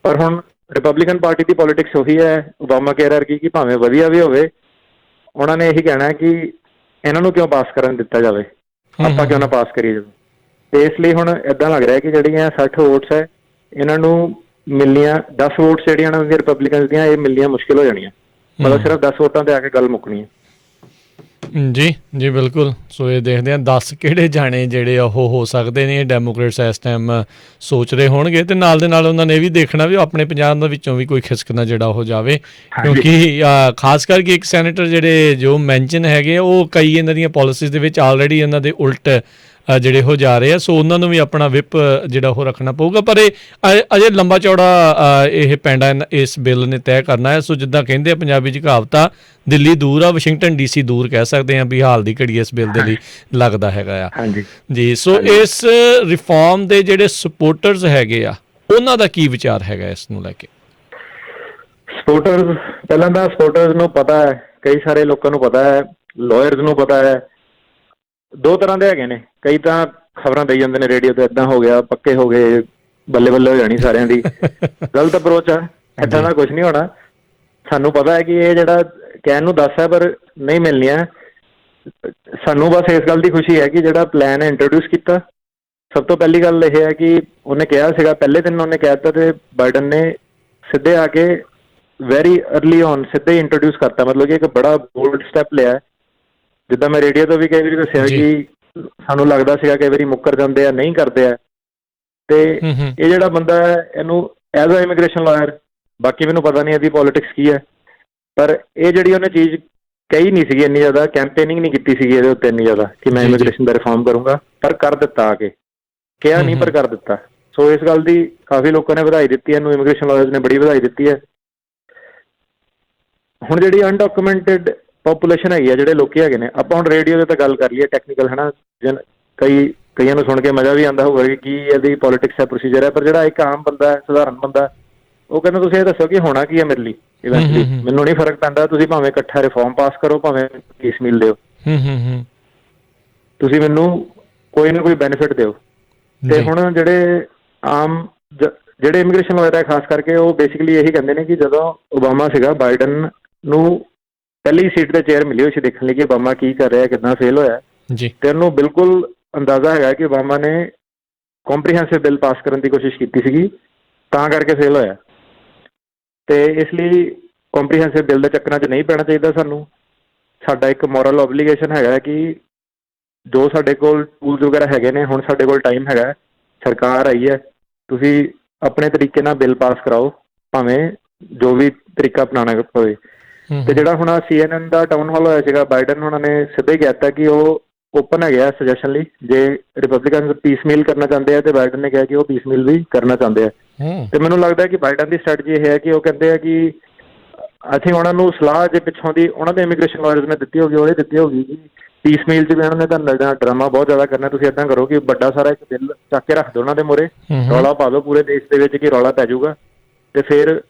ਪਰ ਹੁਣ ਰਿਪਬਲਿਕਨ ਪਾਰਟੀ ਦੀ ਪੋਲੀਟਿਕਸ ਉਹੀ ਹੈ, ਓਬਾਮਾ ਕੇਅਰ ਵਰਗੀ, ਕਿ ਭਾਵੇਂ ਵਧੀਆ ਵੀ ਹੋਵੇ, ਉਹਨਾਂ ਨੇ ਇਹੀ ਕਹਿਣਾ ਕਿ ਇਹਨਾਂ ਨੂੰ ਕਿਉਂ ਪਾਸ ਕਰਨ ਦਿੱਤਾ ਜਾਵੇ, ਆਪਾਂ ਕਿਉਂ ਨਾ ਪਾਸ ਕਰੀਏ ਜਦੋਂ। ਤੇ ਇਸ ਲਈ ਹੁਣ ਏਦਾਂ ਲੱਗ ਰਿਹਾ ਕਿ ਜਿਹੜੀਆਂ 60 ਵੋਟਸ ਹੈ ਇਹਨਾਂ ਨੂੰ ਮਿਲਣੀਆਂ, 10 ਵੋਟਸ ਜਿਹੜੀਆਂ ਇਹਨਾਂ ਦੀਆਂ ਰਿਪਬਲਿਕਨ ਦੀਆਂ, ਇਹ ਮਿਲਣੀਆਂ ਮੁਸ਼ਕਿਲ ਹੋ ਜਾਣੀਆਂ। ਮਤਲਬ ਸਿਰਫ 10 ਵੋਟਾਂ ਤੇ ਆ ਕੇ ਗੱਲ ਮੁੱਕਣੀ ਹੈ। ਜੀ ਜੀ ਬਿਲਕੁਲ। ਸੋ ਇਹ ਦੇਖਦੇ ਹਾਂ 10 ਕਿਹੜੇ ਜਾਣੇ ਜਿਹੜੇ ਉਹ ਹੋ ਸਕਦੇ ਨੇ, ਡੈਮੋਕ੍ਰੇਟਸ ਇਸ ਟਾਈਮ ਸੋਚ ਰਹੇ ਹੋਣਗੇ, ਤੇ ਨਾਲ ਦੇ ਨਾਲ ਉਹਨਾਂ ਨੇ ਇਹ ਵੀ ਦੇਖਣਾ ਵੀ ਆਪਣੇ ਪੰਜਾਬ ਦੇ ਵਿੱਚੋਂ ਵੀ ਕੋਈ ਖਿਸਕਣਾ ਜਿਹੜਾ ਹੋ ਜਾਵੇ, ਕਿਉਂਕਿ ਖਾਸ ਕਰਕੇ ਇੱਕ ਸੈਨੇਟਰ ਜਿਹੜੇ ਜੋ ਮੈਂਸ਼ਨ ਹੈਗੇ ਉਹ ਕਈ ਇਹਨਾਂ ਦੀਆਂ ਪਾਲਿਸੀਜ਼ ਦੇ ਵਿੱਚ ਆਲਰੇਡੀ ਇਹਨਾਂ ਦੇ ਉਲਟ ਜਿਹੜੇ ਹੋ ਜਾ ਰਹੇ ਆ। ਸੋ ਉਹਨਾਂ ਨੂੰ ਵੀ ਆਪਣਾ ਵਿਪ ਜਿਹੜਾ ਉਹ ਰੱਖਣਾ ਪਊਗਾ। ਪਰ ਇਹ ਅਜੇ ਲੰਬਾ ਚੌੜਾ ਇਹ ਪੈਂਡਾ ਇਸ ਬਿੱਲ ਨੇ ਤੈਅ ਕਰਨਾ ਹੈ। ਸੋ ਜਿੱਦਾਂ ਕਹਿੰਦੇ ਆ ਪੰਜਾਬੀ 'ਚ ਕਹਾਵਤ ਆ, ਦਿੱਲੀ ਦੂਰ ਆ, ਵਾਸ਼ਿੰਗਟਨ DC ਦੂਰ ਕਹਿ ਸਕਦੇ ਹਾਂ ਵੀ ਹਾਲ ਦੀ ਘੜੀ ਇਸ ਬਿੱਲ ਦੇ ਲਈ ਲੱਗਦਾ ਹੈਗਾ ਆ ਜੀ। ਸੋ ਇਸ ਰਿਫਾਰਮ ਦੇ ਜਿਹੜੇ ਸਪੋਰਟਰਸ ਹੈਗੇ ਆ ਉਹਨਾਂ ਦਾ ਕੀ ਵਿਚਾਰ ਹੈਗਾ ਇਸ ਨੂੰ ਲੈ ਕੇ? ਸਪੋਰਟਰਸ, ਪਹਿਲਾਂ ਤਾਂ ਸਪੋਰਟਰਸ ਨੂੰ ਪਤਾ ਹੈ, ਕਈ ਸਾਰੇ ਲੋਕਾਂ ਨੂੰ ਪਤਾ ਹੈ, ਲਾਇਰਸ ਨੂੰ ਪਤਾ ਹੈ, ਦੋ ਤਰ੍ਹਾਂ ਦੇ ਹੈਗੇ ਨੇ। ਕਈ ਤਾਂ ਖਬਰਾਂ ਦੇਈ ਜਾਂਦੇ ਨੇ ਰੇਡੀਓ ਤੇ, ਏਦਾਂ ਹੋ ਗਿਆ, ਪੱਕੇ ਹੋ ਗਏ, ਬੱਲੇ ਬੱਲੇ ਹੋ ਜਾਣੀ ਸਾਰਿਆਂ ਦੀ। ਗਲਤ ਅਪਰੋਚ ਆ, ਏਦਾਂ ਦਾ ਕੁਛ ਨਹੀਂ ਹੋਣਾ। ਸਾਨੂੰ ਪਤਾ ਹੈ ਕਿ ਇਹ ਜਿਹੜਾ ਕਹਿਣ ਨੂੰ 10 ਹੈ ਪਰ ਨਹੀਂ ਮਿਲਣੀਆਂ। ਸਾਨੂੰ ਬਸ ਇਸ ਗੱਲ ਦੀ ਖੁਸ਼ੀ ਹੈ ਕਿ ਜਿਹੜਾ ਪਲਾਨ ਹੈ ਇੰਟਰੋਡਿਊਸ ਕੀਤਾ। ਸਭ ਤੋਂ ਪਹਿਲੀ ਗੱਲ ਇਹ ਹੈ ਕਿ ਉਹਨੇ ਕਿਹਾ ਸੀਗਾ, ਪਹਿਲੇ ਦਿਨ ਉਹਨੇ ਕਹਿ ਦਿੱਤਾ, ਤੇ ਬਾਈਡਨ ਨੇ ਸਿੱਧੇ ਆ ਕੇ ਵੈਰੀ ਅਰਲੀ ਔਨ ਸਿੱਧੇ ਹੀ ਇੰਟਰੋਡਿਊਸ ਕਰਤਾ। ਮਤਲਬ ਕਿ ਇੱਕ ਬੜਾ ਬੋਲਡ ਸਟੈਪ ਲਿਆ। ਜਿੱਦਾਂ ਮੈਂ ਰੇਡੀਓ ਤੋਂ ਵੀ ਕਈ ਵਾਰੀ ਦੱਸਿਆ ਕਿ ਸਾਨੂੰ ਲੱਗਦਾ ਸੀਗਾ ਕਈ ਵਾਰੀ ਮੁੱਕਰ ਜਾਂਦੇ ਆ, ਨਹੀਂ ਕਰਦੇ ਆ, ਤੇ ਇਹ ਜਿਹੜਾ ਬੰਦਾ ਹੈ ਇਹਨੂੰ ਐਜ਼ ਅ ਇਮੀਗ੍ਰੇਸ਼ਨ ਲਾਇਰ, ਬਾਕੀ ਮੈਨੂੰ ਪਤਾ ਨਹੀਂ ਇਹਦੀ ਪੋਲੀਟਿਕਸ ਕੀ ਹੈ, ਪਰ ਇਹ ਜਿਹੜੀ ਉਹਨੇ ਚੀਜ਼ ਕਹੀ ਨਹੀਂ ਸੀਗੀ, ਇੰਨੀ ਜ਼ਿਆਦਾ ਕੈਂਪੇਨਿੰਗ ਨਹੀਂ ਕੀਤੀ ਸੀਗੀ ਇਹਦੇ ਉੱਤੇ ਇੰਨੀ ਜ਼ਿਆਦਾ ਕਿ ਮੈਂ ਇਮੀਗ੍ਰੇਸ਼ਨ ਦਾ ਰਿਫਾਰਮ ਕਰੂੰਗਾ, ਪਰ ਕਰ ਦਿੱਤਾ। ਆ ਕੇ ਕਿਹਾ ਨਹੀਂ ਪਰ ਕਰ ਦਿੱਤਾ। ਸੋ ਇਸ ਗੱਲ ਦੀ ਕਾਫੀ ਲੋਕਾਂ ਨੇ ਵਧਾਈ ਦਿੱਤੀ, ਇਹਨੂੰ ਇਮੀਗ੍ਰੇਸ਼ਨ ਲਾਇਰਸ ਨੇ ਬੜੀ ਵਧਾਈ ਦਿੱਤੀ ਹੈ। ਹੁਣ ਜਿਹੜੀ ਅਨਡਾਕੂਮੈਂਟਡ ਪਾਪੂਲੇਸ਼ਨ ਹੈਗੀ ਆ, ਜਿਹੜੇ ਲੋਕੀ ਹੈਗੇ ਨੇ, ਆਪਾਂ ਹੁਣ ਰੇਡੀਓ 'ਤੇ ਤਾਂ ਗੱਲ ਕਰ ਲਈਏ ਟੈਕਨੀਕਲ, ਹੈ ਨਾ, ਕਈਆਂ ਨੂੰ ਸੁਣ ਕੇ ਮਜ਼ਾ ਵੀ ਆਉਂਦਾ ਹੋਊਗਾ ਕਿ ਇਹਦੀ ਪੋਲੀਟਿਕਸ ਹੈ, ਪ੍ਰੋਸੀਜਰ ਹੈ, ਪਰ ਜਿਹੜਾ ਇੱਕ ਆਮ ਬੰਦਾ ਹੈ, ਸਧਾਰਨ ਬੰਦਾ, ਉਹ ਕਹਿੰਦਾ ਤੁਸੀਂ ਇਹ ਦੱਸੋ ਕਿ ਹੋਣਾ ਕੀ ਹੈ ਮੇਰੇ ਲਈ ਇਵੈਂਚੁਅਲੀ। ਮੈਨੂੰ ਨਹੀਂ ਫਰਕ ਪੈਂਦਾ, ਤੁਸੀਂ ਭਾਵੇਂ ਇਕੱਠਾ ਰਿਫਾਰਮ ਪਾਸ ਕਰੋ, ਭਾਵੇਂ ਪੀਸਮੀਲ ਦਿਓ, ਤੁਸੀਂ ਮੈਨੂੰ ਕੋਈ ਨਾ ਕੋਈ ਬੈਨੀਫਿਟ ਦਿਓ। ਤੇ ਹੁਣ ਜਿਹੜੇ ਆਮ ਜਿਹੜੇ ਇਮੀਗ੍ਰੇਸ਼ਨ ਲਾਇਰ ਹੈ ਖਾਸ ਕਰਕੇ, ਉਹ ਬੇਸਿਕਲੀ ਇਹੀ ਕਹਿੰਦੇ ਨੇ ਕਿ ਜਦੋਂ ਓਬਾਮਾ ਸੀਗਾ, ਬਾਈਡਨ ਨੂੰ ਪਹਿਲੀ ਸੀਟ ਤੇ ਚੇਅਰ ਮਿਲੀ ਹੋਈ ਸੀ ਦੇਖਣ ਲਈ ਕਿ ਓਬਾਮਾ ਕੀ ਕਰ ਰਿਹਾ, ਕਿੱਦਾਂ ਫੇਲ ਹੋਇਆ, ਤੇ ਉਹਨੂੰ ਬਿਲਕੁਲ ਅੰਦਾਜ਼ਾ ਹੈਗਾ ਕਿ ਓਬਾਮਾ ਨੇ ਕੰਪਰੀਹੈਂਸਿਵ ਬਿੱਲ ਪਾਸ ਕਰਨ ਦੀ ਕੋਸ਼ਿਸ਼ ਕੀਤੀ ਸੀਗੀ, ਤਾਂ ਕਰਕੇ ਫੇਲ ਹੋਇਆ। ਤੇ ਇਸ ਲਈ ਕੰਪਰੀਹੈਂਸਿਵ ਬਿੱਲ ਦੇ ਚੱਕਰਾਂ 'ਚ ਨਹੀਂ ਪੈਣਾ ਚਾਹੀਦਾ ਸਾਨੂੰ। ਸਾਡਾ ਇੱਕ ਮੋਰਲ ਓਬਲੀਗੇਸ਼ਨ ਹੈਗਾ ਕਿ ਜੋ ਸਾਡੇ ਕੋਲ ਟੂਲਸ ਵਗੈਰਾ ਹੈਗੇ ਨੇ, ਹੁਣ ਸਾਡੇ ਕੋਲ ਟਾਈਮ ਹੈਗਾ, ਸਰਕਾਰ ਆਈ ਹੈ, ਤੁਸੀਂ ਆਪਣੇ ਤਰੀਕੇ ਨਾਲ ਬਿੱਲ ਪਾਸ ਕਰਾਓ, ਭਾਵੇਂ ਜੋ ਵੀ ਤਰੀਕਾ ਅਪਣਾਉਣਾ ਪਵੇ। ਤੇ ਜਿਹੜਾ ਹੁਣ CNN ਦਾ ਟਾਊਨ ਹਾਲ ਹੋਇਆ ਸੀਗਾ, ਬਾਈਡਨ ਉਹਨਾਂ ਨੇ ਸਿੱਧਾ ਹੀ ਕਹਿ ਦਿੱਤਾ ਕਿ ਉਹ ਓਪਨ ਹੈਗੇ ਆ ਸੁਜੈਸ਼ਨ ਲਈ, ਜੇ ਰਿਪਬਲਿਕਨ ਪੀਸਮੀਲ ਕਰਨਾ ਚਾਹੁੰਦੇ ਆ, ਤੇ ਬਾਈਡਨ ਨੇ ਕਿਹਾ ਕਿ ਉਹ ਪੀਸਮੀਲ ਵੀ ਕਰਨਾ ਚਾਹੁੰਦੇ ਆ। ਤੇ ਮੈਨੂੰ ਲੱਗਦਾ ਕਿ ਬਾਈਡਨ ਦੀ ਸਟ੍ਰੈਟਜੀ ਇਹ ਹੈ ਕਿ ਉਹ ਕਹਿੰਦੇ ਆ ਕਿ ਆਈ ਥਿੰਕ ਉਹਨਾਂ ਨੂੰ ਸਲਾਹ ਜੇ ਪਿੱਛੋਂ ਦੀ ਉਹਨਾਂ ਦੇ ਇਮੀਗ੍ਰੇਸ਼ਨ ਲਾਇਰਸ ਨੇ ਦਿੱਤੀ ਹੋਗੀ, ਉਹਦੇ ਦਿੱਤੀ ਹੋਗੀ ਕਿ ਪੀਸਮੀਲ 'ਚ ਵੀ ਉਹਨਾਂ ਨੇ ਤੁਹਾਨੂੰ ਲੱਗਦਾ ਡਰਾਮਾ ਬਹੁਤ ਜ਼ਿਆਦਾ ਕਰਨਾ। ਤੁਸੀਂ ਏਦਾਂ ਕਰੋ ਕਿ ਵੱਡਾ ਸਾਰਾ ਇੱਕ ਬਿੱਲ ਚੱਕ ਕੇ ਰੱਖ ਦਿਓ ਉਹਨਾਂ ਦੇ ਮੂਹਰੇ, ਰੌਲਾ ਪਾ ਦਿਓ ਪੂਰੇ ਦੇਸ਼ ਦੇ ਵਿੱਚ ਕਿ ਰੌਲਾ ਪੈ ਜਾਊਗਾ, ਤੇ ਫਿਰ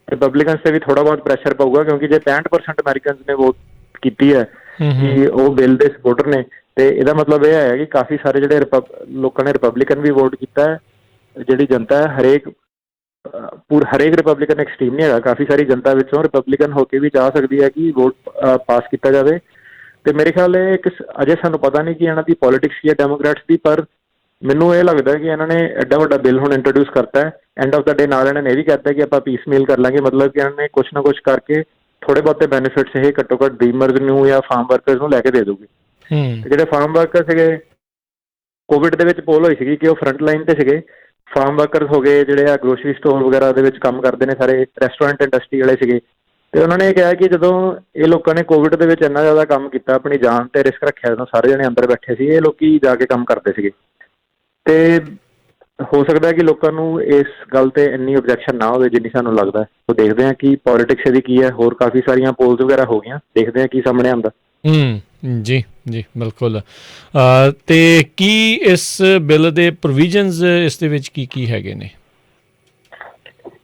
ਰਿਪਬਲਿਕਨਸ 'ਤੇ ਵੀ ਥੋੜ੍ਹਾ ਬਹੁਤ ਪ੍ਰੈਸ਼ਰ ਪਊਗਾ, ਕਿਉਂਕਿ ਜੇ 65% ਅਮਰੀਕਨਸ ਨੇ ਵੋਟ ਕੀਤੀ ਹੈ ਕਿ ਉਹ ਬਿੱਲ ਦੇ ਸਪੋਰਟਰ ਨੇ, ਤੇ ਇਹਦਾ ਮਤਲਬ ਇਹ ਹੈ ਕਿ ਕਾਫੀ ਸਾਰੇ ਜਿਹੜੇ ਲੋਕਾਂ ਨੇ ਰਿਪਬਲਿਕਨ ਵੀ ਵੋਟ ਕੀਤਾ ਹੈ। ਜਿਹੜੀ ਜਨਤਾ ਹੈ, ਹਰੇਕ ਪੂਰ ਹਰੇਕ ਰਿਪਬਲਿਕਨ ਐਕਸਟ੍ਰੀਮ ਨਹੀਂ ਹੈਗਾ, ਕਾਫੀ ਸਾਰੀ ਜਨਤਾ ਵਿੱਚੋਂ ਰਿਪਬਲਿਕਨ ਹੋ ਕੇ ਵੀ ਚਾਹ ਸਕਦੀ ਹੈ ਕਿ ਵੋਟ ਪਾਸ ਕੀਤਾ ਜਾਵੇ। ਤੇ ਮੇਰੇ ਖਿਆਲ ਇਹ ਇੱਕ ਅਜੇ ਸਾਨੂੰ ਪਤਾ ਨਹੀਂ ਕਿ ਇਹਨਾਂ ਦੀ ਪੋਲਿਟਿਕਸ ਕੀ ਹੈ ਡੈਮੋਕ੍ਰੈਟਸ ਦੀ, ਪਰ ਮੈਨੂੰ ਇਹ ਲੱਗਦਾ ਕਿ ਇਹਨਾਂ ਨੇ ਐਡਾ ਵੱਡਾ ਬਿੱਲ ਹੁਣ ਇੰਟਰੋਡਿਊਸ ਕਰਤਾ ਹੈ। ਐਂਡ ਆਫ ਦਾ ਡੇ ਨਾਲ ਇਹਨਾਂ ਨੇ ਇਹ ਵੀ ਕਹਿਤਾ ਕਿ ਆਪਾਂ ਪੀਸ ਮੇਲ ਕਰ ਲਾਂਗੇ, ਮਤਲਬ ਕਿ ਇਹਨਾਂ ਨੇ ਕੁਛ ਨਾ ਕੁਛ ਕਰਕੇ ਥੋੜੇ ਬਹੁਤੇ ਬੈਨੀਫਿਟਸ ਇਹ ਘੱਟੋ ਘੱਟ ਡੀਮਰਜ਼ ਨੂੰ ਜਾਂ ਫਾਰਮ ਵਰਕਰਸ ਨੂੰ ਲੈ ਕੇ ਦੇ ਦੂਗੀ। ਜਿਹੜੇ ਫਾਰਮ ਵਰਕਰ ਸੀਗੇ, ਕੋਵਿਡ ਦੇ ਵਿੱਚ ਪੋਲ ਹੋਈ ਸੀਗੀ ਕਿ ਉਹ ਫਰੰਟ ਲਾਈਨ ਤੇ ਸੀਗੇ। ਫਾਰਮ ਵਰਕਰਸ ਹੋ ਗਏ ਜਿਹੜੇ ਆ ਗਰੋਸਰੀ ਸਟੋਰ ਵਗੈਰਾ ਦੇ ਵਿੱਚ ਕੰਮ ਕਰਦੇ ਨੇ, ਸਾਰੇ ਰੈਸਟੋਰੈਂਟ ਇੰਡਸਟਰੀ ਵਾਲੇ ਸੀਗੇ। ਤੇ ਉਹਨਾਂ ਨੇ ਇਹ ਕਿਹਾ ਕਿ ਜਦੋਂ ਇਹ ਲੋਕਾਂ ਨੇ ਕੋਵਿਡ ਦੇ ਵਿੱਚ ਇੰਨਾ ਜ਼ਿਆਦਾ ਕੰਮ ਕੀਤਾ, ਆਪਣੀ ਜਾਨ ਤੇ ਰਿਸਕ ਰੱਖਿਆ, ਜਦੋਂ ਸਾਰੇ ਜਣੇ ਅੰਦਰ ਬੈਠੇ ਸੀ, ਇਹ ਲੋਕੀ ਜਾ ਕੇ ਕੰਮ ਕਰਦੇ ਸੀਗੇ। ਤੇ ਹੋ ਸਕਦਾ ਹੈ ਕਿ ਲੋਕਾਂ ਨੂੰ ਇਸ ਗੱਲ ਤੇ ਇੰਨੀ ਓਬਜੈਕਸ਼ਨ ਨਾ ਹੋਵੇ ਜਿੰਨੀ ਸਾਨੂੰ ਲੱਗਦਾ। ਉਹ ਦੇਖਦੇ ਹਾਂ ਕਿ ਪੋਲਿਟਿਕਸ ਇਹਦੀ ਕੀ ਹੈ। ਹੋਰ ਕਾਫੀ ਸਾਰੀਆਂ ਪੋਲਸ ਵਗੈਰਾ ਹੋ ਗਈਆਂ, ਦੇਖਦੇ ਹਾਂ ਕੀ ਸਾਹਮਣੇ ਆਉਂਦਾ। ਜੀ ਜੀ ਬਿਲਕੁਲ। ਤੇ ਕੀ ਇਸ ਬਿੱਲ ਦੇ ਪ੍ਰੋਵੀਜ਼ਨਸ ਇਸ ਦੇ ਵਿੱਚ ਕੀ ਕੀ ਹੈਗੇ ਨੇ?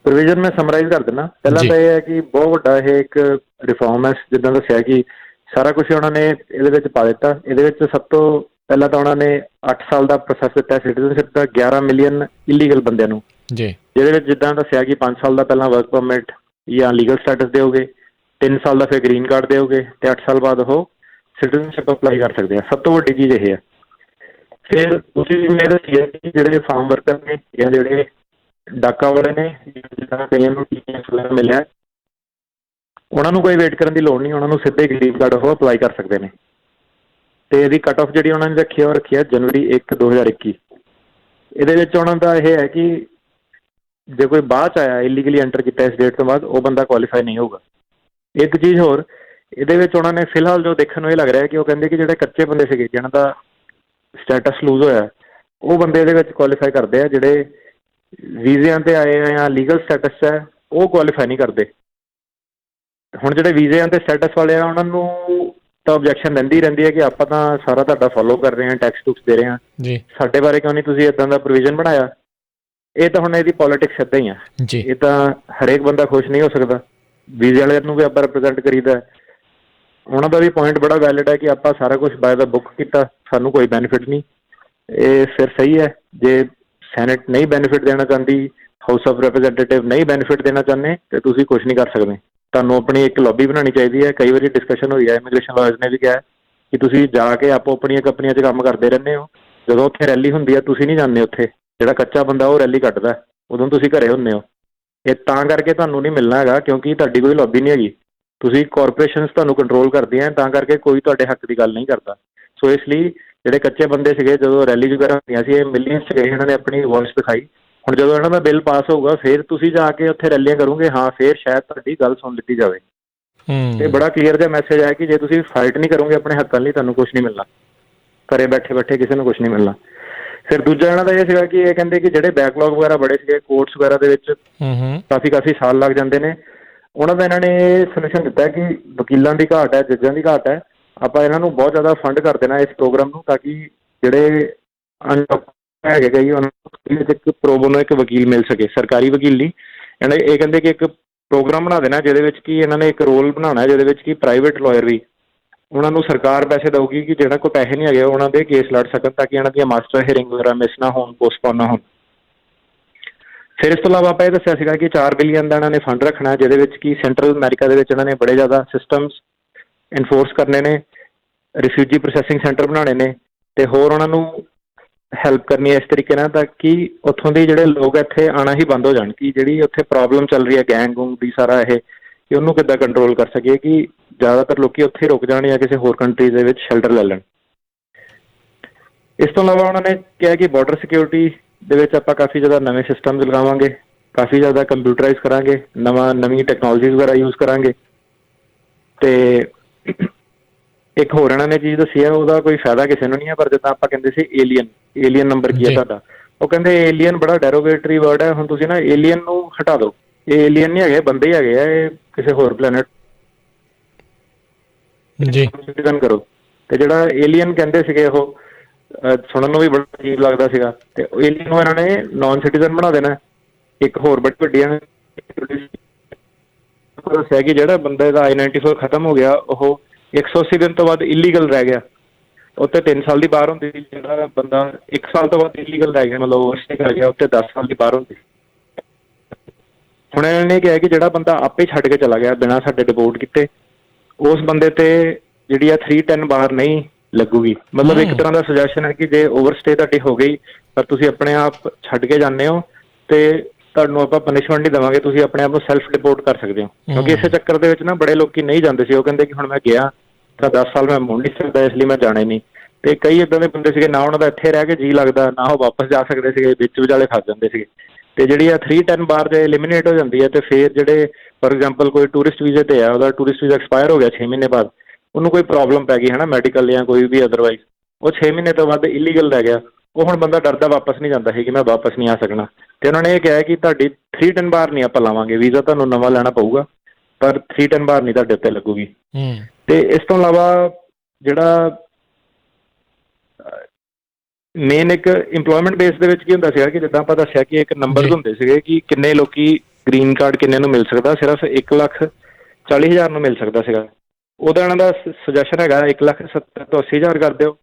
ਪ੍ਰੋਵੀਜ਼ਨ ਮੈਂ ਸਮਰਾਈਜ਼ ਕਰ ਦਿੰਦਾ। ਪਹਿਲਾਂ ਤਾਂ ਇਹ ਹੈ ਕਿ ਬਹੁਤ ਵੱਡਾ ਇਹ ਇੱਕ ਰਿਫਾਰਮ ਹੈ, ਜਿੱਦਾਂ ਦੱਸਿਆ ਕਿ ਸਾਰਾ ਕੁਛ ਉਹਨਾਂ ਨੇ ਇਹਦੇ ਵਿੱਚ ਪਾ ਦਿੱਤਾ। ਇਹਦੇ ਵਿੱਚ ਸਭ ਤੋਂ ਪਹਿਲਾਂ ਤਾਂ ਉਹਨਾਂ ਨੇ 8 ਸਾਲ ਦਾ ਪ੍ਰੋਸੈਸ ਦਿੱਤਾ ਸਿਟੀਜ਼ਨਸ਼ਿਪ ਦਾ 11 ਮਿਲੀਅਨ ਇਲੀਗਲ ਬੰਦਿਆਂ ਨੂੰ, ਜਿਹਦੇ ਵਿੱਚ ਜਿੱਦਾਂ ਦੱਸਿਆ ਕਿ 5 ਸਾਲ ਦਾ ਪਹਿਲਾਂ ਵਰਕ ਪਰਮਿਟ ਜਾਂ ਲੀਗਲ ਸਟੇਟਸ ਦਿਓਗੇ, 3 ਸਾਲ ਦਾ ਫਿਰ ਗ੍ਰੀਨ ਕਾਰਡ ਦਿਓਗੇ, ਤੇ 8 ਸਾਲ ਬਾਅਦ ਉਹ ਸਿਟੀਜ਼ਨਸ਼ਿਪ ਅਪਲਾਈ ਕਰ ਸਕਦੇ ਆ। ਸਭ ਤੋਂ ਵੱਡੀ ਚੀਜ਼ ਇਹ ਹੈ। ਫਿਰ ਤੁਸੀਂ ਮੈਂ ਦੱਸੀ ਹੈ ਕਿ ਜਿਹੜੇ ਫਾਰਮ ਵਰਕਰ ਨੇ ਜਾਂ ਜਿਹੜੇ ਡਾਕਾ ਵਾਲੇ ਨੇ, ਜਿੱਦਾਂ ਕਈਆਂ ਨੂੰ ਮਿਲਿਆ, ਉਹਨਾਂ ਨੂੰ ਕੋਈ ਵੇਟ ਕਰਨ ਦੀ ਲੋੜ ਨਹੀਂ, ਉਹਨਾਂ ਨੂੰ ਸਿੱਧੇ ਗ੍ਰੀਨ ਕਾਰਡ ਉਹ ਅਪਲਾਈ ਕਰ ਸਕਦੇ ਨੇ। ਤੇ ਇਹਦੀ ਕੱਟ ਆਫ ਜਿਹੜੀ ਉਹਨਾਂ ਨੇ ਰੱਖੀ ਉਹ ਰੱਖੀ ਹੈ ਜਨਵਰੀ 1, 2021। ਇਹਦੇ ਵਿੱਚ ਉਹਨਾਂ ਦਾ ਇਹ ਹੈ ਕਿ ਜੇ ਕੋਈ ਬਾਅਦ 'ਚ ਆਇਆ ਇਲੀਗਲੀ ਐਂਟਰ ਕੀਤਾ ਇਸ ਡੇਟ ਤੋਂ ਬਾਅਦ, ਉਹ ਬੰਦਾ ਕੁਆਲੀਫਾਈ ਨਹੀਂ ਹੋਊਗਾ। ਇੱਕ ਚੀਜ਼ ਹੋਰ ਇਹਦੇ ਵਿੱਚ ਉਹਨਾਂ ਨੇ ਫਿਲਹਾਲ ਜੋ ਦੇਖਣ ਨੂੰ ਇਹ ਲੱਗ ਰਿਹਾ ਕਿ ਉਹ ਕਹਿੰਦੇ ਕਿ ਜਿਹੜੇ ਕੱਚੇ ਬੰਦੇ ਸੀਗੇ ਜਿਹਨਾਂ ਦਾ ਸਟੇਟਸ ਲੂਜ਼ ਹੋਇਆ, ਉਹ ਬੰਦੇ ਇਹਦੇ ਵਿੱਚ ਕੁਆਲੀਫਾਈ ਕਰਦੇ ਆ। ਜਿਹੜੇ ਵੀਜ਼ਿਆਂ 'ਤੇ ਆਏ ਆ ਜਾਂ ਲੀਗਲ ਸਟੇਟਸ ਹੈ, ਉਹ ਕੁਆਲੀਫਾਈ ਨਹੀਂ ਕਰਦੇ। ਹੁਣ ਜਿਹੜੇ ਵੀਜ਼ਿਆਂ 'ਤੇ ਸਟੇਟਸ ਵਾਲੇ ਆ, ਉਹਨਾਂ ਨੂੰ ਤਾਂ ਓਬਜੈਕਸ਼ਨ ਰਹਿੰਦੀ ਰਹਿੰਦੀ ਹੈ ਕਿ ਆਪਾਂ ਤਾਂ ਸਾਰਾ ਤੁਹਾਡਾ ਫੋਲੋ ਕਰ ਰਹੇ ਹਾਂ, ਟੈਕਸ ਟੂਕਸ ਦੇ ਰਹੇ ਹਾਂ, ਸਾਡੇ ਬਾਰੇ ਕਿਉਂ ਨਹੀਂ ਤੁਸੀਂ ਇੱਦਾਂ ਦਾ ਪ੍ਰੋਵੀਜ਼ਨ ਬਣਾਇਆ। ਇਹ ਤਾਂ ਹੁਣ ਇਹਦੀ ਪੋਲੀਟਿਕਸ ਇੱਦਾਂ ਹੀ ਆ। ਇਹ ਤਾਂ ਹਰੇਕ ਬੰਦਾ ਖੁਸ਼ ਨਹੀਂ ਹੋ ਸਕਦਾ। ਵੀਜ਼ੇ ਵਾਲਿਆਂ ਨੂੰ ਵੀ ਆਪਾਂ ਰਿਪਰੈਜ਼ੈਂਟ ਕਰੀਦਾ, ਉਹਨਾਂ ਦਾ ਵੀ ਪੁਆਇੰਟ ਬੜਾ ਵੈਲਿਡ ਹੈ ਕਿ ਆਪਾਂ ਸਾਰਾ ਕੁਛ ਬਾਏ ਦਾ ਬੁੱਕ ਕੀਤਾ, ਸਾਨੂੰ ਕੋਈ ਬੈਨੀਫਿਟ ਨਹੀਂ। ਇਹ ਫਿਰ ਸਹੀ ਹੈ। ਜੇ ਸੈਨੇਟ ਨਹੀਂ ਬੈਨੀਫਿਟ ਦੇਣਾ ਚਾਹੁੰਦੀ, ਹਾਊਸ ਆਫ ਰਿਪਰੈਜ਼ੈਂਟੇਟਿਵ ਨਹੀਂ ਬੈਨੀਫਿਟ ਦੇਣਾ ਚਾਹੁੰਦੇ, ਤੇ ਤੁਸੀਂ ਕੁਛ ਨਹੀਂ ਕਰ ਸਕਦੇ। ਤੁਹਾਨੂੰ ਆਪਣੀ ਇੱਕ ਲੌਬੀ ਬਣਾਉਣੀ ਚਾਹੀਦੀ ਹੈ। ਕਈ ਵਾਰੀ ਡਿਸਕਸ਼ਨ ਹੋਈ ਹੈ, ਇਮੀਗ੍ਰੇਸ਼ਨ ਲਾਇਰਸ ਨੇ ਵੀ ਕਿਹਾ ਕਿ ਤੁਸੀਂ ਜਾ ਕੇ ਆਪੋ ਆਪਣੀਆਂ ਕੰਪਨੀਆਂ 'ਚ ਕੰਮ ਕਰਦੇ ਰਹਿੰਦੇ ਹੋ, ਜਦੋਂ ਉੱਥੇ ਰੈਲੀ ਹੁੰਦੀ ਹੈ ਤੁਸੀਂ ਨਹੀਂ ਜਾਂਦੇ ਉੱਥੇ। ਜਿਹੜਾ ਕੱਚਾ ਬੰਦਾ ਉਹ ਰੈਲੀ ਕੱਢਦਾ, ਉਦੋਂ ਤੁਸੀਂ ਘਰੇ ਹੁੰਦੇ ਹੋ। ਇਹ ਤਾਂ ਕਰਕੇ ਤੁਹਾਨੂੰ ਨਹੀਂ ਮਿਲਣਾ ਹੈਗਾ ਕਿਉਂਕਿ ਤੁਹਾਡੀ ਕੋਈ ਲੌਬੀ ਨਹੀਂ ਹੈਗੀ। ਤੁਸੀਂ ਕਾਰਪੋਰੇਸ਼ਨਸ ਤੁਹਾਨੂੰ ਕੰਟਰੋਲ ਕਰਦੀਆਂ, ਤਾਂ ਕਰਕੇ ਕੋਈ ਤੁਹਾਡੇ ਹੱਕ ਦੀ ਗੱਲ ਨਹੀਂ ਕਰਦਾ। ਸੋ ਇਸ ਲਈ ਜਿਹੜੇ ਕੱਚੇ ਬੰਦੇ ਸੀਗੇ, ਜਦੋਂ ਰੈਲੀ ਵਗੈਰਾ ਹੁੰਦੀਆਂ ਸੀ, ਇਹ ਮਿਲੀਅਨਸ ਸੀਗੇ, ਇਹਨਾਂ ਨੇ ਆਪਣੀ ਵੌਇਸ ਦਿਖਾਈ। ਹੁਣ ਜਦੋਂ ਇਹਨਾਂ ਦਾ ਬਿੱਲ ਪਾਸ ਹੋਊਗਾ, ਫਿਰ ਤੁਸੀਂ ਜਾ ਕੇ ਉੱਥੇ ਰੈਲੀਆਂ ਕਰੋਗੇ, ਹਾਂ ਫਿਰ ਸ਼ਾਇਦ ਤੁਹਾਡੀ ਗੱਲ ਸੁਣ ਲਿੱਤੀ ਜਾਵੇ। ਇਹ ਬੜਾ ਕਲੀਅਰ ਜਿਹਾ ਮੈਸੇਜ ਹੈ ਕਿ ਜੇ ਤੁਸੀਂ ਫਾਈਟ ਨਹੀਂ ਕਰੋਗੇ ਆਪਣੇ ਹੱਕਾਂ ਲਈ, ਤੁਹਾਨੂੰ ਕੁਛ ਨਹੀਂ ਮਿਲਣਾ। ਘਰੇ ਬੈਠੇ ਬੈਠੇ ਕਿਸੇ ਨੂੰ ਕੁਛ ਨਹੀਂ ਮਿਲਣਾ। ਫਿਰ ਦੂਜਾ ਇਹਨਾਂ ਦਾ ਇਹ ਸੀਗਾ ਕਿ ਇਹ ਕਹਿੰਦੇ ਕਿ ਜਿਹੜੇ ਬੈਕਲੌਗ ਵਗੈਰਾ ਬੜੇ ਸੀਗੇ ਕੋਰਟਸ ਵਗੈਰਾ ਦੇ ਵਿੱਚ, ਕਾਫੀ ਸਾਲ ਲੱਗ ਜਾਂਦੇ ਨੇ, ਉਹਨਾਂ ਦਾ ਇਹਨਾਂ ਨੇ ਇਹ ਸੋਲਿਊਸ਼ਨ ਦਿੱਤਾ ਕਿ ਵਕੀਲਾਂ ਦੀ ਘਾਟ ਹੈ, ਜੱਜਾਂ ਦੀ ਘਾਟ ਹੈ, ਆਪਾਂ ਇਹਨਾਂ ਨੂੰ ਬਹੁਤ ਜ਼ਿਆਦਾ ਫੰਡ ਕਰ ਦੇਣਾ ਇਸ ਪ੍ਰੋਗਰਾਮ ਨੂੰ, ਤਾਂ ਕਿ ਜਿਹੜੇ ਹੈਗੇ ਗਈ ਉਹਨਾਂ ਨੂੰ ਇੱਕ ਪ੍ਰੋਬੋਨੋ ਇੱਕ ਵਕੀਲ ਮਿਲ ਸਕੇ, ਸਰਕਾਰੀ ਵਕੀਲ ਨਹੀਂ। ਇਹਨਾਂ ਇਹ ਕਹਿੰਦੇ ਕਿ ਇੱਕ ਪ੍ਰੋਗਰਾਮ ਬਣਾ ਦੇਣਾ ਜਿਹਦੇ ਵਿੱਚ ਕਿ ਇਹਨਾਂ ਨੇ ਇੱਕ ਰੋਲ ਬਣਾਉਣਾ, ਜਿਹਦੇ ਵਿੱਚ ਕਿ ਪ੍ਰਾਈਵੇਟ ਲਾਇਰ ਵੀ ਉਹਨਾਂ ਨੂੰ ਸਰਕਾਰ ਪੈਸੇ ਦੇਊਗੀ ਕਿ ਜਿਹੜਾ ਕੋਈ ਪੈਸੇ ਨਹੀਂ ਹੈਗੇ ਉਹਨਾਂ ਦੇ ਕੇਸ ਲੜ ਸਕਣ, ਤਾਂ ਕਿ ਇਹਨਾਂ ਦੀਆਂ ਮਾਸਟਰ ਹੀਅਰਿੰਗ ਵਗੈਰਾ ਮਿਸ ਨਾ ਹੋਣ, ਪੋਸਟਪੋਨ ਨਾ ਹੋਣ। ਫਿਰ ਇਸ ਤੋਂ ਇਲਾਵਾ ਆਪਾਂ ਇਹ ਦੱਸਿਆ ਸੀਗਾ ਕਿ 4 ਬਿਲੀਅਨ ਦਾ ਇਹਨਾਂ ਨੇ ਫੰਡ ਰੱਖਣਾ, ਜਿਹਦੇ ਵਿੱਚ ਕਿ ਸੈਂਟਰਲ ਅਮਰੀਕਾ ਦੇ ਵਿੱਚ ਇਹਨਾਂ ਨੇ ਬੜੇ ਜ਼ਿਆਦਾ ਸਿਸਟਮਸ ਇਨਫੋਰਸ ਕਰਨੇ ਨੇ, ਰਿਫਿਊਜੀ ਪ੍ਰੋਸੈਸਿੰਗ ਸੈਂਟਰ ਬਣਾਉਣੇ ਨੇ, ਅਤੇ ਹੋਰ ਉਹਨਾਂ ਨੂੰ ਹੈਲਪ ਕਰਨੀ ਹੈ ਇਸ ਤਰੀਕੇ ਨਾਲ ਤਾਂ ਕਿ ਉੱਥੋਂ ਦੇ ਜਿਹੜੇ ਲੋਕ ਇੱਥੇ ਆਉਣਾ ਹੀ ਬੰਦ ਹੋ ਜਾਣ। ਕਿ ਜਿਹੜੀ ਉੱਥੇ ਪ੍ਰੋਬਲਮ ਚੱਲ ਰਹੀ ਹੈ ਗੈਂਗ ਗੂੰਗ ਦੀ ਸਾਰਾ ਇਹ, ਕਿ ਉਹਨੂੰ ਕਿੱਦਾਂ ਕੰਟਰੋਲ ਕਰ ਸਕੀਏ, ਕਿ ਜ਼ਿਆਦਾਤਰ ਲੋਕ ਉੱਥੇ ਰੁਕ ਜਾਣ ਜਾਂ ਕਿਸੇ ਹੋਰ ਕੰਟਰੀਜ਼ ਦੇ ਵਿੱਚ ਸ਼ੈਲਟਰ ਲੈ ਲੈਣ। ਇਸ ਤੋਂ ਇਲਾਵਾ ਉਹਨਾਂ ਨੇ ਕਿਹਾ ਕਿ ਬਾਰਡਰ ਸਿਕਿਉਰਿਟੀ ਦੇ ਵਿੱਚ ਆਪਾਂ ਕਾਫੀ ਜ਼ਿਆਦਾ ਨਵੇਂ ਸਿਸਟਮਸ ਲਗਾਵਾਂਗੇ, ਕਾਫੀ ਜ਼ਿਆਦਾ ਕੰਪਿਊਟਰਾਈਜ਼ ਕਰਾਂਗੇ, ਨਵੀਂ ਟੈਕਨੋਲੋਜੀ ਵਗੈਰਾ ਯੂਜ਼ ਕਰਾਂਗੇ। ਅਤੇ ਇੱਕ ਹੋਰ ਇਹਨਾਂ ਨੇ ਚੀਜ਼ ਦੱਸੀ ਹੈ, ਉਹਦਾ ਕੋਈ ਫਾਇਦਾ ਕਿਸੇ ਨੂੰ ਨਹੀਂ ਹੈ, ਪਰ ਜਿੱਦਾਂ ਆਪਾਂ ਕਹਿੰਦੇ ਸੀ ਏਲੀਅਨ ਨੰਬਰ ਕੀ ਹੈ ਤੁਹਾਡਾ, ਉਹ ਕਹਿੰਦੇ ਏਲੀਅਨ ਬੜਾ ਡੈਰੋਗੇਟਰੀ ਵਰਡ ਹੈ, ਹੁਣ ਤੁਸੀਂ ਨਾ ਏਲੀਅਨ ਨੂੰ ਹਟਾ ਦਿਓ। ਇਹ ਏਲੀਅਨ ਨਹੀਂ ਹੈਗੇ, ਬੰਦੇ ਹੀ ਹੈਗੇ ਆ, ਇਹ ਕਿਸੇ ਹੋਰ ਪਲੈਨਟ ਸਿਟੀਜ਼ਨ ਕਰੋ। ਅਤੇ ਜਿਹੜਾ ਏਲੀਅਨ ਕਹਿੰਦੇ ਸੀਗੇ ਉਹ ਸੁਣਨ ਨੂੰ ਵੀ ਬੜਾ ਅਜੀਬ ਲੱਗਦਾ ਸੀਗਾ, ਅਤੇ ਏਲੀਅਨ ਨੂੰ ਇਹਨਾਂ ਨੇ ਨਾਨ ਸਿਟੀਜ਼ਨ ਬਣਾ ਦੇਣਾ। ਇੱਕ ਹੋਰ ਬੜੀ ਵੱਡੀ ਦੱਸਿਆ ਕਿ ਜਿਹੜਾ ਬੰਦੇ ਦਾ I-94 ਖਤਮ ਹੋ ਗਿਆ, ਉਹ 180 ਦਿਨ ਤੋਂ ਬਾਅਦ ਇਲੀਗਲ ਰਹਿ ਗਿਆ, ਉੱਥੇ 3 ਸਾਲ ਦੀ ਬਾਹਰ ਹੁੰਦੀ ਸੀ। ਜਿਹੜਾ ਬੰਦਾ 1 ਸਾਲ ਤੋਂ ਬਾਅਦ ਇਲੀਗਲ ਰਹਿ ਗਿਆ, ਮਤਲਬ ਓਵਰਸਟੇ ਕਰ ਗਿਆ, ਉੱਥੇ 10 ਸਾਲ ਦੀ ਬਾਹਰ ਹੁੰਦੀ। ਹੁਣ ਇਹਨਾਂ ਨੇ ਕਿਹਾ ਕਿ ਜਿਹੜਾ ਬੰਦਾ ਆਪੇ ਛੱਡ ਕੇ ਚਲਾ ਗਿਆ ਬਿਨਾਂ ਸਾਡੇ ਡਿਪੋਰਟ ਕੀਤੇ, ਉਸ ਬੰਦੇ ਤੇ ਜਿਹੜੀ ਆ 310 ਬਾਰ ਨਹੀਂ ਲੱਗੂਗੀ। ਮਤਲਬ ਇੱਕ ਤਰ੍ਹਾਂ ਦਾ ਸੁਜੈਸ਼ਨ ਹੈ ਕਿ ਜੇ ਓਵਰਸਟੇ ਤੁਹਾਡੀ ਹੋ ਗਈ ਪਰ ਤੁਸੀਂ ਆਪਣੇ ਆਪ ਛੱਡ ਕੇ ਜਾਂਦੇ ਹੋ ਤੇ ਤੁਹਾਨੂੰ ਆਪਾਂ ਪਨਿਸ਼ਮੈਂਟ ਨਹੀਂ ਦੇਵਾਂਗੇ, ਤੁਸੀਂ ਆਪਣੇ ਆਪ ਨੂੰ ਸੈਲਫ ਡਿਪੋਰਟ ਕਰ ਸਕਦੇ ਹੋ। ਕਿਉਂਕਿ ਇਸੇ ਚੱਕਰ ਦੇ ਵਿੱਚ ਨਾ ਬੜੇ ਲੋਕੀ ਨਹੀਂ ਜਾਂਦੇ ਸੀ, ਉਹ ਕਹਿੰਦੇ ਕਿ ਹੁਣ ਮੈਂ ਗਿਆ ਤਾਂ 10 ਸਾਲ ਮੈਂ ਮੁੜ ਨਹੀਂ ਸਕਦਾ, ਇਸ ਲਈ ਮੈਂ ਜਾਣਾ ਹੀ ਨਹੀਂ। ਤੇ ਕਈ ਇਦਾਂ ਦੇ ਬੰਦੇ ਸੀਗੇ, ਨਾ ਉਹਨਾਂ ਦਾ ਇੱਥੇ ਰਹਿ ਕੇ ਜੀ ਲੱਗਦਾ, ਨਾ ਉਹ ਵਾਪਸ ਜਾ ਸਕਦੇ ਸੀਗੇ, ਵਿੱਚ ਵਿਚਾਲੇ ਫਸ ਜਾਂਦੇ ਸੀਗੇ। ਤੇ ਜਿਹੜੀ ਆ 310 ਬਾਰ ਜੇ ਐਲੀਮੀਨੇਟ ਹੋ ਜਾਂਦੀ ਹੈ ਤੇ ਫਿਰ ਜਿਹੜੇ ਫੋਰ ਐਗਜ਼ਾਮਪਲ ਕੋਈ ਟੂਰਿਸਟ ਵੀਜ਼ੇ ਤੇ ਆ, ਉਹਦਾ ਟੂਰਿਸਟ ਵੀਜ਼ਾ ਐਕਸਪਾਇਰ ਹੋ ਗਿਆ 6 ਮਹੀਨੇ ਬਾਅਦ, ਉਹਨੂੰ ਕੋਈ ਪ੍ਰੋਬਲਮ ਪੈ ਗਈ ਹੈ ਨਾ ਮੈਡੀਕਲ ਜਾਂ ਕੋਈ ਵੀ ਅਦਰਵਾਈਜ਼, ਉਹ 6 ਮਹੀਨੇ ਤੋਂ ਬਾਅਦ ਇਲੀਗਲ ਰਹਿ ਗਿਆ, ਉਹ ਹੁਣ ਬੰਦਾ ਡਰਦਾ ਵਾਪਸ ਨਹੀਂ ਜਾਂਦਾ ਸੀ ਕਿ ਮੈਂ ਵਾਪਸ ਨਹੀਂ ਆ ਸਕਣਾ। ਤੇ ਉਹਨਾਂ ਨੇ ਇਹ ਕਿਹਾ ਕਿ ਤੁਹਾਡੀ 310 ਬਾਰ ਨਹੀਂ ਆਪਾਂ ਲਾਵਾਂਗੇ, ਵੀਜ਼ਾ ਤੁਹਾਨੂੰ ਨਵਾਂ ਲੈਣਾ ਪਊਗਾ ਪਰ 310 ਬਾਰ ਨਹੀਂ ਤੁਹਾਡੇ ਉੱਤੇ ਲੱਗੂਗੀ। ਤੇ ਇਸ ਤੋਂ ਇਲਾਵਾ ਜਿਹੜਾ ਮੇਨ ਇੱਕ ਇੰਪਲੋਇਮੈਂਟ ਬੇਸ ਦੇ ਵਿੱਚ ਕੀ ਹੁੰਦਾ ਸੀਗਾ ਕਿ ਜਿੱਦਾਂ ਆਪਾਂ ਦੱਸਿਆ ਕਿ ਇੱਕ ਨੰਬਰ ਹੁੰਦੇ ਸੀਗੇ ਕਿ ਕਿੰਨੇ ਲੋਕੀ ਗ੍ਰੀਨ ਕਾਰਡ ਕਿੰਨੇ ਨੂੰ ਮਿਲ ਸਕਦਾ, ਸਿਰਫ 1,40,000 ਨੂੰ ਮਿਲ ਸਕਦਾ ਸੀਗਾ। ਉਹਦਾ ਇਹਨਾਂ ਦਾ ਸੁਜੈਸ਼ਨ ਹੈਗਾ 1,70,000 ਤੋਂ 80,000 ਕਰ ਦਿਓ।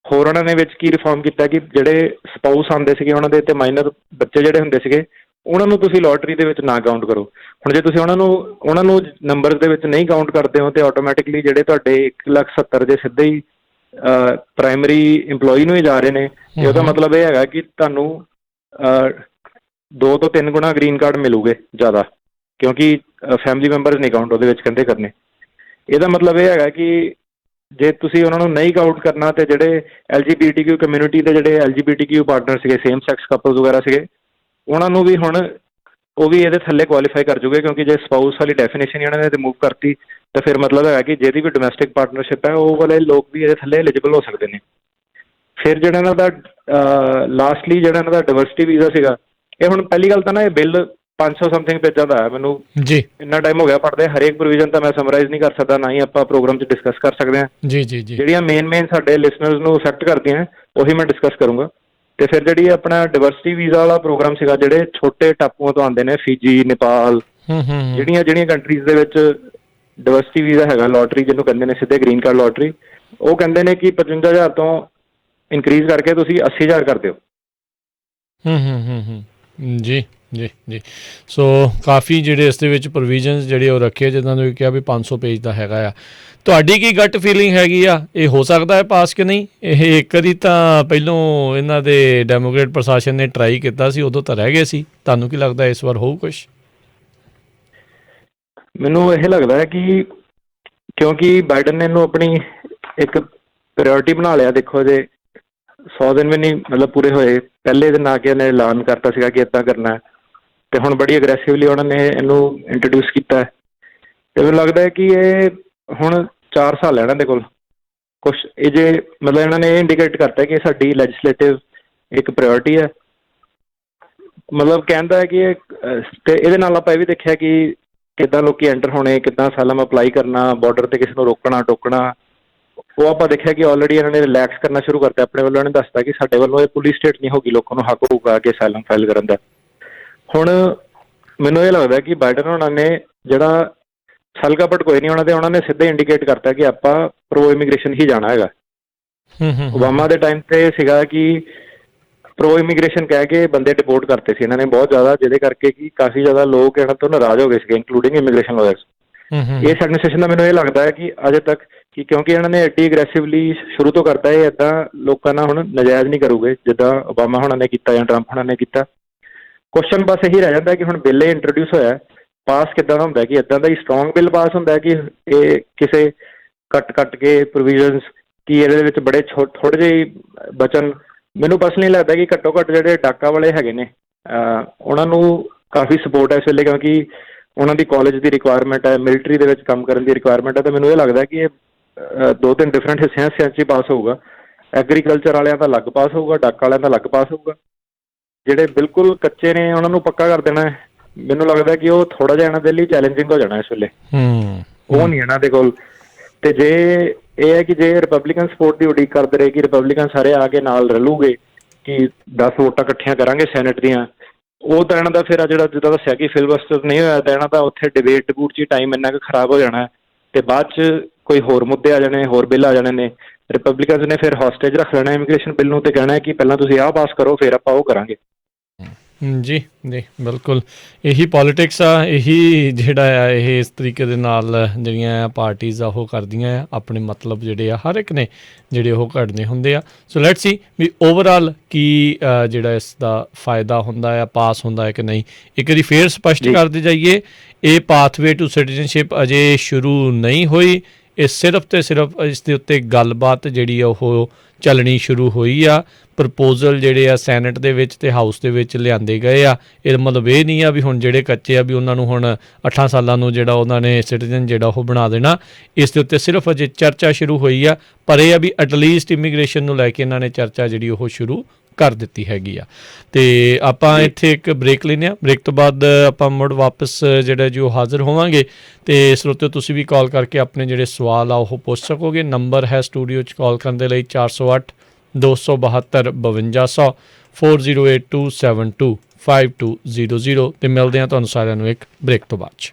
ਹੋਰ ਉਹਨਾਂ ਨੇ ਵਿੱਚ ਕੀ ਰਿਫਾਰਮ ਕੀਤਾ ਕਿ ਜਿਹੜੇ ਸਪਾਊਸ ਆਉਂਦੇ ਸੀਗੇ ਉਹਨਾਂ ਦੇ ਤੇ ਮਾਈਨਰ ਬੱਚੇ ਜਿਹੜੇ ਹੁੰਦੇ ਸੀਗੇ ਉਹਨਾਂ ਨੂੰ ਤੁਸੀਂ ਲੋਟਰੀ ਦੇ ਵਿੱਚ ਨਾ ਕਾਊਂਟ ਕਰੋ। ਹੁਣ ਜੇ ਤੁਸੀਂ ਉਹਨਾਂ ਨੂੰ ਨੰਬਰ ਦੇ ਵਿੱਚ ਨਹੀਂ ਕਾਊਂਟ ਕਰਦੇ ਹੋ ਤੇ ਆਟੋਮੈਟਿਕਲੀ ਜਿਹੜੇ ਤੁਹਾਡੇ 1,70,000 ਦੇ ਸਿੱਧੇ ਹੀ ਪ੍ਰਾਇਮਰੀ ਇੰਪਲੋਈ ਨੂੰ ਹੀ ਜਾ ਰਹੇ ਨੇ। ਤੇ ਉਹਦਾ ਮਤਲਬ ਇਹ ਹੈਗਾ ਕਿ ਤੁਹਾਨੂੰ 2 ਤੋਂ 3 ਗੁਣਾ ਗ੍ਰੀਨ ਕਾਰਡ ਮਿਲੂਗੇ ਜ਼ਿਆਦਾ, ਕਿਉਂਕਿ ਫੈਮਿਲੀ ਮੈਂਬਰਸ ਨਹੀਂ ਕਾਊਂਟ ਉਹਦੇ ਵਿੱਚ ਕਹਿੰਦੇ ਕਰਨੇ। ਇਹਦਾ ਮਤਲਬ ਇਹ ਹੈਗਾ ਕਿ ਜੇ ਤੁਸੀਂ ਉਹਨਾਂ ਨੂੰ ਨਹੀਂ ਕਾਊਂਟ ਕਰਨਾ ਤੇ ਜਿਹੜੇ LGBTQ ਕਮਿਊਨਿਟੀ ਦੇ ਜਿਹੜੇ LGBTQ ਪਾਰਟਨਰ ਸੀਗੇ, ਸੇਮ ਸੈਕਸ ਕਪਲਸ ਵਗੈਰਾ ਸੀਗੇ, ਉਹਨਾਂ ਨੂੰ ਵੀ ਹੁਣ ਉਹ ਵੀ ਇਹਦੇ ਥੱਲੇ ਕੁਆਲੀਫਾਈ ਕਰ ਜੂਗੇ, ਕਿਉਂਕਿ ਜੇ ਸਪਾਊਸ ਵਾਲੀ ਡੈਫੀਨੇਸ਼ਨ ਇਹਨਾਂ ਨੇ ਰਿਮੂਵ ਕਰਤੀ ਤਾਂ ਫਿਰ ਮਤਲਬ ਹੈਗਾ ਕਿ ਜਿਹਦੀ ਵੀ ਡੋਮੈਸਟਿਕ ਪਾਰਟਨਰਸ਼ਿਪ ਹੈ ਉਹ ਵਾਲੇ ਲੋਕ ਵੀ ਇਹਦੇ ਥੱਲੇ ਐਲੀਜੀਬਲ ਹੋ ਸਕਦੇ ਨੇ। ਫਿਰ ਜਿਹੜਾ ਇਹਨਾਂ ਦਾ ਲਾਸਟਲੀ ਜਿਹੜਾ ਇਹਨਾਂ ਦਾ ਡਾਇਵਰਸਿਟੀ ਵੀਜ਼ਾ ਸੀਗਾ, ਇਹ ਹੁਣ ਪਹਿਲੀ ਗੱਲ ਤਾਂ ਨਾ ਇਹ ਬਿੱਲ 500 ਸਮਥਿੰਗ ਪੇਜਾਂ ਦਾ ਹੈ। ਮੈਨੂੰ ਜੀ ਇੰਨਾ ਟਾਈਮ ਹੋ ਗਿਆ ਪੜ੍ਹਦੇ, ਹਰੇਕ ਪ੍ਰੋਵੀਜ਼ਨ ਤਾਂ ਮੈਂ ਸਮਰਾਈਜ਼ ਨਹੀਂ ਕਰ ਸਕਦਾ, ਨਾ ਹੀ ਆਪਾਂ ਪ੍ਰੋਗਰਾਮ 'ਚ ਡਿਸਕਸ ਕਰ ਸਕਦੇ ਹਾਂ। ਜੀ ਜੀ ਜੀ ਜਿਹੜੀਆਂ ਮੇਨ ਸਾਡੇ ਲਿਸਨਰਸ ਨੂੰ ਅਫੈਕਟ ਕਰਦੀਆਂ ਉਹੀ ਮੈਂ ਡਿਸਕਸ ਕਰੂੰਗਾ। ਤੇ ਫਿਰ ਜਿਹੜੀ ਆਪਣਾ ਡਾਇਵਰਸਿਟੀ ਵੀਜ਼ਾ ਵਾਲਾ ਪ੍ਰੋਗਰਾਮ ਸੀਗਾ, ਜਿਹੜੇ ਛੋਟੇ ਟਾਪੂਆਂ ਤੋਂ ਆਉਂਦੇ ਨੇ, ਫਿਜੀ, ਨੇਪਾਲ, ਜਿਹੜੀਆਂ ਕੰਟਰੀਜ਼ ਦੇ ਵਿੱਚ ਡਾਇਵਰਸਿਟੀ ਵੀਜ਼ਾ ਹੈਗਾ, ਲੋਟਰੀ ਜਿਹਨੂੰ ਕਹਿੰਦੇ ਨੇ, ਸਿੱਧੇ ਗ੍ਰੀਨ ਕਾਰਡ ਲੋਟਰੀ, ਉਹ ਕਹਿੰਦੇ ਨੇ ਕਿ 55,000 ਤੋਂ ਇਨਕਰੀਜ਼ ਕਰਕੇ ਤੁਸੀਂ 80,000 ਕਰ ਦਿਓ। ਜੀ ਜੀ ਜੀ ਸੋ ਕਾਫੀ ਜਿਹੜੇ ਇਸ ਦੇ ਵਿੱਚ ਪ੍ਰੋਵੀਜ਼ਨਸ ਜਿਹੜੇ ਉਹ ਰੱਖੇ, ਜਿੱਦਾਂ ਤੁਸੀਂ ਕਿਹਾ ਵੀ 500 ਪੇਜ ਦਾ ਹੈਗਾ ਆ। ਤੁਹਾਡੀ ਕੀ ਗੱਟ ਫੀਲਿੰਗ ਹੈਗੀ ਆ, ਇਹ ਹੋ ਸਕਦਾ ਹੈ ਪਾਸ ਕਿ ਨਹੀਂ? ਇਹ ਇੱਕ ਵਾਰੀ ਤਾਂ ਪਹਿਲੋਂ ਇਹਨਾਂ ਦੇ ਡੈਮੋਕ੍ਰੇਟ ਪ੍ਰਸ਼ਾਸਨ ਨੇ ਟਰਾਈ ਕੀਤਾ ਸੀ, ਉਦੋਂ ਤਾਂ ਰਹਿ ਗਏ ਸੀ। ਤੁਹਾਨੂੰ ਕੀ ਲੱਗਦਾ ਇਸ ਵਾਰ ਹੋਊ ਕੁਛ? ਮੈਨੂੰ ਇਹ ਲੱਗਦਾ ਹੈ ਕਿ ਕਿਉਂਕਿ ਬਾਈਡਨ ਨੇ ਇਹਨੂੰ ਆਪਣੀ ਇੱਕ ਪ੍ਰਾਇਓਰਟੀ ਬਣਾ ਲਿਆ। ਦੇਖੋ ਜੇ 100 ਦਿਨ ਵੀ ਨਹੀਂ ਮਤਲਬ ਪੂਰੇ ਹੋਏ, ਪਹਿਲੇ ਦਿਨ ਆ ਕੇ ਇਹਨੇ ਐਲਾਨ ਕਰਤਾ ਸੀਗਾ ਕਿ ਇੱਦਾਂ ਕਰਨਾ, ਤੇ ਹੁਣ ਬੜੀ ਅਗਰੈਸਿਵਲੀ ਉਹਨਾਂ ਨੇ ਇਹਨੂੰ ਇੰਟਰੋਡਿਊਸ ਕੀਤਾ। ਤੇ ਮੈਨੂੰ ਲੱਗਦਾ ਹੈ ਕਿ ਇਹ ਹੁਣ 4 ਸਾਲ ਹੈ ਇਹਨਾਂ ਦੇ ਕੋਲ ਕੁਛ, ਇਹ ਜੇ ਮਤਲਬ ਇਹਨਾਂ ਨੇ ਇਹ ਇੰਡੀਕੇਟ ਕਰਤਾ ਕਿ ਸਾਡੀ ਲੈਜਿਸਲੇਟਿਵ ਇੱਕ ਪ੍ਰਾਇਓਰਟੀ ਹੈ। ਮਤਲਬ ਕਹਿੰਦਾ ਹੈ ਕਿ ਤੇ ਇਹਦੇ ਨਾਲ ਆਪਾਂ ਇਹ ਵੀ ਦੇਖਿਆ ਕਿ ਕਿੱਦਾਂ ਲੋਕੀ ਐਂਟਰ ਹੋਣੇ, ਕਿੱਦਾਂ ਅਸਾਈਲਮ ਅਪਲਾਈ ਕਰਨਾ, ਬਾਰਡਰ ਤੇ ਕਿਸੇ ਨੂੰ ਰੋਕਣਾ ਟੋਕਣਾ, ਉਹ ਆਪਾਂ ਦੇਖਿਆ ਕਿ ਆਲਰੇਡੀ ਇਹਨਾਂ ਨੇ ਰਿਲੈਕਸ ਕਰਨਾ ਸ਼ੁਰੂ ਕਰਤਾ। ਆਪਣੇ ਵੱਲੋਂ ਇਹਨੇ ਦੱਸਤਾ ਕਿ ਸਾਡੇ ਵੱਲੋਂ ਇਹ ਪੁਲਿਸ ਸਟੇਟ ਨਹੀਂ ਹੋਗੀ, ਲੋਕਾਂ ਨੂੰ ਹੱਕ ਹੋਊਗਾ ਕਿ ਅਸਾਈਲਮ ਫਾਈਲ ਕਰਨ ਦਾ। ਹੁਣ ਮੈਨੂੰ ਇਹ ਲੱਗਦਾ ਕਿ ਬਾਈਡਨ ਉਹਨਾਂ ਨੇ ਜਿਹੜਾ ਛਲਕਾਪਟ ਕੋਈ ਨਹੀਂ ਉਹਨਾਂ ਨੇ ਸਿੱਧੇ ਇੰਡੀਕੇਟ ਕਰਤਾ ਕਿ ਆਪਾਂ ਪ੍ਰੋ ਇਮੀਗ੍ਰੇਸ਼ਨ ਹੀ ਜਾਣਾ ਹੈਗਾ। ਓਬਾਮਾ ਦੇ ਟਾਈਮ ਤੇ ਸੀਗਾ ਕਿ ਪ੍ਰੋ ਇਮੀਗ੍ਰੇਸ਼ਨ ਕਹਿ ਕੇ ਬੰਦੇ ਡਿਪੋਰਟ ਕਰਤੇ ਸੀ ਇਹਨਾਂ ਨੇ ਬਹੁਤ ਜ਼ਿਆਦਾ, ਜਿਹਦੇ ਕਰਕੇ ਕਿ ਕਾਫੀ ਜ਼ਿਆਦਾ ਲੋਕ ਇਹਨਾਂ ਤੋਂ ਨਾਰਾਜ਼ ਹੋ ਗਏ ਸੀਗੇ, ਇੰਕਲੂਡਿੰਗ ਇਮੀਗ੍ਰੇਸ਼ਨ ਲਾਇਰਸ। ਇਸ ਐਡਮਿਨਿਸਟ੍ਰੇਸ਼ਨ ਦਾ ਮੈਨੂੰ ਇਹ ਲੱਗਦਾ ਹੈ ਕਿ ਅਜੇ ਤੱਕ ਕਿ ਕਿਉਂਕਿ ਇਹਨਾਂ ਨੇ ਐਡੀ ਅਗਰੈਸਿਵਲੀ ਸ਼ੁਰੂ ਤੋਂ ਕਰਤਾ, ਇਹ ਇੱਦਾਂ ਲੋਕਾਂ ਨਾਲ ਹੁਣ ਨਜਾਇਜ਼ ਨਹੀਂ ਕਰੂਗੇ ਜਿੱਦਾਂ ਓਬਾਮਾ ਹੋਣਾ ਨੇ ਕੀਤਾ ਜਾਂ ਟਰੰਪ ਹੋਣਾ ਨੇ ਕੀਤਾ। ਕੁਐਸਚਨ ਬਸ ਇਹੀ ਰਹਿ ਜਾਂਦਾ ਕਿ ਹੁਣ ਬਿੱਲ ਇਹ ਇੰਟਰੋਡਿਊਸ ਹੋਇਆ, ਪਾਸ ਕਿੱਦਾਂ ਦਾ ਹੁੰਦਾ, ਕਿ ਇੱਦਾਂ ਦਾ ਹੀ ਸਟਰੋਂਗ ਬਿੱਲ ਪਾਸ ਹੁੰਦਾ ਕਿ ਇਹ ਕਿਸੇ ਕੱਟ ਕੇ ਪ੍ਰੋਵੀਜ਼ਨਸ ਕਿ ਇਹਦੇ ਵਿੱਚ ਬੜੇ ਥੋੜ੍ਹੇ ਜਿਹੇ ਬਚਨ। ਮੈਨੂੰ ਪਰਸਨਲੀ ਲੱਗਦਾ ਕਿ ਘੱਟੋ ਘੱਟ ਜਿਹੜੇ ਡਾਕਾ ਵਾਲੇ ਹੈਗੇ ਨੇ ਉਹਨਾਂ ਨੂੰ ਕਾਫੀ ਸਪੋਰਟ ਹੈ ਇਸ ਵੇਲੇ, ਕਿਉਂਕਿ ਉਹਨਾਂ ਦੀ ਕਾਲਜ ਦੀ ਰਿਕੁਆਇਰਮੈਂਟ ਹੈ, ਮਿਲਟਰੀ ਦੇ ਵਿੱਚ ਕੰਮ ਕਰਨ ਦੀ ਰਿਕੁਆਇਰਮੈਂਟ ਹੈ। ਤਾਂ ਮੈਨੂੰ ਇਹ ਲੱਗਦਾ ਕਿ ਇਹ 2-3 ਡਿਫਰੈਂਟ ਹਿੱਸਿਆਂ 'ਚ ਹੀ ਪਾਸ ਹੋਊਗਾ। ਐਗਰੀਕਲਚਰ ਵਾਲਿਆਂ ਦਾ ਅਲੱਗ ਪਾਸ ਹੋਊਗਾ, ਡਾਕਾ ਵਾਲਿਆਂ ਦਾ ਅਲੱਗ ਪਾਸ ਹੋਊਗਾ। ਜਿਹੜੇ ਬਿਲਕੁਲ ਕੱਚੇ ਨੇ ਉਹਨਾਂ ਨੂੰ ਪੱਕਾ ਕਰ ਦੇਣਾ। ਮੈਨੂੰ ਲੱਗਦਾ ਕਿ ਉਹ ਥੋੜ੍ਹਾ ਜਿਹਾ ਇਹਨਾਂ ਦੇ ਲਈ ਚੈਲੰਜਿੰਗ ਹੋ ਜਾਣਾ ਇਸ ਵੇਲੇ, ਉਹ ਨਹੀਂ ਇਹਨਾਂ ਦੇ ਕੋਲ। ਤੇ ਜੇ ਇਹ ਹੈ ਕਿ ਜੇ ਰਿਪਬਲਿਕਨ ਸਪੋਰਟ ਦੀ ਉਡੀਕ ਕਰਦੇ ਰਹੇ ਕਿ ਰਿਪਬਲਿਕਨ ਸਾਰੇ ਆ ਕੇ ਨਾਲ ਰਲੂਗੇ ਕਿ 10 ਵੋਟਾਂ ਇਕੱਠੀਆਂ ਕਰਾਂਗੇ ਸੈਨੇਟ ਦੀਆਂ, ਉਹ ਤਾਂ ਇਹਨਾਂ ਦਾ ਫਿਰ ਜਿਹੜਾ ਜਿੱਦਾਂ ਦੱਸਿਆ ਕਿ ਫਿਲਬਸਟਰ ਨਹੀਂ ਹੋਇਆ ਤਾਂ ਇਹਨਾਂ ਦਾ ਉੱਥੇ ਡਿਬੇਟ ਡਬੂਟ 'ਚ ਹੀ ਟਾਈਮ ਇੰਨਾ ਕੁ ਖਰਾਬ ਹੋ ਜਾਣਾ ਤੇ ਬਾਅਦ 'ਚ ਕੋਈ ਹੋਰ ਮੁੱਦੇ ਆ ਜਾਣੇ, ਹੋਰ ਬਿੱਲ ਆ ਜਾਣੇ ਨੇ। ਰਿਪਬਲਿਕਨਸ ਨੇ ਫਿਰ ਹੌਸਟੇਜ ਰੱਖ ਲੈਣਾ ਇਮੀਗ੍ਰੇਸ਼ਨ ਬਿੱਲ ਨੂੰ ਤੇ ਕਹਿਣਾ ਕਿ ਪਹਿਲਾਂ ਤੁਸੀਂ ਆਹ ਪਾਸ ਕਰੋ ਫਿਰ ਆਪਾਂ ਉਹ ਕਰਾਂਗੇ। ਜੀ ਜੀ ਬਿਲਕੁਲ ਇਹੀ ਪੋਲਿਟਿਕਸ ਆ, ਇਹੀ ਜਿਹੜਾ ਆ ਇਹ ਇਸ ਤਰੀਕੇ ਦੇ ਨਾਲ ਜਿਹੜੀਆਂ ਪਾਰਟੀਆਂ ਆ ਉਹ ਕਰਦੀਆਂ ਆ, ਆਪਣੇ ਮਤਲਬ ਜਿਹੜੇ ਆ ਹਰ ਇੱਕ ਨੇ ਜਿਹੜੇ ਉਹ ਕੱਢਣੇ ਹੁੰਦੇ ਆ। So let's see we overall ਕੀ ਜਿਹੜਾ ਇਸ ਦਾ ਫਾਇਦਾ ਹੁੰਦਾ ਆ, ਪਾਸ ਹੁੰਦਾ ਹੈ ਕਿ ਨਹੀਂ। ਇੱਕ ਵਾਰੀ ਫੇਰ ਸਪਸ਼ਟ ਜੀ ਕਰਦੇ ਜਾਈਏ, ਇਹ ਪਾਥਵੇ ਟੂ ਸਿਟੀਜ਼ਨਸ਼ਿਪ ਅਜੇ ਸ਼ੁਰੂ ਨਹੀਂ ਹੋਈ, ਇਹ ਸਿਰਫ ਤੇ ਸਿਰਫ ਇਸ ਦੇ ਉੱਤੇ ਗੱਲਬਾਤ ਜਿਹੜੀ ਆ ਉਹ ਚੱਲਣੀ ਸ਼ੁਰੂ ਹੋਈ ਆ। ਪ੍ਰਪੋਜ਼ਲ ਜਿਹੜੇ ਆ ਸੈਨੇਟ ਦੇ ਵਿੱਚ ਤੇ ਹਾਊਸ ਦੇ ਵਿੱਚ ਲਿਆਂਦੇ ਗਏ ਆ। ਇਹ ਮਤਲਬ ਇਹ ਨਹੀਂ ਆ ਵੀ ਹੁਣ ਜਿਹੜੇ ਕੱਚੇ ਆ ਵੀ ਉਹਨਾਂ ਨੂੰ ਹੁਣ 8 ਸਾਲਾਂ ਨੂੰ ਜਿਹੜਾ ਉਹਨਾਂ ਨੇ ਸਿਟੀਜ਼ਨ ਜਿਹੜਾ ਉਹ ਬਣਾ ਦੇਣਾ। ਇਸ ਦੇ ਉੱਤੇ ਸਿਰਫ ਅਜੇ ਚਰਚਾ ਸ਼ੁਰੂ ਹੋਈ ਆ, ਪਰ ਇਹ ਆ ਵੀ ਐਟਲੀਸਟ ਇਮੀਗ੍ਰੇਸ਼ਨ ਨੂੰ ਲੈ ਕੇ ਇਹਨਾਂ ਨੇ ਚਰਚਾ ਜਿਹੜੀ ਉਹ ਸ਼ੁਰੂ ਕਰ ਦਿੱਤੀ ਹੈਗੀ ਆ। ਤੇ ਆਪਾਂ ਇੱਥੇ ਇੱਕ ਬ੍ਰੇਕ ਲੈਂਦੇ ਹਾਂ, ਬ੍ਰੇਕ ਤੋਂ ਬਾਅਦ ਆਪਾਂ ਮੁੜ ਵਾਪਸ ਜਿਹੜਾ ਜੋ ਹਾਜ਼ਰ ਹੋਵਾਂਗੇ। ਤੇ ਸਰੋਤਿਓ ਤੁਸੀਂ ਵੀ ਕਾਲ ਕਰਕੇ ਆਪਣੇ ਜਿਹੜੇ ਸਵਾਲ ਆ ਉਹ ਪੁੱਛ ਸਕੋਗੇ। ਨੰਬਰ ਹੈ ਸਟੂਡੀਓ 'ਚ ਕਾਲ ਕਰਨ ਦੇ ਲਈ 408 272 5200 4082725200 ਤੇ ਮਿਲਦੇ ਹਾਂ ਤੁਹਾਨੂੰ ਸਾਰਿਆਂ ਨੂੰ ਇੱਕ ਬ੍ਰੇਕ ਤੋਂ ਬਾਅਦ 'ਚ।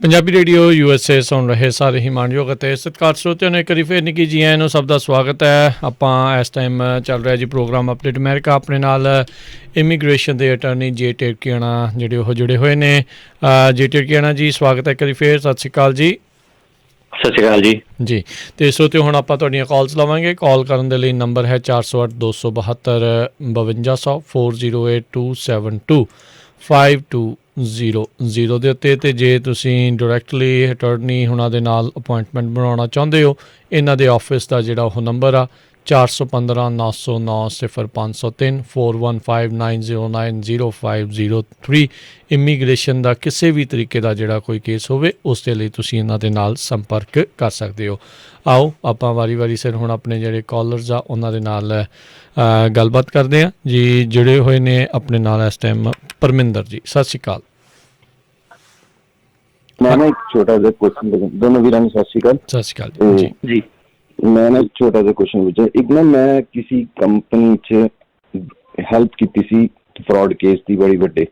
ਪੰਜਾਬੀ ਰੇਡੀਓ USA ਸੁਣ ਰਹੇ ਸਾਰੇ ਹੀ ਮਾਣਯੋਗ ਅਤੇ ਸਤਿਕਾਰ ਸਰੋਤਿਆਂ ਨੂੰ ਇੱਕ ਵਾਰੀ ਫਿਰ ਨਿੱਕੀ ਜੀ ਆਇਆਂ ਨੂੰ ਸਭ ਦਾ ਸਵਾਗਤ ਹੈ। ਆਪਾਂ ਇਸ ਟਾਈਮ ਚੱਲ ਰਿਹਾ ਜੀ ਪ੍ਰੋਗਰਾਮ ਅਪਡੇਟ ਅਮਰੀਕਾ। ਆਪਣੇ ਨਾਲ ਇਮੀਗ੍ਰੇਸ਼ਨ ਦੇ ਅਟਾਰਨੀ ਜੇ ਟਿਰਕੀਆਣਾ ਜਿਹੜੇ ਉਹ ਜੁੜੇ ਹੋਏ ਨੇ। ਜੇ ਟਿਰਕੀਆਣਾ ਜੀ ਸਵਾਗਤ ਹੈ ਇੱਕ ਵਾਰੀ ਫਿਰ। ਸਤਿ ਸ਼੍ਰੀ ਅਕਾਲ ਜੀ। ਸਤਿ ਸ਼੍ਰੀ ਅਕਾਲ ਜੀ। ਜੀ ਅਤੇ ਸਰੋਤਿਓ ਹੁਣ ਆਪਾਂ ਤੁਹਾਡੀਆਂ ਕਾਲਸ ਲਵਾਂਗੇ। ਕਾਲ ਕਰਨ ਦੇ ਲਈ ਨੰਬਰ ਹੈ 408 272 5200 408272 5200 ਦੇ ਉੱਤੇ। ਅਤੇ ਜੇ ਤੁਸੀਂ ਡਾਇਰੈਕਟਲੀ ਅਟਾਰਨੀ ਹੁਣਾਂ ਦੇ ਨਾਲ ਅਪੁਆਇੰਟਮੈਂਟ ਬਣਾਉਣਾ ਚਾਹੁੰਦੇ ਹੋ, ਇਹਨਾਂ ਦੇ ਆਫਿਸ ਦਾ ਜਿਹੜਾ ਉਹ ਨੰਬਰ ਆ 415 909 0503 4159090503। ਇਮੀਗ੍ਰੇਸ਼ਨ ਦਾ ਕਿਸੇ ਵੀ ਤਰੀਕੇ ਦਾ ਜਿਹੜਾ ਕੋਈ ਕੇਸ ਹੋਵੇ ਉਸ ਦੇ ਲਈ ਤੁਸੀਂ ਇਹਨਾਂ ਦੇ ਨਾਲ ਸੰਪਰਕ ਕਰ ਸਕਦੇ ਹੋ। ਆਓ ਆਪਾਂ ਵਾਰੀ ਸਿਰ ਹੁਣ ਆਪਣੇ ਜਿਹੜੇ ਕਾਲਰਸ ਆ ਉਹਨਾਂ ਦੇ ਨਾਲ ਗੱਲਬਾਤ ਕਰਦੇ ਹਾਂ ਜੀ। ਜੁੜੇ ਹੋਏ ਨੇ ਆਪਣੇ ਨਾਲ ਇਸ ਟਾਈਮ ਪਰਮਿੰਦਰ ਜੀ। ਸਤਿ ਸ਼੍ਰੀ ਅਕਾਲ। ਮੈਂ ਨਾ ਇੱਕ ਛੋਟਾ ਜਿਹਾ ਕੁਐਸਚਨ ਦੋਨੋਂ ਵੀਰਾਂ ਨੂੰ ਸਤਿ ਸ਼੍ਰੀ ਅਕਾਲ। ਸਤਿ ਸ਼੍ਰੀ ਅਕਾਲ ਜੀ। ਜੀ ਮੈਂ ਨਾ ਇੱਕ ਛੋਟਾ ਜਿਹਾ ਕੁਐਸਚਨ ਪੁੱਛਿਆ। ਇੱਕ ਨਾ ਮੈਂ ਕਿਸੇ ਕੰਪਨੀ 'ਚ ਹੈਲਪ ਕੀਤੀ ਸੀ ਫਰਾਡ ਕੇਸ ਦੀ ਬੜੀ ਵੱਡੇ,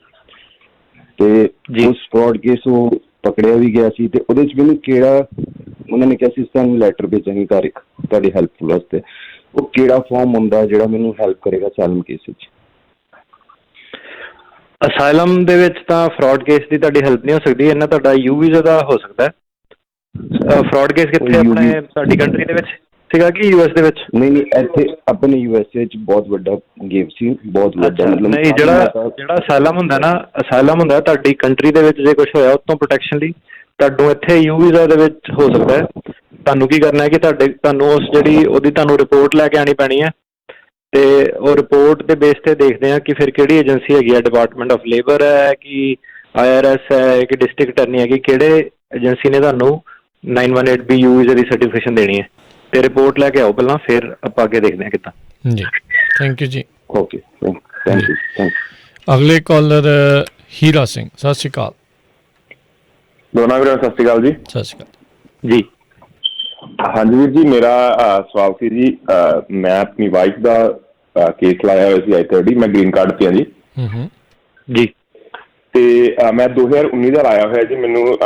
ਤੇ ਉਸ ਫਰਾਡ ਕੇਸ ਉਹ ਪਕੜਿਆ ਵੀ ਗਿਆ ਸੀ। ਤੇ ਉਹਦੇ 'ਚ ਮੈਨੂੰ ਕਿਹੜਾ ਉਹਨਾਂ ਨੇ ਕਿਹਾ ਸੀ ਤੁਹਾਨੂੰ ਲੈਟਰ ਭੇਜਾਂਗੇ ਘਰ ਇੱਕ ਤੁਹਾਡੀ ਹੈਲਪ ਵਾਸਤੇ, ਉਹ ਕਿਹੜਾ ਫਾਰਮ ਹੁੰਦਾ ਜਿਹੜਾ ਮੈਨੂੰ ਹੈਲਪ ਕਰੇਗਾ ਅਸਾਈਲਮ ਕੇਸ ਵਿੱਚ? ਅਸਾਈਲਮ ਦੇ ਵਿੱਚ ਤਾਂ ਫਰਾਡ ਕੇਸ ਦੀ ਤੁਹਾਡੀ ਹੈਲਪ ਨਹੀਂ ਹੋ ਸਕਦੀ, ਇਹਨਾਂ ਤੁਹਾਡਾ ਯੂ ਵੀਜ਼ਾ ਦਾ ਹੋ ਸਕਦਾ ਹੈ। ਫਰਾਡ ਕੇਸ ਕਿੱਥੇ ਆਪਣੇ ਸਾਡੀ ਕੰਟਰੀ ਦੇ ਵਿੱਚ ਸੀਗਾ ਕਿ US ਦੇ ਵਿੱਚ? ਨਹੀਂ ਇੱਥੇ ਆਪਣੇ USA 'ਚ ਬਹੁਤ ਵੱਡਾ ਗੇਮ ਸੀ, ਬਹੁਤ ਵੱਡਾ। ਮਤਲਬ ਨਹੀਂ, ਜਿਹੜਾ ਅਸਾਈਲਮ ਹੁੰਦਾ ਨਾ, ਅਸਾਈਲਮ ਹੁੰਦਾ ਤੁਹਾਡੀ ਕੰਟਰੀ ਦੇ ਵਿੱਚ ਜੇ ਕੁਝ ਹੋਇਆ ਉਸ ਤੋਂ ਪ੍ਰੋਟੈਕਸ਼ਨ ਲਈ ਤੁਹਾਨੂੰ ਇੱਥੇ ਯੂ ਵੀਜ਼ਾ ਦੇ ਵਿੱਚ ਹੋ ਸਕਦਾ ਹੈ। ਤੁਹਾਨੂੰ ਕੀ ਕਰਨਾ ਹੈ ਕਿ ਤੁਹਾਨੂੰ ਉਸ ਉਹਦੀ ਤੁਹਾਨੂੰ ਰਿਪੋਰਟ ਲੈ ਕੇ ਆਉਣੀ ਪੈਣੀ ਹੈ, ਤੇ ਉਹ ਰਿਪੋਰਟ ਦੇ ਬੇਸ ਤੇ ਦੇਖਦੇ ਹਾਂ ਕਿ ਫਿਰ ਕਿਹੜੀ ਏਜੰਸੀ ਹੈਗੀ ਹੈ, ਡਿਪਾਰਟਮੈਂਟ ਆਫ ਲੇਬਰ ਹੈ ਕਿ IRS ਹੈ ਕਿ ਡਿਸਟ੍ਰਿਕਟ ਅਟਾਰਨੀ ਹੈ, ਕਿ ਕਿਹੜੇ ਏਜੰਸੀ ਨੇ ਤੁਹਾਨੂੰ 918B you visa the certification ਦੇਣੀ ਹੈ। ਤੇ ਰਿਪੋਰਟ ਲੈ ਕੇ ਆਓ ਪਹਿਲਾਂ, ਫਿਰ ਆਪਾਂ ਅੱਗੇ ਦੇਖਦੇ ਹਾਂ ਕਿੱਦਾਂ। ਜੀ ਥੈਂਕ ਯੂ ਜੀ। Okay thank you. ਅਗਲੇ ਕਾਲਰ ਹੀਰਾ ਸਿੰਘ। ਸਤਿ ਸ਼੍ਰੀ ਅਕਾਲ। ਦੋਨਾਂ ਵੀਰਾਂ ਸਤਿ ਸ਼੍ਰੀ ਅਕਾਲ ਜੀ। ਸਤਿ ਸ਼੍ਰੀ ਅਕਾਲ ਜੀ। ਹਾਂਜੀ ਵੀਰ ਜੀ, ਮੇਰਾ ਸਵਾਲ ਸੀ ਜੀ, ਮੈਂ ਆਪਣੀ ਵਾਈਫ ਦਾ ਕੇਸ ਲਾਇਆ ਹੋਇਆ ਸੀ I-30, ਮੈਂ ਗ੍ਰੀਨ ਕਾਰਡ ਤੇ ਹਾਂ ਜੀ। ਜੀ। ਤੇ ਮੈਂ 2019 ਦਾ ਲਾਇਆ ਹੋਇਆ ਜੀ। ਮੈਨੂੰ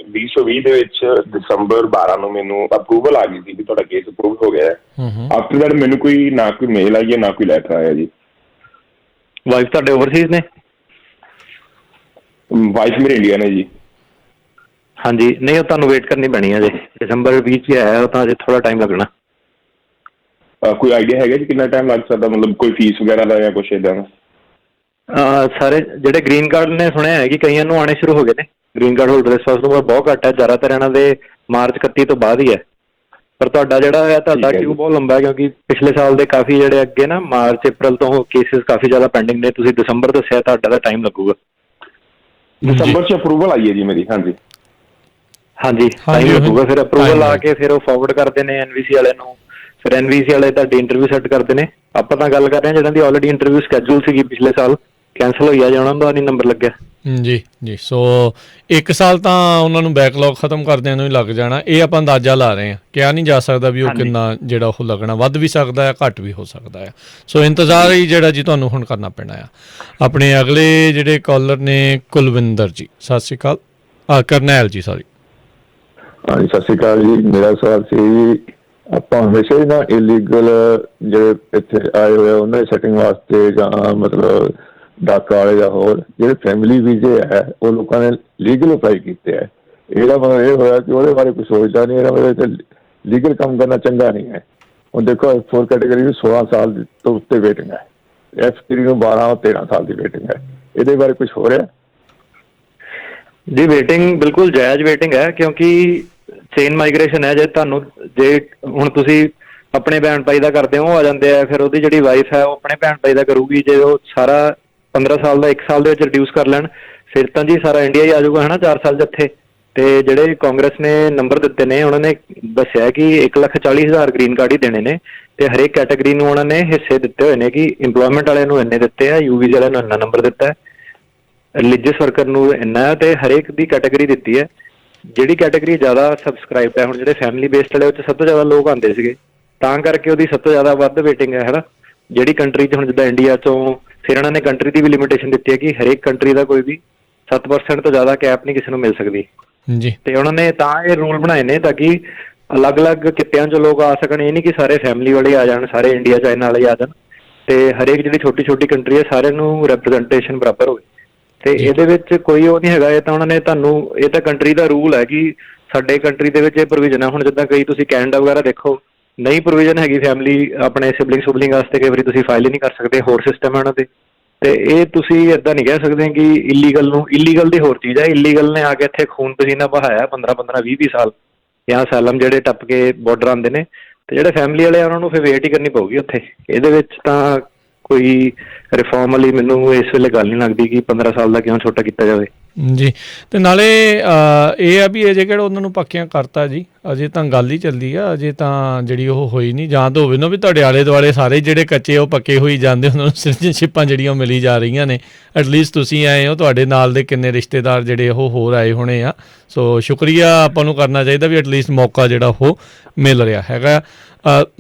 2020 ਦੇ ਵਿੱਚ ਦਸੰਬਰ 12 ਨੂੰ ਮੈਨੂੰ ਅਪਰੂਵਲ ਆ ਗਈ ਸੀ ਕਿ ਤੁਹਾਡਾ ਕੇਸ ਅਪਰੂਵ ਹੋ ਗਿਆ ਹੈ। ਆਫਟਰ ਦੈਟ ਮੈਨੂੰ ਨਾ ਕੋਈ ਮੇਲ ਆਈ ਹੈ ਨਾ ਕੋਈ ਲੈਟਰ ਆਇਆ ਜੀ। ਵਾਈਫ ਤੁਹਾਡੇ ਓਵਰਸੀਜ਼ ਨੇ? ਵਾਈਫ ਮੇਰੇ ਇੰਡੀਆ ਨੇ ਜੀ। ਹਾਂਜੀ, ਨਹੀਂ ਉਹ ਤੁਹਾਨੂੰ ਵੇਟ ਕਰਨੀ ਪੈਣੀ ਹੈ ਜੀ। ਦਸੰਬਰ 20 'ਚ ਆਇਆ ਉਹ ਤਾਂ ਅਜੇ ਥੋੜ੍ਹਾ ਟਾਈਮ ਲੱਗਣਾ। ਕੋਈ ਆਈਡੀਆ ਹੈਗਾ ਜੀ ਕਿੰਨਾ ਟਾਈਮ ਲੱਗ ਸਕਦਾ? ਮਤਲਬ ਕੋਈ ਫੀਸ ਵਗੈਰਾ ਦਾ ਜਾਂ ਕੁਛ ਇੱਦਾਂ ਦਾ? ਸਾਰੇ ਜਿਹੜੇ ਗ੍ਰੀਨ ਕਾਰਡ ਨੇ ਸੁਣਿਆ ਹੈ ਕਿ ਕਈਆਂ ਨੂੰ ਆਉਣੇ ਸ਼ੁਰੂ ਹੋ ਗਏ ਨੇ ਗ੍ਰੀਨ ਕਾਰਡ ਹੋਲਡਰ, ਇਸ ਵਾਰ ਨੂੰ ਬਹੁਤ ਘੱਟ ਹੈ, ਜ਼ਿਆਦਾਤਰ ਇਹਨਾਂ ਦੇ ਮਾਰਚ 31 ਤੋਂ ਬਾਅਦ ਹੀ ਹੈ। ਪਰ ਤੁਹਾਡਾ ਜਿਹੜਾ ਹੈ ਤੁਹਾਡਾ ਕਿਊ ਬਹੁਤ ਲੰਬਾ ਹੈ, ਕਿਉਂਕਿ ਪਿਛਲੇ ਸਾਲ ਦੇ ਕਾਫੀ ਜਿਹੜੇ ਅੱਗੇ ਨਾ ਮਾਰਚ April ਤੋਂ ਕੇਸਿਸ ਕਾਫੀ ਜ਼ਿਆਦਾ ਪੈਂਡਿੰਗ ਨੇ। ਤੁਸੀਂ ਦਸੰਬਰ ਦੱਸਿਆ, ਤੁਹਾਡਾ ਤਾਂ ਟਾਈਮ ਲੱਗੂਗਾ। ਦਸੰਬਰ 'ਚ ਅਪਰੂਵਲ ਆਈ ਹੈ ਜੀ ਮੇਰੀ। ਹਾਂਜੀ ਟਾਈਮ ਲੱਗੂਗਾ। ਫਿਰ ਅਪਰੂਵਲ ਆ ਕੇ ਫਿਰ ਉਹ ਫਾਰਵਰਡ ਕਰਦੇ ਨੇ NVC ਵਾਲੇ ਨੂੰ, ਫਿਰ NVC ਵਾਲੇ ਤੁਹਾਡੀ ਇੰਟਰਵਿਊ ਸੈੱਟ ਕਰਦੇ ਨੇ। ਆਪਾਂ ਤਾਂ ਗੱਲ ਕਰ ਰਹੇ ਹਾਂ ਜਿਹਨਾਂ ਦੀ ਆਲਰੇਡੀ ਇੰਟਰਵਿਊ ਸਕੈਜੂਲ ਸੀਗੀ ਪਿਛਲੇ ਸਾਲ, ਕੈਂਸਲ ਹੋਈ ਆ ਜਾਂ ਉਹਨਾਂ ਦਾ ਨਹੀਂ ਨੰਬਰ ਲੱਗਿਆ। ਜੀ ਸੋ 1 ਸਾਲ ਤਾਂ ਉਹਨਾਂ ਨੂੰ ਬੈਕਲੌਗ ਖਤਮ ਕਰਦਿਆਂ ਨੂੰ ਹੀ ਲੱਗ ਜਾਣਾ। ਇਹ ਆਪਾਂ ਅੰਦਾਜ਼ਾ ਲਾ ਰਹੇ ਹਾਂ, ਕਿਹਾ ਨਹੀਂ ਜਾ ਸਕਦਾ ਵੀ ਉਹ ਕਿੰਨਾ ਜਿਹੜਾ ਉਹ ਲੱਗਣਾ, ਵੱਧ ਵੀ ਸਕਦਾ ਹੈ ਘੱਟ ਵੀ ਹੋ ਸਕਦਾ ਹੈ। ਸੋ ਇੰਤਜ਼ਾਰ ਹੀ ਜਿਹੜਾ ਜੀ ਤੁਹਾਨੂੰ ਹੁਣ ਕਰਨਾ ਪੈਣਾ ਆ। ਆਪਣੇ ਅਗਲੇ ਜਿਹੜੇ ਕਾਲਰ ਨੇ ਕੁਲਵਿੰਦਰ ਜੀ। ਸਤਿ ਸ਼੍ਰੀ ਅਕਾਲ। ਕਰਨੈਲ ਜੀ ਸੌਰੀ। ਹਾਂਜੀ ਸਤਿ ਸ਼੍ਰੀ ਅਕਾਲ ਜੀ। ਮੇਰਾ ਸਵਾਲ ਸੀ, ਆਪਾਂ ਹਮੇਸ਼ਾ ਹੀ ਨਾ ਇਲੀਗਲ ਜਿਹੜੇ ਇੱਥੇ ਆਏ ਹੋਏ ਉਹਨਾਂ ਦੀ ਸੈਟਿੰਗ ਵਾਸਤੇ ਜਾਂ ਮਤਲਬ ਡਾਕਾ ਵਾਲੇ ਜਾਂ ਹੋਰ ਜਿਹੜੇ ਫੈਮਿਲੀ ਵੀਜ਼ੇ ਹੈ ਉਹ ਲੋਕਾਂ ਨੇ ਲੀਗਲ ਅਪਲਾਈ ਕੀਤੇ ਹੈ। ਇਹਦਾ ਮਤਲਬ ਇਹ ਹੋਇਆ ਕਿ ਉਹਦੇ ਬਾਰੇ ਕੁਛ ਸੋਚਦਾ ਨਹੀਂ। ਇਹਦਾ ਮਤਲਬ ਲੀਗਲ ਕੰਮ ਕਰਨਾ ਚੰਗਾ ਨਹੀਂ ਹੈ। ਹੁਣ ਦੇਖੋ F4 ਕੈਟੇਗਰੀ ਨੂੰ 16 ਸਾਲ ਤੋਂ ਉੱਤੇ ਵੇਟਿੰਗ ਹੈ, F3 ਨੂੰ 12-13 ਸਾਲ ਦੀ ਵੇਟਿੰਗ ਹੈ। ਇਹਦੇ ਬਾਰੇ ਕੁਛ ਹੋ ਰਿਹਾ ਜੀ? ਵੇਟਿੰਗ ਬਿਲਕੁਲ ਜਾਇਜ਼ ਵੇਟਿੰਗ ਹੈ, ਕਿਉਂਕਿ ਚੇਨ ਮਾਈਗ੍ਰੇਸ਼ਨ ਹੈ। ਜੇ ਹੁਣ ਤੁਸੀਂ ਆਪਣੇ ਭੈਣ ਭਾਈ ਦਾ ਕਰਦੇ ਹੋ, ਉਹ ਆ ਜਾਂਦੇ ਆ, ਫਿਰ ਉਹਦੀ ਜਿਹੜੀ ਵਾਈਫ ਹੈ ਉਹ ਆਪਣੇ ਭੈਣ ਭਾਈ ਦਾ ਕਰੂਗੀ। ਜੇ ਉਹ ਸਾਰਾ 15 ਸਾਲ ਦਾ 1 ਸਾਲ ਦੇ ਵਿੱਚ ਰਿਡਿਊਸ ਕਰ ਲੈਣ ਫਿਰ ਤਾਂ ਜੀ ਸਾਰਾ ਇੰਡੀਆ ਹੀ ਆ ਜਾਊਗਾ, ਹੈ ਨਾ, 4 ਸਾਲ ਜੱਥੇ। ਤੇ ਜਿਹੜੇ ਕਾਂਗਰਸ ਨੇ ਨੰਬਰ ਦਿੱਤੇ ਨੇ, ਉਹਨਾਂ ਨੇ ਦੱਸਿਆ ਕਿ 1,40,000 ਗ੍ਰੀਨ ਕਾਰਡ ਹੀ ਦੇਣੇ ਨੇ, ਤੇ ਹਰੇਕ ਕੈਟਾਗਰੀ ਨੂੰ ਉਹਨਾਂ ਨੇ ਹਿੱਸੇ ਦਿੱਤੇ ਹੋਏ ਨੇ ਕਿ ਇੰਪਲੋਇਮੈਂਟ ਵਾਲਿਆਂ ਨੂੰ ਇੰਨੇ ਦਿੱਤੇ ਆ, ਯੂ ਵੀਜ਼ੇ ਵਾਲਿਆਂ ਨੂੰ ਇੰਨਾ ਨੰਬਰ ਦਿੱਤਾ ਹੈ, ਰਿਲੀਜੀਅਸ ਵਰਕਰ ਨੂੰ ਇੰਨਾ, ਤੇ ਹਰੇਕ ਦੀ ਕੈਟਾਗਰੀ ਦਿੱਤੀ ਹੈ। ਜਿਹੜੀ ਕੈਟਾਗਰੀ ਜ਼ਿਆਦਾ ਸਬਸਕ੍ਰਾਈਬ ਹੈ, ਹੁਣ ਜਿਹੜੇ ਫੈਮਿਲੀ ਬੇਸਡ ਵਾਲੇ ਉਹ 'ਚ ਸਭ ਤੋਂ ਜ਼ਿਆਦਾ ਲੋਕ ਆਉਂਦੇ ਸੀਗੇ, ਤਾਂ ਕਰਕੇ ਉਹਦੀ ਸਭ ਤੋਂ ਜ਼ਿਆਦਾ ਵੱਧ ਵੇਟਿੰਗ ਹੈ ਨਾ। ਜਿਹੜੀ ਕੰਟਰੀ 'ਚ ਹੁਣ ਜਿੱਦਾਂ ਇੰਡੀਆ 'ਚੋਂ ਫਿਰ ਇਹਨਾਂ ਨੇ ਕੰਟਰੀ ਦੀ ਵੀ ਲਿਮਿਟੇਸ਼ਨ ਦਿੱਤੀ ਹੈ ਕਿ ਹਰੇਕ ਕੰਟਰੀ ਦਾ ਕੋਈ ਵੀ 7% ਤੋਂ ਜ਼ਿਆਦਾ ਕੈਪ ਨਹੀਂ ਕਿਸੇ ਨੂੰ ਮਿਲ ਸਕਦੀ। ਜੀ ਤੇ ਉਹਨਾਂ ਨੇ ਤਾਂ ਇਹ ਰੂਲ ਬਣਾਏ ਨੇ ਤਾਂ ਕਿ ਅਲੱਗ-ਅਲੱਗ ਕਿੱਤਿਆਂ 'ਚੋਂ ਲੋਕ ਆ ਸਕਣ। ਇਹ ਨਹੀਂ ਕਿ ਸਾਰੇ ਫੈਮਿਲੀ ਵਾਲੇ ਆ ਜਾਣ, ਸਾਰੇ ਇੰਡੀਆ ਚਾਈਨਾ ਵਾਲੇ ਆ ਜਾਣ, ਤੇ ਹਰੇਕ ਜਿਹੜੀ ਛੋਟੀ ਕੰਟਰੀ ਹੈ ਸਾਰਿਆਂ ਨੂੰ ਰੈਪਰੈਜ਼ੈਂਟੇਸ਼ਨ ਬਰਾਬਰ ਹੋਵੇ। ਤੇ ਇਹਦੇ ਵਿੱਚ ਕੋਈ ਉਹ ਨਹੀਂ ਹੈਗਾ, ਇਹ ਤਾਂ ਉਹਨਾਂ ਨੇ ਤੁਹਾਨੂੰ, ਇਹ ਤਾਂ ਕੰਟਰੀ ਦਾ ਰੂਲ ਹੈ ਕਿ ਸਾਡੇ ਕੰਟਰੀ ਦੇ ਵਿੱਚ ਇਹ ਪ੍ਰੋਵੀਜ਼ਨ ਹੈ। ਹੁਣ ਜਿੱਦਾਂ ਕਈ ਤੁਸੀਂ ਕੈਨੇਡਾ ਵਗੈਰਾ ਦੇਖੋ, ਨਹੀਂ ਪ੍ਰੋਵੀਜ਼ਨ ਹੈਗੀ ਫੈਮਿਲੀ ਆਪਣੇ ਸਿਬਲਿੰਗ ਵਾਸਤੇ, ਕਈ ਵਾਰੀ ਤੁਸੀਂ ਫਾਈਲ ਹੀ ਨਹੀਂ ਕਰ ਸਕਦੇ, ਹੋਰ ਸਿਸਟਮ ਹੈ ਉਹਨਾਂ ਦੇ। ਤੇ ਇਹ ਤੁਸੀਂ ਇੱਦਾਂ ਨਹੀਂ ਕਹਿ ਸਕਦੇ ਕਿ ਇਲੀਗਲ ਦੀ ਹੋਰ ਚੀਜ਼ ਹੈ। ਇਲੀਗਲ ਨੇ ਆ ਕੇ ਇੱਥੇ ਖੂਨ ਪਸੀਨਾ ਬਹਾਇਆ 15 20 ਸਾਲ, ਜਾਂ ਅਸਾਈਲਮ ਜਿਹੜੇ ਟੱਪ ਕੇ ਬਾਰਡਰ ਆਉਂਦੇ ਨੇ, ਤੇ ਜਿਹੜੇ ਫੈਮਿਲੀ ਵਾਲੇ ਆ ਉਹਨਾਂ ਨੂੰ ਫਿਰ ਵੇਟ ਹੀ ਕਰਨੀ ਪਊਗੀ ਉੱਥੇ। ਇਹਦੇ ਵਿੱਚ ਤਾਂ ਕੋਈ ਰਿਫਾਰਮ ਵਾਲੀ ਮੈਨੂੰ ਇਸ ਵੇਲੇ ਗੱਲ ਨਹੀਂ ਲੱਗਦੀ ਕਿ 15 ਸਾਲ ਦਾ ਕਿਉਂ ਛੋਟਾ ਕੀਤਾ ਜਾਵੇ। ਜੀ, ਤੇ ਨਾਲੇ ਇਹ ਆ ਵੀ ਅਜੇ ਕਿਹੜਾ ਉਹਨਾਂ ਨੂੰ ਪੱਕਿਆਂ ਕਰਤਾ ਜੀ, ਅਜੇ ਤਾਂ ਗੱਲ ਹੀ ਚੱਲਦੀ ਆ, ਅਜੇ ਤਾਂ ਜਿਹੜੀ ਉਹ ਹੋਈ ਨਹੀਂ। ਜਾਂ ਤਾਂ ਹੋਵੇ ਨਾ ਵੀ ਤੁਹਾਡੇ ਆਲੇ ਦੁਆਲੇ ਸਾਰੇ ਜਿਹੜੇ ਕੱਚੇ ਉਹ ਪੱਕੇ ਹੋਈ ਜਾਂਦੇ, ਉਹਨਾਂ ਨੂੰ ਸਿਟੀਜ਼ਨਸ਼ਿਪਾਂ ਜਿਹੜੀਆਂ ਮਿਲੀ ਜਾ ਰਹੀਆਂ ਨੇ। ਐਟਲੀਸਟ ਤੁਸੀਂ ਆਏ ਹੋ, ਤੁਹਾਡੇ ਨਾਲ ਦੇ ਕਿੰਨੇ ਰਿਸ਼ਤੇਦਾਰ ਜਿਹੜੇ ਉਹ ਹੋਰ ਆਏ ਹੋਣੇ ਆ। ਸੋ ਸ਼ੁਕਰੀਆ ਆਪਾਂ ਨੂੰ ਕਰਨਾ ਚਾਹੀਦਾ ਵੀ ਐਟਲੀਸਟ ਮੌਕਾ ਜਿਹੜਾ ਉਹ ਮਿਲ ਰਿਹਾ ਹੈਗਾ।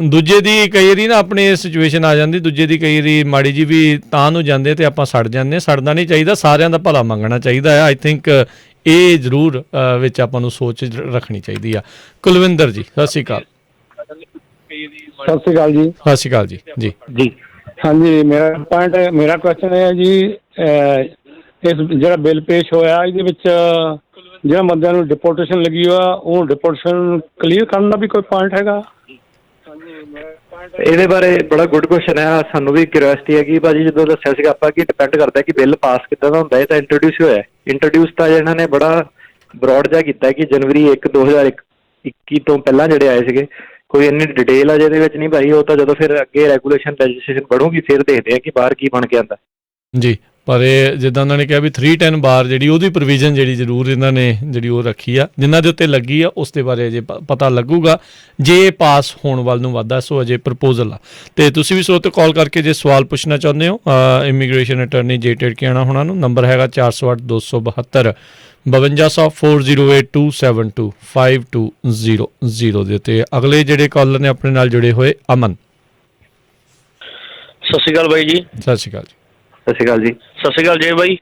ਦੂਜੇ ਦੀ ਕਈ ਵਾਰੀ ਨਾ ਆਪਣੀ ਸਿਚੁਏਸ਼ਨ ਆ ਜਾਂਦੀ, ਦੂਜੇ ਦੀ ਕਈ ਵਾਰੀ ਮਾੜੀ ਜੀ ਵੀ ਤਾਂ ਨੂੰ ਜਾਂਦੇ ਤੇ ਆਪਾਂ ਸੜ ਜਾਂਦੇ। ਸੜਨਾ ਨਹੀਂ ਚਾਹੀਦਾ, ਸਾਰਿਆਂ ਦਾ ਭਲਾ ਮੰਗਣਾ ਚਾਹੀਦਾ ਹੈ। ਆਈ ਥਿੰਕ ਇਹ ਜ਼ਰੂਰ ਵਿੱਚ ਆਪਾਂ ਨੂੰ ਸੋਚ ਰੱਖਣੀ ਚਾਹੀਦੀ ਆ। ਕੁਲਵਿੰਦਰ ਜੀ ਸਤਿ ਸ਼੍ਰੀ ਅਕਾਲ। ਸਤਿ ਸ਼੍ਰੀ ਅਕਾਲ ਜੀ। ਸਤਿ ਸ਼੍ਰੀ ਅਕਾਲ ਜੀ। ਜੀ ਜੀ ਹਾਂਜੀ, ਮੇਰਾ ਕੁਐਸਚਨ ਇਹ ਹੈ ਜੀ, ਇਸ ਜਿਹੜਾ ਬਿੱਲ ਪੇਸ਼ ਹੋਇਆ ਇਹਦੇ ਵਿੱਚ ਜਿਹੜਾ ਬੰਦਿਆਂ ਨੂੰ ਡਿਪੋਰਟੇਸ਼ਨ ਲੱਗੀ ਹੋਇਆ, ਉਹ ਡਿਪੋਰਟੇਸ਼ਨ ਕਲੀਅਰ ਕਰਨ ਦਾ ਵੀ ਕੋਈ ਪੁਆਇੰਟ ਹੈਗਾ? ਇਹਦੇ ਬਾਰੇ ਬੜਾ ਗੁੱਡ ਕੁਐਸਚਨ ਹੈ। ਸਾਨੂੰ ਵੀ ਕਿਉਰਿਓਸਿਟੀ ਹੈਗੀ ਭਾਜੀ, ਜਦੋਂ ਦੱਸਿਆ ਸੀਗਾ ਆਪਾਂ ਕਿ ਡਿਪੈਂਡ ਕਰਦਾ ਕਿ ਬਿੱਲ ਪਾਸ ਕਿੱਦਾਂ ਦਾ ਹੁੰਦਾ। ਇਹ ਤਾਂ ਇੰਟਰੋਡਿਊਸ ਹੋਇਆ, ਇੰਟਰੋਡਿਊਸ ਤਾਂ ਇਹਨਾਂ ਨੇ ਬੜਾ ਬਰੋਡ ਜਿਹਾ ਕੀਤਾ ਕਿ ਜਨਵਰੀ 1 2021 ਤੋਂ ਪਹਿਲਾਂ ਜਿਹੜੇ ਆਏ ਸੀਗੇ। ਕੋਈ ਇੰਨੀ ਡਿਟੇਲ ਆ ਜਿਹਦੇ ਵਿੱਚ ਨਹੀਂ ਭਾਈ, ਉਹ ਤਾਂ ਜਦੋਂ ਫਿਰ ਅੱਗੇ ਰੈਗੂਲੇਸ਼ਨ ਲੈਜਿਸਲੇਸ਼ਨ ਬਣੂਗੀ ਫਿਰ ਦੇਖਦੇ ਆ ਕਿ ਬਾਹਰ ਕੀ ਬਣ ਕੇ ਆਉਂਦਾ ਜੀ। ਪਰ ਇਹ ਜਿੱਦਾਂ ਉਹਨਾਂ ਨੇ ਕਿਹਾ ਵੀ 310 ਬਾਰ ਜਿਹੜੀ ਉਹਦੀ ਪ੍ਰੋਵੀਜ਼ਨ ਜਿਹੜੀ ਜ਼ਰੂਰ ਇਹਨਾਂ ਨੇ ਜਿਹੜੀ ਉਹ ਰੱਖੀ ਆ, ਜਿਨ੍ਹਾਂ ਦੇ ਉੱਤੇ ਲੱਗੀ ਆ ਉਸ ਦੇ ਬਾਰੇ ਅਜੇ ਪਤਾ ਲੱਗੂਗਾ ਜੇ ਪਾਸ ਹੋਣ ਵੱਲ ਨੂੰ ਵੱਧਦਾ। ਸੋ ਅਜੇ ਪ੍ਰਪੋਜ਼ਲ ਆ। ਤੇ ਤੁਸੀਂ ਵੀ ਸੋ 'ਤੇ ਕਾਲ ਕਰਕੇ ਜੇ ਸਵਾਲ ਪੁੱਛਣਾ ਚਾਹੁੰਦੇ ਹੋ ਇਮੀਗ੍ਰੇਸ਼ਨ ਅਟਰਨੀ ਜੇ ਟਿੜਕਿਆਣਾ ਹੋਣਾ ਨੂੰ, ਨੰਬਰ ਹੈਗਾ 408 272 5200 408272 5200 ਦੇ ਉੱਤੇ। ਅਗਲੇ ਜਿਹੜੇ ਕਾਲਰ ਨੇ ਆਪਣੇ ਨਾਲ ਜੁੜੇ ਹੋਏ ਅਮਨ। ਸਤਿ ਸ਼੍ਰੀ ਅਕਾਲ ਬਾਈ ਜੀ। ਸਤਿ ਸ਼੍ਰੀ ਅਕਾਲ ਜੀ। ਸਤਿ ਸ਼੍ਰੀ ਅਕਾਲ ਜੀ। ਸਤਿ ਸ਼੍ਰੀ ਅਕਾਲ ਜੈ ਬਾਈ।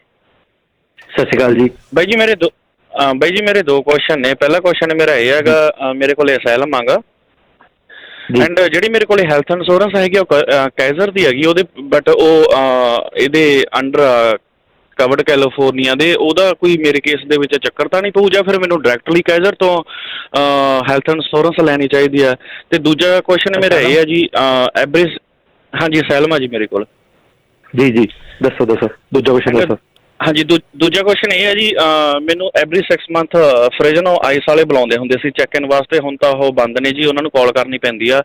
ਸਤਿ ਸ਼੍ਰੀ ਅਕਾਲ ਜੀ। ਬਾਈ ਜੀ ਮੇਰੇ ਦੋ ਕੁਐਸਚਨ ਨੇ। ਪਹਿਲਾ ਕੁਐਸਚਨ ਮੇਰਾ ਇਹ ਹੈਗਾ, ਮੇਰੇ ਕੋਲ ਅਸਾਈਲਮ ਆਗਾ ਐਂਡ ਜਿਹੜੀ ਮੇਰੇ ਕੋਲ ਹੈਲਥ ਇੰਸ਼ੋਰੈਂਸ ਹੈਗੀ ਉਹ ਕੈਜ਼ਰ ਦੀ ਹੈਗੀ, ਉਹਦੇ ਬਟ ਉਹ ਇਹਦੇ ਅੰਡਰ ਕਵਰਡ ਕੈਲੀਫੋਰਨੀਆ ਦੇ, ਉਹਦਾ ਕੋਈ ਮੇਰੇ ਕੇਸ ਦੇ ਵਿੱਚ ਚੱਕਰ ਤਾਂ ਨਹੀਂ ਪਊ, ਜਾਂ ਫਿਰ ਮੈਨੂੰ ਡਾਇਰੈਕਟਲੀ ਕੈਜ਼ਰ ਤੋਂ ਹੈਲਥ ਇੰਸ਼ੋਰੈਂਸ ਲੈਣੀ ਚਾਹੀਦੀ ਹੈ? ਤੇ ਦੂਜਾ ਕੁਐਸਚਨ ਮੇਰਾ ਇਹ ਹੈ ਜੀ, ਐਵਰੇਜ, ਹਾਂਜੀ ਅਸਾਈਲਮ ਆ ਜੀ ਮੇਰੇ ਕੋਲ। ਜੀ ਦੱਸੋ ਦੂਜਾ ਕੁਐਸਚਨ ਦੱਸੋ। ਹਾਂਜੀ, ਦੂਜਾ ਕੁਐਸਚਨ ਇਹ ਹੈ ਜੀ, ਮੈਨੂੰ ਐਵਰੀ 6 ਮੰਥ ਫ੍ਰਿਜਨੋ ਆਈਸ ਵਾਲੇ ਬੁਲਾਉਂਦੇ ਹੁੰਦੇ ਸੀ ਚੈੱਕ ਇਨ ਵਾਸਤੇ, ਹੁਣ ਤਾਂ ਉਹ ਬੰਦ ਨੇ ਜੀ, ਉਹਨਾਂ ਨੂੰ ਕਾਲ ਕਰਨੀ ਪੈਂਦੀ ਆ।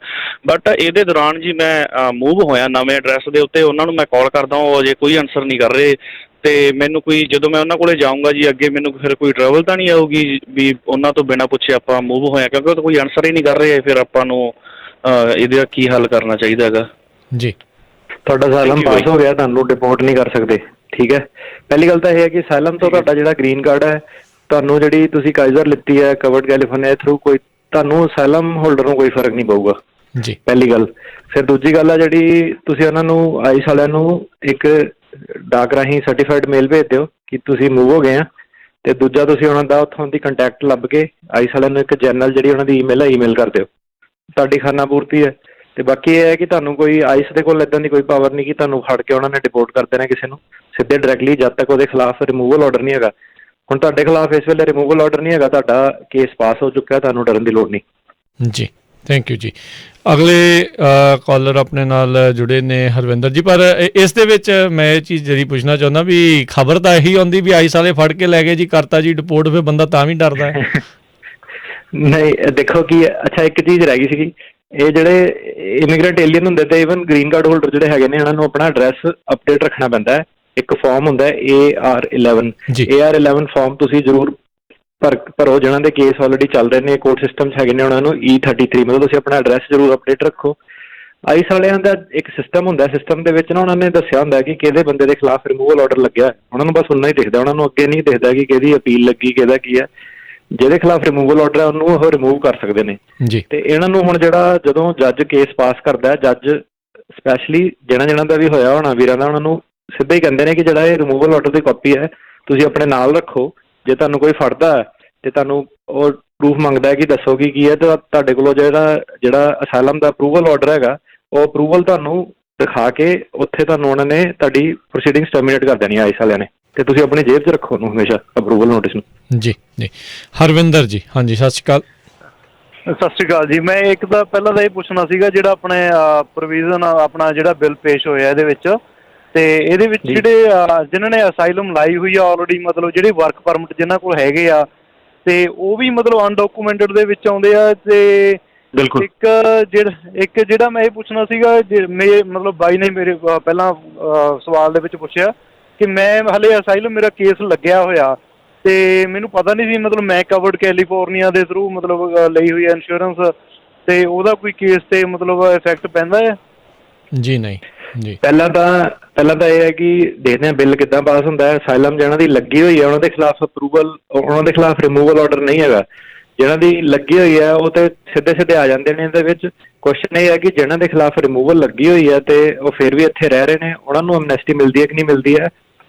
ਬਟ ਇਹਦੇ ਦੌਰਾਨ ਜੀ ਮੈਂ ਮੂਵ ਹੋਇਆ ਨਵੇਂ ਐਡਰੈਸ ਦੇ ਉੱਤੇ, ਉਹਨਾਂ ਨੂੰ ਮੈਂ ਕਾਲ ਕਰਦਾ, ਉਹ ਅਜੇ ਕੋਈ ਆਨਸਰ ਨਹੀਂ ਕਰ ਰਹੇ। ਤੇ ਮੈਨੂੰ ਕੋਈ, ਜਦੋਂ ਮੈਂ ਉਹਨਾਂ ਕੋਲੇ ਜਾਊਂਗਾ ਜੀ ਅੱਗੇ, ਮੈਨੂੰ ਫਿਰ ਕੋਈ ਟਰਬਲ ਤਾਂ ਨਹੀਂ ਆਊਗੀ ਵੀ ਉਹਨਾਂ ਤੋਂ ਬਿਨਾਂ ਪੁੱਛੇ ਆਪਾਂ ਮੂਵ ਹੋਇਆ, ਕਿਉਂਕਿ ਉਹ ਤਾਂ ਕੋਈ ਆਨਸਰ ਹੀ ਨਹੀਂ ਕਰ ਰਹੇ। ਫਿਰ ਆਪਾਂ ਨੂੰ ਇਹਦਾ ਕੀ ਹੱਲ ਕਰਨਾ ਚਾਹੀਦਾ ਹੈਗਾ ਜੀ? ਤੁਹਾਡਾ ਅਸਾਈਲਮ ਪਾਸ ਹੋ ਗਿਆ, ਤੁਹਾਨੂੰ ਡਿਪੋਰਟ ਨਹੀਂ ਕਰ ਸਕਦੇ, ਠੀਕ ਹੈ। ਪਹਿਲੀ ਗੱਲ ਤਾਂ ਇਹ ਹੈ ਕਿ ਅਸਾਈਲਮ ਤੋਂ ਤੁਹਾਡਾ ਜਿਹੜਾ ਗ੍ਰੀਨ ਕਾਰਡ ਹੈ, ਤੁਹਾਨੂੰ ਜਿਹੜੀ ਤੁਸੀਂ ਕਾਈਜ਼ਰ ਲਿੱਤੀ ਹੈ ਕਵਰਡ ਕੈਲੀਫੋਰਨੀਆ ਥਰੂ, ਕੋਈ ਤੁਹਾਨੂੰ ਅਸਾਈਲਮ ਹੋਲਡਰ ਨੂੰ ਕੋਈ ਫਰਕ ਨਹੀਂ ਪਊਗਾ ਜੀ, ਪਹਿਲੀ ਗੱਲ। ਫਿਰ ਦੂਜੀ ਗੱਲ ਆ ਜਿਹੜੀ ਤੁਸੀਂ ਉਹਨਾਂ ਨੂੰ ਆਈਸ ਵਾਲਿਆਂ ਨੂੰ ਇੱਕ ਡਾਕ ਰਾਹੀਂ ਸਰਟੀਫਾਈਡ ਮੇਲ ਭੇਜ ਦਿਓ ਕਿ ਤੁਸੀਂ ਮੂਵ ਹੋ ਗਏ ਆ। ਤੇ ਦੂਜਾ ਤੁਸੀਂ ਉਹਨਾਂ ਦਾ ਉੱਥੋਂ ਦੀ ਕੰਟੈਕਟ ਲੱਭ ਕੇ ਆਈਸ ਵਾਲਿਆਂ ਨੂੰ ਇੱਕ ਜਨਰਲ ਜਿਹੜੀ ਉਹਨਾਂ ਦੀ ਈਮੇਲ ਹੈ ਈਮੇਲ ਕਰ ਦਿਓ, ਤੁਹਾਡੀ ਖਾਨਾ ਪੂਰਤੀ ਹੈ। ਤੇ ਬਾਕੀ ਇਹ ਹੈ ਕਿ ਤੁਹਾਨੂੰ ਕੋਈ ਆਈਸ ਦੇ ਕੋਲ ਇੱਦਾਂ ਦੀ ਕੋਈ ਪਾਵਰ ਨਹੀਂ ਕਿ ਤੁਹਾਨੂੰ ਫੜ ਕੇ ਉਹਨਾਂ ਨੇ ਡਿਪੋਰਟ ਕਰ ਦੇਣਾ ਕਿਸੇ ਨੂੰ ਸਿੱਧੇ ਡਾਇਰੈਕਟਲੀ, ਜਦ ਤੱਕ ਉਹਦੇ ਖਿਲਾਫ ਰਿਮੂਵਲ ਆਰਡਰ ਨਹੀਂ ਹੈਗਾ। ਹੁਣ ਤੁਹਾਡੇ ਖਿਲਾਫ ਇਸ ਵੇਲੇ ਰਿਮੂਵਲ ਆਰਡਰ ਨਹੀਂ ਹੈਗਾ, ਤੁਹਾਡਾ ਕੇਸ ਪਾਸ ਹੋ ਚੁੱਕਾ, ਤੁਹਾਨੂੰ ਡਰਨ ਦੀ ਲੋੜ ਨਹੀਂ ਜੀ। ਥੈਂਕ ਯੂ ਜੀ। ਅਗਲੇ ਕਾਲਰ ਆਪਣੇ ਨਾਲ ਜੁੜੇ ਨੇ ਹਰਵਿੰਦਰ ਜੀ। ਪਰ ਇਸ ਦੇ ਵਿੱਚ ਮੈਂ ਇਹ ਚੀਜ਼ ਜਿਹੜੀ ਪੁੱਛਣਾ ਚਾਹੁੰਦਾ ਵੀ ਖਬਰ ਤਾਂ ਇਹੀ ਆਉਂਦੀ ਵੀ ਆਈਸ ਵਾਲੇ ਫੜ ਕੇ ਲੈ ਗਏ ਜੀ, ਕਰਤਾ ਜੀ ਡਿਪੋਰਟ, ਫਿਰ ਬੰਦਾ ਤਾਂ ਵੀ ਡਰਦਾ ਹੈ। ਨਹੀਂ ਦੇਖੋ ਕਿ ਅੱਛਾ ਇੱਕ ਚੀਜ਼ ਰਹਿ ਗਈ ਸੀਗੀ, ਇਹ ਜਿਹੜੇ ਇਮੀਗ੍ਰੈਂਟ ਏਲੀਅਨ ਹੁੰਦੇ ਤੇ ਈਵਨ ਗ੍ਰੀਨ ਕਾਰਡ ਹੋਲਡਰ ਜਿਹੜੇ ਹੈਗੇ ਨੇ, ਇਹਨਾਂ ਨੂੰ ਆਪਣਾ ਐਡਰੈਸ ਅਪਡੇਟ ਰੱਖਣਾ ਪੈਂਦਾ ਹੈ। ਇੱਕ ਫਾਰਮ ਹੁੰਦਾ ਹੈ AR11 ਫਾਰਮ, ਤੁਸੀਂ ਜ਼ਰੂਰ ਭਰੋ। ਜਿਹਨਾਂ ਦੇ ਕੇਸ ਆਲਰੇਡੀ ਚੱਲ ਰਹੇ ਨੇ, ਕੋਰਟ ਸਿਸਟਮ 'ਚ ਹੈਗੇ ਨੇ, ਉਹਨਾਂ ਨੂੰ E33, ਮਤਲਬ ਤੁਸੀਂ ਆਪਣਾ ਐਡਰੈਸ ਜ਼ਰੂਰ ਅਪਡੇਟ ਰੱਖੋ। ਆਈਸ ਵਾਲਿਆਂ ਦਾ ਇੱਕ ਸਿਸਟਮ ਹੁੰਦਾ, ਸਿਸਟਮ ਦੇ ਵਿੱਚ ਨਾ ਉਹਨਾਂ ਨੇ ਦੱਸਿਆ ਹੁੰਦਾ ਕਿ ਕਿਹਦੇ ਬੰਦੇ ਦੇ ਖਿਲਾਫ ਰਿਮੂਵਲ ਆਰਡਰ ਲੱਗਿਆ, ਉਹਨਾਂ ਨੂੰ ਬਸ ਉਨਾ ਹੀ ਦਿਖਦਾ, ਉਹਨਾਂ ਨੂੰ ਅੱਗੇ ਨਹੀਂ ਦਿਖਦਾ ਕਿ ਕਿਹਦੀ ਅਪੀਲ ਲੱਗੀ, ਕਿਹਦਾ ਕੀ ਹੈ। ਜਿਹਦੇ ਖਿਲਾਫ ਰਿਮੂਵਲ ਆਰਡਰ ਹੈ ਉਹਨੂੰ ਉਹ ਰਿਮੂਵ ਕਰ ਸਕਦੇ ਨੇ ਜੀ। ਤੇ ਇਹਨਾਂ ਨੂੰ ਹੁਣ ਜਿਹੜਾ ਜਦੋਂ ਜੱਜ ਕੇਸ ਪਾਸ ਕਰਦਾ ਹੈ, ਜੱਜ ਸਪੈਸ਼ਲੀ ਜਿਹਨਾਂ ਦਾ ਵੀ ਹੋਇਆ ਹੋਣਾ ਵੀਰਾਂ ਦਾ, ਉਹਨਾਂ ਨੂੰ ਸਿੱਧਾ ਹੀ ਕਹਿੰਦੇ ਨੇ ਕਿ ਜਿਹੜਾ ਇਹ ਰਿਮੂਵਲ ਆਰਡਰ ਦੀ ਕਾਪੀ ਹੈ ਤੁਸੀਂ ਆਪਣੇ ਨਾਲ ਰੱਖੋ, ਜੇ ਤੁਹਾਨੂੰ ਕੋਈ ਫੜਦਾ ਤੇ ਤੁਹਾਨੂੰ ਉਹ ਪ੍ਰੂਫ ਮੰਗਦਾ ਹੈ ਕਿ ਦੱਸੋ ਕੀ ਹੈ, ਤਾਂ ਤੁਹਾਡੇ ਕੋਲੋਂ ਜਿਹੜਾ ਅਸਾਈਲਮ ਦਾ ਅਪਰੂਵਲ ਆਰਡਰ ਹੈਗਾ, ਉਹ ਅਪਰੂਵਲ ਤੁਹਾਨੂੰ ਦਿਖਾ ਕੇ ਉੱਥੇ ਤੁਹਾਨੂੰ ਉਹਨਾਂ ਨੇ ਤੁਹਾਡੀ ਪ੍ਰੋਸੀਡਿੰਗਸ ਟਰਮੀਨੇਟ ਕਰ ਦੇਣੀ ਆਈਸ ਵਾਲਿਆਂ ਨੇ, ਤੇ ਤੁਸੀਂ ਆਪਣੀ ਜੇਬ 'ਚ ਰੱਖੋ ਉਹਨੂੰ ਹਮੇਸ਼ਾ ਅਪਰੂਵਲ ਨੋਟਿਸ ਨੂੰ। ਜੀ ਜੀ ਹਰਵਿੰਦਰ ਜੀ, ਹਾਂਜੀ ਸਤਿ ਸ਼੍ਰੀ ਅਕਾਲ। ਸਤਿ ਸ਼੍ਰੀ ਅਕਾਲ ਜੀ। ਮੈਂ ਇੱਕ ਤਾਂ ਪਹਿਲਾਂ ਤਾਂ ਇਹ ਪੁੱਛਣਾ ਸੀਗਾ, ਜਿਹੜਾ ਆਪਣੇ ਪ੍ਰੋਵੀਜ਼ਨ ਆਪਣਾ ਜਿਹੜਾ ਬਿੱਲ ਪੇਸ਼ ਹੋਇਆ ਇਹਦੇ ਵਿੱਚ, ਤੇ ਇਹਦੇ ਵਿੱਚ ਜਿਹੜੇ ਜਿਨ੍ਹਾਂ ਨੇ ਅਸਾਈਲਮ ਲਾਈ ਹੋਈ ਆ ਆਲਰੇਡੀ, ਮਤਲਬ ਜਿਹੜੇ ਵਰਕ ਪਰਮਿਟ ਜਿਨ੍ਹਾਂ ਕੋਲ ਹੈਗੇ ਆ, ਤੇ ਉਹ ਵੀ ਮਤਲਬ ਅਨਡਾਕੂਮੈਂਟਡ ਦੇ ਵਿੱਚ ਆਉਂਦੇ ਆ। ਤੇ ਬਿਲਕੁਲ ਇੱਕ ਜਿਹੜਾ ਮੈਂ ਇਹ ਪੁੱਛਣਾ ਸੀਗਾ, ਮਤਲਬ ਬਾਈ ਨੇ ਮੇਰੇ ਪਹਿਲਾਂ ਸਵਾਲ ਦੇ ਵਿੱਚ ਪੁੱਛਿਆ ਕਿ ਮੈਂ ਹਲੇ ਅਸਾਈਲਮ ਮੇਰਾ ਕੇਸ ਲੱਗਿਆ ਹੋਇਆ ਤੇ ਮੈਨੂੰ ਪਤਾ ਨਹੀਂ ਸੀ, ਮਤਲਬ ਮੈਂ ਕਵਰਡ ਕੈਲੀਫੋਰਨੀਆ ਦੇ ਥਰੂ ਮਤਲਬ ਲਈ ਹੋਈ ਇੰਸ਼ੋਰੈਂਸ, ਤੇ ਉਹਦਾ ਕੋਈ ਕੇਸ ਤੇ ਮਤਲਬ ਇਫੈਕਟ ਪੈਂਦਾ ਹੈ? ਜੀ ਨਹੀਂ ਜੀ, ਪਹਿਲਾਂ ਤਾਂ ਇਹ ਹੈ ਕਿ ਦੇਖਦੇ ਹਾਂ ਬਿੱਲ ਕਿੱਦਾਂ ਪਾਸ ਹੁੰਦਾ ਹੈ। ਅਸਾਈਲਮ ਜਿਹਨਾਂ ਦੀ ਲੱਗੀ ਹੋਈ ਹੈ ਉਹਨਾਂ ਦੇ ਖਿਲਾਫ ਅਪਰੂਵਲ, ਉਹਨਾਂ ਦੇ ਖਿਲਾਫ ਰਿਮੂਵਲ ਆਰਡਰ ਨਹੀਂ ਹੈਗਾ। ਜਿਹਨਾਂ ਦੀ ਲੱਗੀ ਹੋਈ ਹੈ ਉਹ ਤੇ ਸਿੱਧੇ ਆ ਜਾਂਦੇ ਨੇ। ਇਹਦੇ ਵਿੱਚ ਕੁਐਸਚਨ ਇਹ ਹੈ ਕਿ ਜਿਹਨਾਂ ਦੇ ਖਿਲਾਫ ਰਿਮੂਵਲ ਲੱਗੀ ਹੋਈ ਹੈ ਤੇ ਉਹ ਫਿਰ ਵੀ ਇੱਥੇ ਰਹਿ ਰਹੇ ਨੇ, ਉਹਨਾਂ ਨੂੰ ਐਮਨੈਸਟੀ ਮਿਲਦੀ ਹੈ ਕਿ ਨਹੀਂ ਮਿਲਦੀ ਹੈ?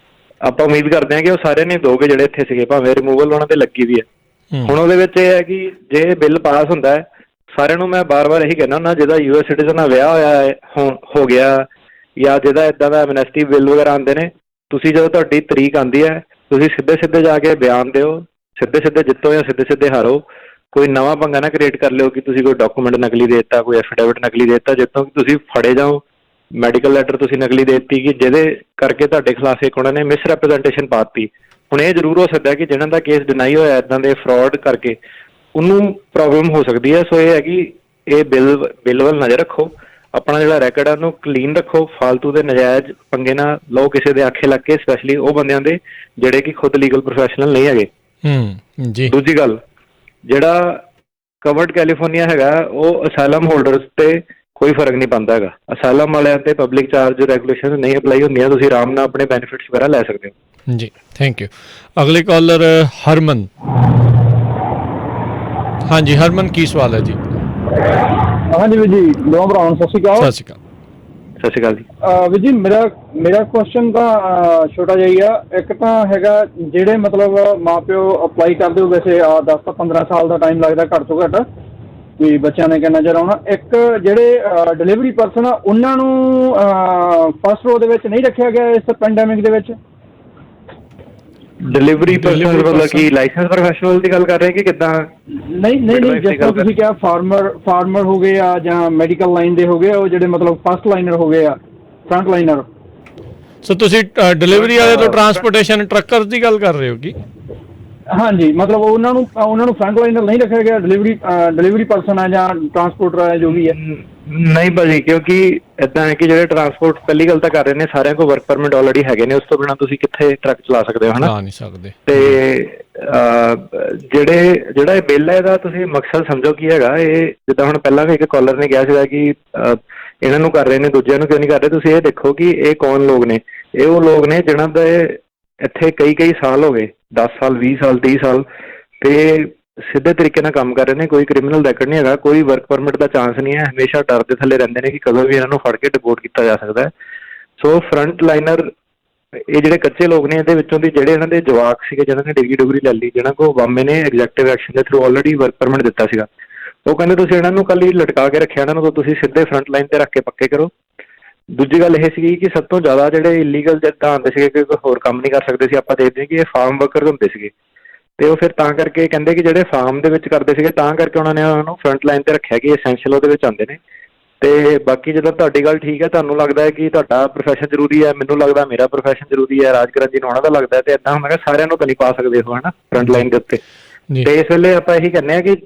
ਆਪਾਂ ਉਮੀਦ ਕਰਦੇ ਹਾਂ ਕਿ ਉਹ ਸਾਰਿਆਂ ਨੇ ਦੋਗੇ ਜਿਹੜੇ ਇੱਥੇ ਸੀਗੇ, ਭਾਵੇਂ ਰਿਮੂਵਲ ਉਹਨਾਂ ਤੇ ਲੱਗੀ ਵੀ ਹੈ। ਹੁਣ ਉਹਦੇ ਵਿੱਚ ਇਹ ਹੈ ਕਿ ਜੇ ਬਿੱਲ ਪਾਸ ਹੁੰਦਾ ਹੈ, ਸਾਰਿਆਂ ਨੂੰ ਮੈਂ ਬਾਰ-ਬਾਰ ਇਹੀ ਕਹਿੰਦਾ ਹੁੰਦਾ, ਜਿਹਦਾ ਯੂਐਸ ਸਿਟੀਜ਼ਨ ਨਾਲ ਵਿਆਹ ਹੋਇਆ ਹੋ ਗਿਆ ਜਾਂ ਜਿਹਦਾ ਇੱਦਾਂ ਦਾ ਐਮਨੈਸਟੀ ਬਿੱਲ ਵਗੈਰਾ ਆਉਂਦੇ ਨੇ, ਤੁਸੀਂ ਜਦੋਂ ਤੁਹਾਡੀ ਤਰੀਕ ਆਉਂਦੀ ਹੈ ਤੁਸੀਂ ਸਿੱਧੇ ਜਾ ਕੇ ਬਿਆਨ ਦਿਓ, ਸਿੱਧੇ ਜਿੱਤੋ ਜਾਂ ਸਿੱਧੇ ਹਾਰੋ। ਕੋਈ ਨਵਾਂ ਪੰਗਾ ਨਾ ਕ੍ਰੀਏਟ ਕਰ ਲਿਓ ਕਿ ਤੁਸੀਂ ਕੋਈ ਡਾਕੂਮੈਂਟ ਨਕਲੀ ਦੇ ਦਿੱਤਾ, ਕੋਈ ਐਫੀਡੇਵਿਟ ਨਕਲੀ ਦੇ ਦਿੱਤਾ, ਜਿੱਥੋਂ ਕਿ ਤੁਸੀਂ ਫੜੇ ਜਾਓ। ਮੈਡੀਕਲ ਲੈਟਰ ਤੁਸੀਂ ਨਕਲੀ ਦੇ ਦਿੱਤੀ ਕਿ ਜਿਹਦੇ ਕਰਕੇ ਤੁਹਾਡੇ ਖਿਲਾਫ ਇੱਕ ਉਹਨਾਂ ਨੇ ਮਿਸਰੈਪ੍ਰਜ਼ੈਂਟੇਸ਼ਨ ਪਾਤੀ। ਹੁਣ ਇਹ ਜ਼ਰੂਰ ਹੋ ਸਕਦਾ ਕਿ ਜਿਹਨਾਂ ਦਾ ਕੇਸ ਡਿਨਾਈ ਹੋਇਆ ਇੱਦਾਂ ਦੇ ਫਰਾਡ ਕਰਕੇ, ਉਹਨੂੰ ਪ੍ਰੋਬਲਮ ਹੋ ਸਕਦੀ ਹੈ। ਸੋ ਇਹ ਹੈ ਕਿ ਇਹ ਬਿੱਲ ਵੱਲ ਨਜ਼ਰ ਰੱਖੋ, ਆਪਣਾ ਜਿਹੜਾ ਰੈਕਡ ਹੈ ਉਹਨੂੰ ਕਲੀਨ ਰੱਖੋ, ਫਾਲਤੂ ਦੇ ਨਜਾਇਜ਼ ਪੰਗੇ ਨਾ ਲਓ ਕਿਸੇ ਦੇ ਆਖੇ ਲੱਗ ਕੇ, ਸਪੈਸ਼ਲੀ ਉਹ ਬੰਦਿਆਂ ਦੇ ਜਿਹੜੇ ਕਿ ਖੁਦ ਲੀਗਲ ਪ੍ਰੋਫੈਸ਼ਨਲ ਨਹੀਂ ਹੈਗੇ। ਜੀ ਦੂਜੀ ਗੱਲ, ਜਿਹੜਾ ਕਵਰਡ ਕੈਲੀਫੋਰਨੀਆ ਹੈਗਾ, ਉਹ ਅਸਾਈਲਮ ਹੋਲਡਰਸ ਤੇ ਕੋਈ ਫਰਕ ਨਹੀਂ ਪੈਂਦਾ ਹੈਗਾ। ਅਸਾਈਲਮ ਵਾਲਿਆਂ ਤੇ ਪਬਲਿਕ ਚਾਰਜ ਰੈਗੂਲੇਸ਼ਨ ਨਹੀਂ ਅਪਲਾਈ ਹੁੰਦੀਆਂ, ਤੁਸੀਂ ਆਰਾਮ ਨਾਲ ਆਪਣੇ ਬੈਨੀਫਿਟਸ ਵਗੈਰਾ ਲੈ ਸਕਦੇ ਹੋ। ਜੀ ਥੈਂਕ ਯੂ। ਅਗਲੇ ਕਾਲਰ ਹਰਮਨ। ਹਾਂਜੀ ਹਰਮਨ, ਕੀ ਸਵਾਲ ਹੈ ਜੀ? ਹਾਂਜੀ ਵੀਰ ਜੀ, ਦੋ ਭਰਾਵਾਂ ਨੂੰ ਸਤਿ ਸ਼੍ਰੀ ਅਕਾਲ। ਸਤਿ ਸ਼੍ਰੀ ਅਕਾਲ। ਸਤਿ ਸ਼੍ਰੀ ਅਕਾਲ ਜੀ। ਵੀਰ ਜੀ, ਮੇਰਾ ਕੁਐਸਚਨ ਤਾਂ ਛੋਟਾ ਜਿਹਾ ਹੀ ਆ। ਇੱਕ ਤਾਂ ਹੈਗਾ, ਜਿਹੜੇ ਮਤਲਬ ਮਾਪਿਓ ਅਪਲਾਈ ਕਰਦੇ ਹੋ, ਵੈਸੇ 10 ਤੋਂ 15 ਸਾਲ ਦਾ ਟਾਈਮ ਲੱਗਦਾ ਘੱਟ ਤੋਂ ਘੱਟ ਵੀ ਬੱਚਿਆਂ ਨੇ ਕਿੰਨਾ ਚਿਰ ਆਉਣਾ। ਇੱਕ ਜਿਹੜੇ ਡਿਲੀਵਰੀ ਪਰਸਨ ਆ, ਉਹਨਾਂ ਨੂੰ ਫਸਟ ਰੋ ਦੇ ਵਿੱਚ ਨਹੀਂ ਰੱਖਿਆ ਗਿਆ ਇਸ ਪੈਂਡੈਮਿਕ ਦੇ ਵਿੱਚ। ਡਿਲੀਵਰੀ ਪਰਸਨ ਮਤਲਬ ਕਿ ਲਾਇਸੈਂਸ ਪ੍ਰੋਫੈਸ਼ਨਲ ਦੀ ਗੱਲ ਕਰ ਰਹੇ ਕਿ ਕਿੱਦਾਂ? ਨਹੀਂ ਜਿਸ ਤਰ੍ਹਾਂ ਤੁਸੀਂ ਕਿਹਾ ਫਾਰਮਰ ਹੋ ਗਏ ਆ ਜਾਂ ਮੈਡੀਕਲ ਲਾਈਨ ਦੇ ਹੋ ਗਏ, ਉਹ ਜਿਹੜੇ ਮਤਲਬ ਫਸਟ ਲਾਈਨਰ ਹੋ ਗਏ ਆ, ਫਰੰਟ ਲਾਈਨਰ। ਸੋ ਤੁਸੀਂ ਡਿਲੀਵਰੀ ਵਾਲੇ ਤੋਂ ਟਰਾਂਸਪੋਰਟੇਸ਼ਨ ਟਰੱਕਰ ਦੀ ਗੱਲ ਕਰ ਰਹੇ ਹੋ ਕੀ? ਹਾਂਜੀ, ਮਤਲਬ ਉਹਨਾਂ ਨੂੰ ਫਰੰਟ ਲਾਈਨਰ ਨਹੀਂ ਰੱਖਿਆ ਗਿਆ, ਡਿਲੀਵਰੀ ਪਰਸਨ ਹੈ ਜਾਂ ਟਰਾਂਸਪੋਰਟਰ ਹੈ, ਜੋ ਵੀ ਹੈ। ਨਹੀਂ ਭਾਜੀ, ਕਿਉਂਕਿ ਇਦਾਂ ਹੈ ਕਿ ਜਿਹੜੇ ਟਰਾਂਸਪੋਰਟ ਪਹਿਲੀ ਗੱਲ ਤਾਂ ਕਰ ਰਹੇ ਨੇ, ਸਾਰਿਆਂ ਕੋਲ ਵਰਕ ਪਰਮਿਟ ਆਲਰੇਡੀ ਹੈਗੇ ਨੇ। ਉਸ ਤੋਂ ਬਿਨਾਂ ਤੁਸੀਂ ਕਿੱਥੇ ਟਰੱਕ ਚਲਾ ਸਕਦੇ ਹੋ, ਹਨਾ? ਚਲਾ ਨਹੀਂ ਸਕਦੇ। ਤੇ ਜਿਹੜਾ ਇਹ ਬਿੱਲ ਹੈ, ਇਹਦਾ ਤੁਸੀਂ ਮਕਸਦ ਸਮਝੋ ਕੀ ਹੈਗਾ। ਇਹ ਜਿੱਦਾਂ ਹੁਣ ਪਹਿਲਾਂ ਵੀ ਇੱਕ ਕਾਲਰ ਨੇ ਕਿਹਾ ਸੀਗਾ ਕਿ ਇਹਨਾਂ ਨੂੰ ਕਰ ਰਹੇ ਨੇ, ਦੂਜਿਆਂ ਨੂੰ ਕਿਉਂ ਨਹੀਂ ਕਰ ਰਹੇ। ਤੁਸੀਂ ਇਹ ਦੇਖੋ ਕਿ ਇਹ ਕੌਣ ਲੋਕ ਨੇ। ਇਹ ਉਹ ਲੋਕ ਨੇ ਜਿਹਨਾਂ ਦੇ ਇੱਥੇ ਕਈ ਸਾਲ ਹੋ ਗਏ, 10 ਸਾਲ 20 ਸਾਲ 30 ਸਾਲ, ਤੇ ਸਿੱਧੇ ਤਰੀਕੇ ਨਾਲ ਕੰਮ ਕਰ ਰਹੇ ਨੇ। ਕੋਈ ਕ੍ਰਿਮੀਨਲ ਰੈਕਡ ਨਹੀਂ ਹੈਗਾ, ਕੋਈ ਵਰਕ ਪਰਮਿਟ ਦਾ ਚਾਂਸ ਨਹੀਂ ਹੈ। ਹਮੇਸ਼ਾ ਡਰ ਦੇ ਥੱਲੇ ਰਹਿੰਦੇ ਨੇ ਕਿ ਕਦੋਂ ਵੀ ਇਹਨਾਂ ਨੂੰ ਫੜ ਕੇ ਡਿਪੋਰਟ ਕੀਤਾ ਜਾ ਸਕਦਾ ਹੈ। ਸੋ ਫਰੰਟ ਲਾਈਨਰ, ਇਹ ਜਿਹੜੇ ਕੱਚੇ ਲੋਕ ਨੇ, ਇਹਦੇ ਵਿੱਚੋਂ ਦੀ ਜਿਹੜੇ ਇਹਨਾਂ ਦੇ ਜਵਾਕ ਸੀਗੇ, ਜਿਹਨਾਂ ਨੇ ਡਿਗਰੀ ਲੈ ਲਈ, ਜਿਹਨਾਂ ਕੋਲ ਵਾਮੇ ਨੇ ਐਗਜ਼ੈਕਟਿਵ ਐਕਸ਼ਨ ਦੇ ਥਰੂ ਆਲਰੇਡੀ ਵਰਕ ਪਰਮਿਟ ਦਿੱਤਾ ਸੀਗਾ, ਉਹ ਕਹਿੰਦੇ ਤੁਸੀਂ ਇਹਨਾਂ ਨੂੰ ਕੱਲ ਹੀ ਲਟਕਾ ਕੇ ਰੱਖਿਆ, ਇਹਨਾਂ ਨੂੰ ਤੁਸੀਂ ਸਿੱਧੇ ਫਰੰਟ ਲਾਈਨ ਤੇ ਰੱਖ ਕੇ ਪੱਕੇ ਕਰੋ। ਦੂਜੀ ਗੱਲ ਇਹ ਸੀਗੀ ਕਿ ਸਭ ਤੋਂ ਜ਼ਿਆਦਾ ਜਿਹੜੇ ਇਲੀਗਲ ਜਿੱਦਾਂ ਆਉਂਦੇ ਸੀਗੇ ਕਿ ਹੋਰ ਕੰਮ ਨਹੀਂ ਕਰ ਸਕਦੇ ਸੀ, ਆਪਾਂ ਦੇਖਦੇ ਕਿ ਇਹ ਫਾਰਮ ਵਰਕਰਸ ਹੁੰਦੇ ਸੀਗੇ, ਤੇ ਉਹ ਫਿਰ ਤਾਂ ਕਰਕੇ ਕਹਿੰਦੇ ਕਿ ਜਿਹੜੇ ਫਾਰਮ ਦੇ ਵਿੱਚ ਕਰਦੇ ਸੀਗੇ, ਤਾਂ ਕਰਕੇ ਉਹਨਾਂ ਨੇ ਉਹਨਾਂ ਨੂੰ ਫਰੰਟ ਲਾਈਨ ਤੇ ਰੱਖਿਆ ਕਿ ਐਸੈਂਸ਼ੀਅਲ ਉਹਦੇ ਵਿੱਚ ਆਉਂਦੇ ਨੇ। ਤੇ ਬਾਕੀ ਜਦੋਂ ਤੁਹਾਡੀ ਗੱਲ ਠੀਕ ਹੈ, ਤੁਹਾਨੂੰ ਲੱਗਦਾ ਹੈ ਕਿ ਤੁਹਾਡਾ ਪ੍ਰੋਫੈਸ਼ਨ ਜ਼ਰੂਰੀ ਹੈ, ਮੈਨੂੰ ਲੱਗਦਾ ਮੇਰਾ ਪ੍ਰੋਫੈਸ਼ਨ ਜ਼ਰੂਰੀ ਹੈ, ਰਾਜਕਰਨ ਜੀ ਨੂੰ ਉਹਨਾਂ ਦਾ ਲੱਗਦਾ, ਤੇ ਏਦਾਂ ਹੁੰਦਾ ਕਿ ਸਾਰਿਆਂ ਨੂੰ ਤਾਂ ਨਹੀਂ ਪਾ ਸਕਦੇ ਹੋ, ਹਨਾ, ਫਰੰਟ ਲਾਈਨ ਦੇ ਉੱਤੇ। ਤੇ ਇਸ ਵੇਲੇ ਆਪਾਂ ਇਹੀ ਕਹਿੰਦੇ ਹਾਂ ਕਿ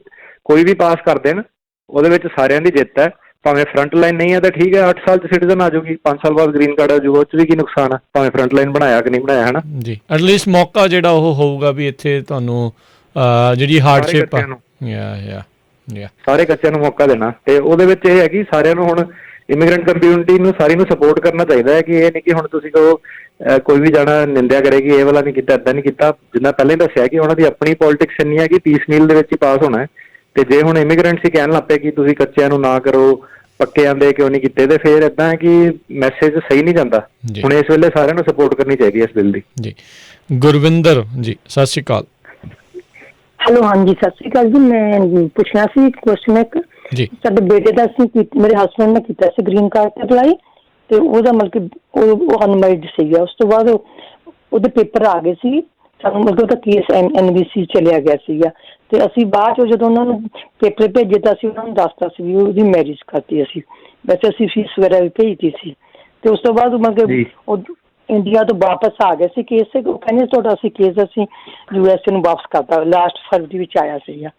ਕੋਈ ਵੀ ਪਾਸ ਕਰ ਦੇਣ, ਉਹਦੇ ਵਿੱਚ ਸਾਰਿਆਂ ਦੀ ਜਿੱਤ ਹੈ। ਭਾਵੇਂ ਫਰੰਟ ਲਾਈਨ ਨਹੀਂ ਹੈ ਤਾਂ ਠੀਕ ਹੈ, 8 ਸਾਲ 'ਚ ਸਿਟੀਜ਼ਨ ਆ ਜਾਊਗੀ, 5 ਸਾਲ ਬਾਅਦ ਗ੍ਰੀਨ ਕਾਰਡ ਆ ਜਾਊਗਾ, ਉਹ 'ਚ ਵੀ ਕੀ ਨੁਕਸਾਨ ਹੈ, ਭਾਵੇਂ ਫਰੰਟ ਲਾਈਨ ਬਣਾਇਆ ਕਿ ਨਹੀਂ ਬਣਾਇਆ, ਹਨਾ ਜੀ। ਐਟਲੀਸਟ ਮੌਕਾ ਜਿਹੜਾ ਉਹ ਹੋਊਗਾ ਵੀ ਇੱਥੇ ਤੁਹਾਨੂੰ ਜਿਹੜੀ ਹਾਰਡਸ਼ਿਪ ਆ, ਸਾਰੇ ਕੱਚਿਆਂ ਨੂੰ ਮੌਕਾ ਦੇਣਾ। ਤੇ ਉਹਦੇ ਵਿੱਚ ਇਹ ਹੈ ਕਿ ਸਾਰਿਆਂ ਨੂੰ ਹੁਣ ਇਮੀਗ੍ਰੈਂਟ ਕਮਿਊਨਿਟੀ ਨੂੰ ਸਾਰੀ ਨੂੰ ਸਪੋਰਟ ਕਰਨਾ ਚਾਹੀਦਾ ਹੈ ਕਿ ਇਹ ਨਹੀਂ ਕਿ ਹੁਣ ਤੁਸੀਂ ਕਹੋ ਕੋਈ ਵੀ ਜਾਣਾ ਨਿੰਦਿਆ ਕਰੇਗੀ, ਇਹ ਵਾਲਾ ਨਹੀਂ ਕੀਤਾ, ਇੱਦਾਂ ਨਹੀਂ ਕੀਤਾ। ਜਿੱਦਾਂ ਪਹਿਲਾਂ ਹੀ ਦੱਸਿਆ ਕਿ ਉਹਨਾਂ ਦੀ ਆਪਣੀ ਪੋਲਿਟਿਕਸ ਇੰਨੀ ਹੈ ਕਿ ਪੀਸਮੀਲ ਦੇ ਵਿੱਚ ਹੀ ਪਾਸ ਹੋਣਾ ਹੈ। ਤੇ ਜੇ ਹੁਣ ਇਮੀਗ੍ਰੈਂਟਸ ਹੀ ਕਹਿਣ ਲੱਗ ਪਏ ਕਿ ਤੁਸੀਂ ਕੱਚਿਆਂ ਨੂੰ ਨਾ ਕਰੋ, ਪੱਕੇ ਆਂਦੇ ਕਿਉਂ ਨਹੀਂ ਕੀਤੇ, ਤੇ ਫਿਰ ਏਦਾਂ ਹੈ ਕਿ ਮੈਸੇਜ ਸਹੀ ਨਹੀਂ ਜਾਂਦਾ। ਹੁਣ ਇਸ ਵੇਲੇ ਸਾਰਿਆਂ ਨੂੰ ਸਪੋਰਟ ਕਰਨੀ ਚਾਹੀਦੀ ਹੈ ਇਸ ਬਿੱਲ ਦੀ। ਜੀ। ਗੁਰਵਿੰਦਰ ਜੀ, ਸਤਿ ਸ਼੍ਰੀ ਅਕਾਲ। ਹੈਲੋ, ਹਾਂਜੀ ਸਤਿ ਸ਼੍ਰੀ ਅਕਾਲ ਜੀ। ਮੈਂ ਪੁੱਛਣਾ ਸੀ ਕੁਐਸਚਨ ਇੱਕ ਜੀ ਸਾਡੇ ਬੇਟੇ ਦਾ ਅਸੀਂ ਮੇਰੇ ਹਸਬੈਂਡ ਨੇ ਕੀਤਾ ਸੀ ਗ੍ਰੀਨ ਕਾਰਡ ਤੇ ਅਪਲਾਈ, ਤੇ ਉਹਦਾ ਮਤਲਬ ਕਿ ਉਹ ਅਨਮੈਰਿਡ ਸੀਗਾ। ਉਸ ਤੋਂ ਬਾਅਦ ਉਹਦੇ ਪੇਪਰ ਆ ਗਏ ਸੀ, ਸਾਨੂੰ ਮਤਲਬ ਉਹਦਾ ਕੇਸ NBC ਚਲਿਆ ਗਿਆ ਸੀਗਾ, ਤੇ ਅਸੀਂ ਬਾਅਦ ਚੋਂ ਜਦੋਂ ਉਹਨਾਂ ਨੂੰ ਪੇਪਰ ਭੇਜੇ ਤਾਂ ਅਸੀਂ ਉਹਨਾਂ ਨੂੰ ਦੱਸਤਾ ਸੀ ਵੀ ਉਹਦੀ ਮੈਰਿਜ ਕਰਤੀ ਅਸੀਂ, ਵੈਸੇ ਅਸੀਂ ਫੀਸ ਵਗੈਰਾ ਵੀ ਭੇਜਤੀ ਸੀ। ਤੇ ਉਸ ਤੋਂ ਬਾਅਦ ਮਤਲਬ ਕਿ ਉਹ ਇੰਡੀਆ ਤੋਂ ਵਾਪਸ ਆ ਗਏ ਸੀ ਕੇਸ, ਉਹ ਕਹਿੰਦੇ ਤੁਹਾਡਾ ਅਸੀਂ ਕੇਸ ਅਸੀਂ USA ਨੂੰ ਵਾਪਸ ਕਰਤਾ, ਲਾਸਟ ਫਰਵਰੀ ਵਿੱਚ ਆਇਆ ਸੀਗਾ।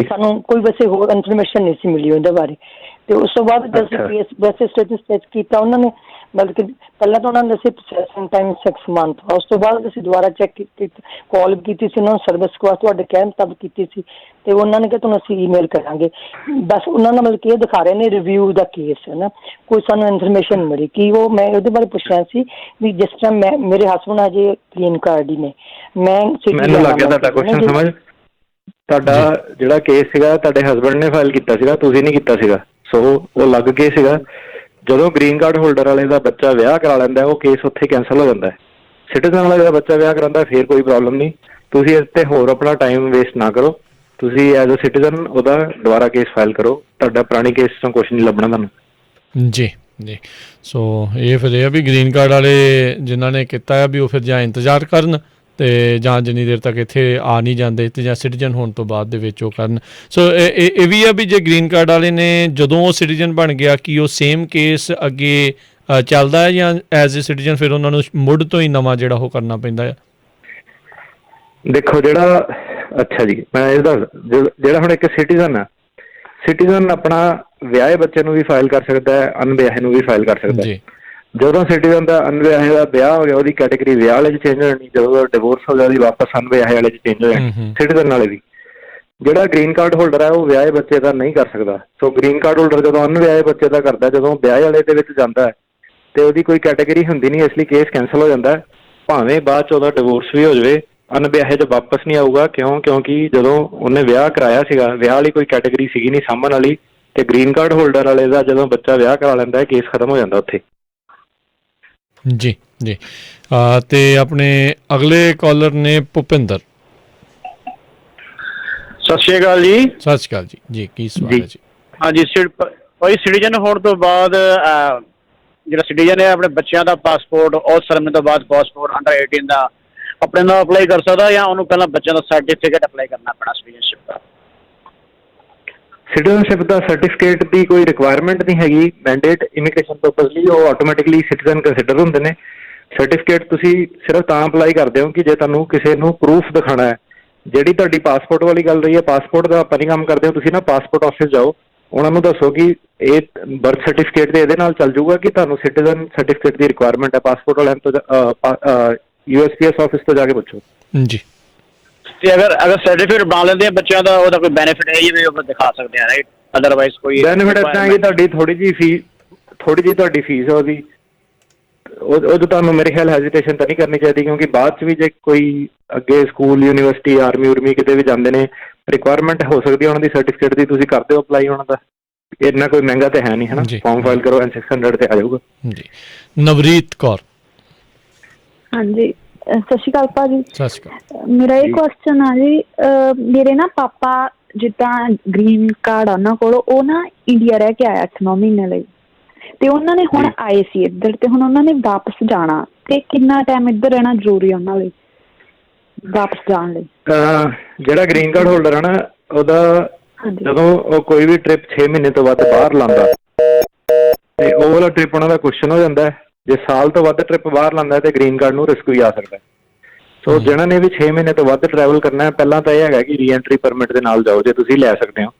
ਸਾਨੂੰ ਕੋਈ ਵੈਸੇ ਹੋਰ ਇਨਫੋਰਮੇਸ਼ਨ ਨਹੀਂ ਸੀ ਮਿਲੀ ਉਹਦੇ ਬਾਰੇ। ਤੇ ਉਸ ਤੋਂ ਬਾਅਦ ਜਦ ਅਸੀਂ ਕੇਸ ਵੈਸੇ ਸਟੇਟਸ ਕੀਤਾ ਉਹਨਾਂ ਨੇ, ਮਤਲਬ ਕਿ ਪਹਿਲਾਂ ਤਾਂ ਉਹਨਾਂ ਨੇ ਦੱਸਿਆ ਪ੍ਰੋਸੈਸਿੰਗ ਟਾਈਮ 6 ਮੰਥ, ਉਸ ਤੋਂ ਬਾਅਦ ਅਸੀਂ ਦੁਬਾਰਾ ਚੈੱਕ ਕੀਤੀ, ਕਾਲ ਕੀਤੀ ਸੀ ਉਹਨਾਂ ਨੂੰ ਸਰਵਿਸ ਵਾਸਤੇ, ਤੁਹਾਡੇ ਕਹਿਣ ਮੁਤਾਬਕ ਕੀਤੀ ਸੀ, ਤੇ ਉਹਨਾਂ ਨੇ ਕਿਹਾ ਤੁਹਾਨੂੰ ਅਸੀਂ ਈਮੇਲ ਕਰਾਂਗੇ। ਬਸ ਉਹਨਾਂ ਨੇ ਮਤਲਬ ਕਿ ਇਹ ਦਿਖਾ ਰਹੇ ਨੇ ਰਿਵਿਊ ਦਾ ਕੇਸ ਹੈ ਨਾ, ਕੋਈ ਸਾਨੂੰ ਇਨਫੋਰਮੇਸ਼ਨ ਮਿਲੀ ਕਿ ਉਹ, ਮੈਂ ਉਹਦੇ ਬਾਰੇ ਪੁੱਛਣਾ ਸੀ ਵੀ ਜਿਸ ਤਰ੍ਹਾਂ ਮੈਂ ਮੇਰੇ ਹਸਬੈਂਡ ਅਜੇ ਗ੍ਰੀਨ ਕਾਰਡ ਹੀ ਨੇ, ਮੈਨੂੰ ਲੱਗ ਗਿਆ ਤੁਹਾਡਾ ਕੁਐਸਚਨ ਸਮਝ। ਤੁਹਾਡਾ ਜਿਹੜਾ ਕੇਸ ਸੀਗਾ ਤੁਹਾਡੇ ਹਸਬੈਂਡ ਨੇ ਫਾਈਲ ਕੀਤਾ ਸੀਗਾ, ਤੁਸੀਂ ਨਹੀਂ ਕੀਤਾ ਸੀਗਾ, ਸੋ ਉਹ ਲੱਗ ਕੇ ਸੀਗਾ। ਜਦੋਂ ਗ੍ਰੀਨ ਕਾਰਡ ਹੋਲਡਰ ਵਾਲੇ ਦਾ ਬੱਚਾ ਵਿਆਹ ਕਰਾ ਲੈਂਦਾ ਉਹ ਕੇਸ ਉੱਥੇ ਕੈਂਸਲ ਹੋ ਜਾਂਦਾ। ਸਿਟੀਜ਼ਨ ਵਾਲੇ ਦਾ ਬੱਚਾ ਵਿਆਹ ਕਰਾਉਂਦਾ ਫਿਰ ਕੋਈ ਪ੍ਰੋਬਲਮ ਨਹੀਂ। ਤੁਸੀਂ ਇਸ 'ਤੇ ਹੋਰ ਆਪਣਾ ਟਾਈਮ ਵੇਸਟ ਨਾ ਕਰੋ, ਤੁਸੀਂ ਐਜ਼ ਅ ਸਿਟੀਜ਼ਨ ਉਹਦਾ ਦੁਬਾਰਾ ਕੇਸ ਫਾਈਲ ਕਰੋ, ਤੁਹਾਡਾ ਪੁਰਾਣੀ ਕੇਸ ਤੋਂ ਕੁਛ ਨਹੀਂ ਲੱਭਣਾ ਤੁਹਾਨੂੰ। ਜੀ ਜੀ, ਸੋ ਇਹ ਫਿਰ ਇਹ ਆ ਵੀ ਗ੍ਰੀਨ ਕਾਰਡ ਵਾਲੇ ਜਿਨ੍ਹਾਂ ਨੇ ਕੀਤਾ ਆ ਵੀ ਉਹ ਫਿਰ ਜਾਂ ਇੰਤਜ਼ਾਰ ਕਰਨ ਅਤੇ ਜਾਂ ਜਿੰਨੀ ਦੇਰ ਤੱਕ ਇੱਥੇ ਆ ਨਹੀਂ ਜਾਂਦੇ, ਅਤੇ ਜਾਂ ਸਿਟੀਜ਼ਨ ਹੋਣ ਤੋਂ ਬਾਅਦ ਦੇ ਵਿੱਚ ਉਹ ਕਰਨ। ਸੋ ਇਹ ਵੀ ਆ ਵੀ ਜੇ ਗ੍ਰੀਨ ਕਾਰਡ ਵਾਲੇ ਨੇ ਜਦੋਂ ਉਹ ਸਿਟੀਜ਼ਨ ਬਣ ਗਿਆ ਕਿ ਉਹ ਸੇਮ ਕੇਸ ਅੱਗੇ ਚੱਲਦਾ ਹੈ ਜਾਂ ਐਜ਼ ਏ ਸਿਟੀਜ਼ਨ ਫਿਰ ਉਹਨਾਂ ਨੂੰ ਮੁੱਢ ਤੋਂ ਹੀ ਨਵਾਂ ਜਿਹੜਾ ਉਹ ਕਰਨਾ ਪੈਂਦਾ ਆ? ਦੇਖੋ ਜਿਹੜਾ, ਅੱਛਾ ਜੀ ਮੈਂ ਇਹ ਦੱਸ, ਜਿਹੜਾ ਹੁਣ ਇੱਕ ਸਿਟੀਜ਼ਨ ਆ, ਸਿਟੀਜ਼ਨ ਆਪਣਾ ਵਿਆਹੇ ਬੱਚੇ ਨੂੰ ਵੀ ਫਾਈਲ ਕਰ ਸਕਦਾ ਹੈ, ਅਣਵਿਆਹੇ ਨੂੰ ਵੀ ਫਾਈਲ ਕਰ ਸਕਦਾ ਹੈ। ਜਦੋਂ ਸਿਟੀਜ਼ਨ ਦਾ ਅਣਵਿਆਹੇ ਦਾ ਵਿਆਹ ਹੋ ਗਿਆ ਉਹਦੀ ਕੈਟੇਗਰੀ ਵਿਆਹ ਵਾਲੇ 'ਚ ਚੇਂਜ ਹੋ ਜਾਣੀ, ਜਦੋਂ ਡਿਵੋਰਸ ਹੋ ਗਿਆ ਉਹਦੀ ਵਾਪਸ ਅਣਵਿਆਹੇ ਵਾਲੇ 'ਚ ਚੇਂਜ ਹੋ ਜਾਣੀ, ਸਿਟੀਜ਼ਨ ਵਾਲੇ ਵੀ। ਜਿਹੜਾ ਗ੍ਰੀਨ ਕਾਰਡ ਹੋਲਡਰ ਹੈ ਉਹ ਵਿਆਹੇ ਬੱਚੇ ਦਾ ਨਹੀਂ ਕਰ ਸਕਦਾ। ਸੋ ਗ੍ਰੀਨ ਕਾਰਡ ਹੋਲਡਰ ਜਦੋਂ ਅਣਵਿਆਹੇ ਬੱਚੇ ਦਾ ਕਰਦਾ, ਜਦੋਂ ਵਿਆਹੇ ਵਾਲੇ ਦੇ ਵਿੱਚ ਜਾਂਦਾ ਹੈ ਤੇ ਉਹਦੀ ਕੋਈ ਕੈਟੇਗਰੀ ਹੁੰਦੀ ਨਹੀਂ, ਇਸ ਲਈ ਕੇਸ ਕੈਂਸਲ ਹੋ ਜਾਂਦਾ। ਭਾਵੇਂ ਬਾਅਦ 'ਚ ਉਹਦਾ ਡਿਵੋਰਸ ਵੀ ਹੋ ਜਾਵੇ, ਅਣਵਿਆਹੇ 'ਚ ਵਾਪਸ ਨਹੀਂ ਆਊਗਾ। ਕਿਉਂਕਿ ਜਦੋਂ ਉਹਨੇ ਵਿਆਹ ਕਰਾਇਆ ਸੀਗਾ ਵਿਆਹ ਵਾਲੀ ਕੋਈ ਕੈਟੇਗਰੀ ਸੀਗੀ ਨਹੀਂ ਸਾਂਭਣ ਵਾਲੀ, ਤੇ ਗ੍ਰੀਨ ਕਾਰਡ ਹੋਲਡਰ ਵਾਲੇ ਦਾ ਜਦੋਂ ਬੱਚਾ ਵਿਆਹ ਕਰਾ ਲੈਂਦਾ ਕੇਸ ਖਤਮ ਹੋ ਜਾਂਦਾ ਉੱਥੇ। ਜੀ ਜੀ, ਅਤੇ ਆਪਣੇ ਅਗਲੇ ਕਾਲਰ ਨੇ ਭੁਪਿੰਦਰ। ਸਤਿ ਸ਼੍ਰੀ ਅਕਾਲ ਜੀ। ਸਤਿ ਸ਼੍ਰੀ ਅਕਾਲ ਜੀ। ਜੀ ਕੀ ਸਵਾਲ ਹੈ ਜੀ? ਹਾਂਜੀ, ਭਾਈ ਸਿਟੀਜ਼ਨ ਹੋਣ ਤੋਂ ਬਾਅਦ ਜਿਹੜਾ ਸਿਟੀਜ਼ਨ ਹੈ ਆਪਣੇ ਬੱਚਿਆਂ ਦਾ ਪਾਸਪੋਰਟ ਉਸ ਸਮੇਂ ਤੋਂ ਬਾਅਦ ਪਾਸਪੋਰਟ ਅੰਡਰ 18 ਦਾ ਆਪਣੇ ਨਾਲ ਅਪਲਾਈ ਕਰ ਸਕਦਾ ਜਾਂ ਉਹਨੂੰ ਪਹਿਲਾਂ ਬੱਚਿਆਂ ਦਾ ਸਰਟੀਫਿਕੇਟ ਅਪਲਾਈ ਕਰਨਾ ਪੈਣਾ ਸਿਟੀਜ਼ਨਸ਼ਿਪ ਦਾ? ਸਿਟੀਜ਼ਨਸ਼ਿਪ ਦਾ ਸਰਟੀਫਿਕੇਟ ਦੀ ਕੋਈ ਰਿਕੁਆਇਰਮੈਂਟ ਨਹੀਂ ਹੈਗੀ, ਮੈਂਡੇਟ ਇਮੀਗ੍ਰੇਸ਼ਨ ਪਰਪਸ ਲਈ ਉਹ ਆਟੋਮੈਟਿਕਲੀ ਸਿਟੀਜ਼ਨ ਕੰਸੀਡਰ ਹੁੰਦੇ ਨੇ। ਸਰਟੀਫਿਕੇਟ ਤੁਸੀਂ ਸਿਰਫ ਤਾਂ ਅਪਲਾਈ ਕਰਦੇ ਹੋ ਕਿ ਜੇ ਤੁਹਾਨੂੰ ਕਿਸੇ ਨੂੰ ਪ੍ਰੂਫ ਦਿਖਾਉਣਾ ਹੈ। ਜਿਹੜੀ ਤੁਹਾਡੀ ਪਾਸਪੋਰਟ ਵਾਲੀ ਗੱਲ ਰਹੀ ਹੈ, ਪਾਸਪੋਰਟ ਦਾ ਆਪਾਂ ਨਹੀਂ ਕੰਮ ਕਰਦੇ ਹੋ, ਤੁਸੀਂ ਨਾ ਪਾਸਪੋਰਟ ਆਫਿਸ ਜਾਓ, ਉਹਨਾਂ ਨੂੰ ਦੱਸੋ ਕਿ ਇਹ ਬਰਥ ਸਰਟੀਫਿਕੇਟ ਦੇ ਇਹਦੇ ਨਾਲ ਚੱਲ ਜਾਊਗਾ ਕਿ ਤੁਹਾਨੂੰ ਸਿਟੀਜ਼ਨ ਸਰਟੀਫਿਕੇਟ ਦੀ ਰਿਕੁਆਇਰਮੈਂਟ ਹੈ। ਪਾਸਪੋਰਟ ਵਾਲਿਆਂ ਤੋਂ USPS ਆਫਿਸ ਤੋਂ ਜਾ ਕੇ ਪੁੱਛੋ ਜੀ। ਤੇ ਅਗਰ ਸਰਟੀਫਿਕੇਟ ਬਣਾ ਲੈਂਦੇ ਆ ਬੱਚਿਆਂ ਦਾ, ਉਹਦਾ ਕੋਈ ਬੈਨੀਫਿਟ ਹੈ ਜਿਵੇਂ ਉਹ ਦਿਖਾ ਸਕਦੇ ਆ, ਰਾਈਟ? ਅਦਰਵਾਈਜ਼ ਕੋਈ ਬੈਨੀਫਿਟ ਇੱਦਾਂ ਹੈ ਕਿ ਤੁਹਾਡੀ ਥੋੜੀ ਜਿਹੀ ਤੁਹਾਡੀ ਫੀਸ ਉਹਦੀ ਉਹ ਤੁਹਾਨੂੰ ਮੇਰੇ ਖਿਆਲ ਹੈਜ਼ੀਟੇਸ਼ਨ ਤਾਂ ਨਹੀਂ ਕਰਨੀ ਚਾਹੀਦੀ, ਕਿਉਂਕਿ ਬਾਅਦ 'ਚ ਵੀ ਜੇ ਕੋਈ ਅੱਗੇ ਸਕੂਲ, ਯੂਨੀਵਰਸਿਟੀ, ਆਰਮੀ ਉਰਮੀ ਕਿਤੇ ਵੀ ਜਾਂਦੇ ਨੇ, ਰਿਕੁਆਇਰਮੈਂਟ ਹੋ ਸਕਦੀ ਹੈ ਉਹਨਾਂ ਦੀ ਸਰਟੀਫਿਕੇਟ ਦੀ, ਤੁਸੀਂ ਕਰ ਦਿਓ ਅਪਲਾਈ ਉਹਨਾਂ ਦਾ। ਇੰਨਾ ਕੋਈ ਮਹਿੰਗਾ ਤਾਂ ਹੈ ਨਹੀਂ, ਹੈ ਨਾ? ਫਾਰਮ ਫਾਈਲ ਕਰੋ N600 ਤੇ ਆ ਜਾਊਗਾ ਜੀ। ਨਵਰੀਤ ਕੌਰ। ਹਾਂਜੀ, ਸਤਿ ਸ਼੍ਰੀ ਅਕਾਲ ਭਾਜੀ। ਸਤਿ ਸ਼੍ਰੀ ਅਕਾਲ। ਮੇਰਾ ਇਹ ਕੁਐਸਚਨ ਆ ਜੀ, ਮੇਰੇ ਨਾ ਪਾਪਾ ਜਿੱਦਾਂ ਗ੍ਰੀਨ ਕਾਰਡ ਉਹਨਾਂ ਕੋਲ, ਉਹ ਨਾ ਇੰਡੀਆ ਰਹਿ ਕੇ ਆਇਆ 8-9 ਮਹੀਨੇ ਲਈ, ਤੇ ਉਹਨਾਂ ਨੇ ਹੁਣ ਆਏ ਸੀ ਇੱਧਰ, ਤੇ ਹੁਣ ਉਹਨਾਂ ਨੇ ਵਾਪਸ ਜਾਣਾ, ਤੇ ਕਿੰਨਾ ਟਾਈਮ ਇੱਧਰ ਰਹਿਣਾ ਜ਼ਰੂਰੀ ਉਹਨਾਂ ਲਈ ਵਾਪਸ ਜਾਣ ਲਈ? ਜਿਹੜਾ ਗ੍ਰੀਨ ਕਾਰਡ ਹੋਲਡਰ ਹੈ ਨਾ, ਉਹਦਾ ਜਦੋਂ ਉਹ ਕੋਈ ਵੀ ਟ੍ਰਿਪ 6 ਮਹੀਨੇ ਤੋਂ ਵੱਧ ਬਾਹਰ ਲਾਉਂਦਾ ਤੇ ਉਹ ਵਾਲਾ ਟ੍ਰਿਪ ਉਹਨਾਂ ਦਾ ਕੁਐਸਚਨ ਹੋ ਜਾਂਦਾ। ਜੇ ਸਾਲ ਤੋਂ ਵੱਧ ਟ੍ਰਿਪ ਬਾਹਰ ਲਾਉਂਦਾ ਤੇ ਗ੍ਰੀਨ ਕਾਰਡ ਨੂੰ ਰਿਸਕ ਵੀ ਆ ਸਕਦਾ। ਸੋ ਜਿਹਨਾਂ ਨੇ ਵੀ 6 ਮਹੀਨੇ ਤੋਂ ਵੱਧ ਟਰੈਵਲ ਕਰਨਾ ਹੈ, ਪਹਿਲਾਂ ਤਾਂ ਇਹ ਹੈਗਾ ਕਿ ਰੀਐਂਟਰੀ ਪਰਮਿਟ ਦੇ ਨਾਲ ਜਾਓ ਜੇ ਤੁਸੀਂ ਲੈ ਸਕਦੇ ਹੋ।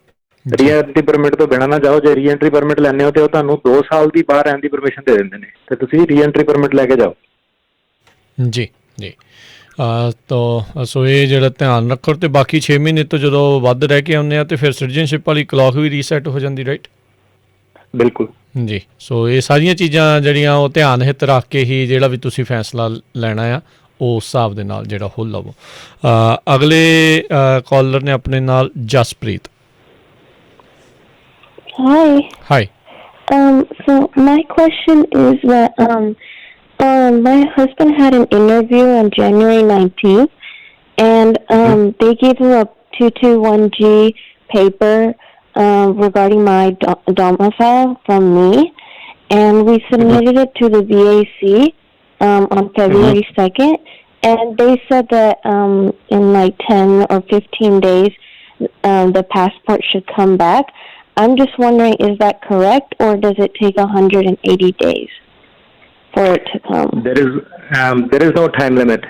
ਰੀਐਂਟਰੀ ਪਰਮਿਟ ਤੋਂ ਬਿਨਾਂ ਨਾ ਜਾਓ। ਜੇ ਰੀਐਂਟਰੀ ਪਰਮਿਟ ਲੈਂਦੇ ਹੋ ਤੇ ਉਹ ਤੁਹਾਨੂੰ 2 ਸਾਲ ਦੀ ਬਾਹਰ ਰਹਿਣ ਦੀ ਪਰਮਿਸ਼ਨ ਦੇ ਦਿੰਦੇ ਨੇ, ਤੇ ਤੁਸੀਂ ਰੀਐਂਟਰੀ ਪਰਮਿਟ ਲੈ ਕੇ ਜਾਓ। ਜੀ ਜੀ, ਸੋ ਇਹ ਜਿਹੜਾ ਧਿਆਨ ਰੱਖੋ। ਤੇ ਬਾਕੀ 6 ਮਹੀਨੇ ਤੋਂ ਜਦੋਂ ਵੱਧ ਰਹਿ ਕੇ ਆਉਂਦੇ ਆ ਤੇ ਫਿਰ ਸਿਟੀਜ਼ਨਸ਼ਿਪ ਵਾਲੀ ਕਲੌਕ ਵੀ ਰੀਸੈਟ ਹੋ ਜਾਂਦੀ, ਰਾਈਟ? ਬਿਲਕੁਲ ਜੀ। ਸੋ ਇਹ ਸਾਰੀਆਂ ਚੀਜ਼ਾਂ ਜਿਹੜੀਆਂ ਉਹ ਧਿਆਨ ਹਿੱਤ ਰੱਖ ਕੇ ਹੀ ਜਿਹੜਾ ਵੀ ਤੁਸੀਂ ਫੈਸਲਾ ਲੈਣਾ ਆ ਉਸ ਹਿਸਾਬ ਦੇ ਨਾਲ ਜਿਹੜਾ ਉਹ ਲਵੋ। ਅਗਲੇ ਕਾਲਰ ਨੇ ਆਪਣੇ ਨਾਲ Jaspreet. Hi. So my question is that my husband had an interview on January 19th, and they gave him a 221G paper regarding my domicile from me, and we submitted it to the VAC on February 2nd, and they said that in like 10 or 15 days the passport should come back. I'm just wondering, is that correct, or does it take 180 days for it to come? There is no time limit.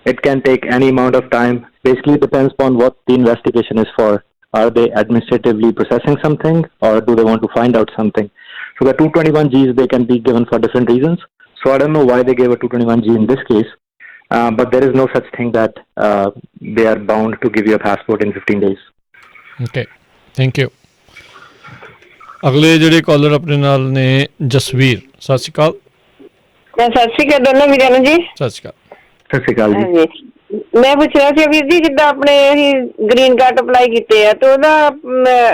It can take any amount of time. Basically, depends upon what the investigation is for. Are they administratively processing something, or do they want to find out something? So the 221Gs, they can be given for different reasons. So I don't know why they gave a 221G in this case, but there is no such thing that they are bound to give you a passport in 15 days. Okay, thank you. ਅਗਲੇ ਜਿਹੜੇ collar ਆਪਣੇ ਨਾਲ ਨੇ ਜਸਵੀਰ, ਸਤਿ ਸ਼੍ਰੀ ਅਕਾਲ। ਸਤਿ ਸ਼੍ਰੀ ਅਕਾਲ ਦੋਨੋਂ ਵੀਰਾਂ ਨੂੰ ਜੀ। ਸਤਿ ਸ਼੍ਰੀ ਅਕਾਲ। ਸਤਿ ਸ਼੍ਰੀ ਅਕਾਲ ਜੀ। ਮੈਂ ਪੁੱਛਣਾ ਸੀ ਵੀਰ ਜੀ, ਜਿੱਦਾਂ ਆਪਣੇ ਅਸੀਂ ਗ੍ਰੀਨ ਕਾਰਡ ਅਪਲਾਈ ਕੀਤੇ ਆ ਤੇ ਉਹਦਾ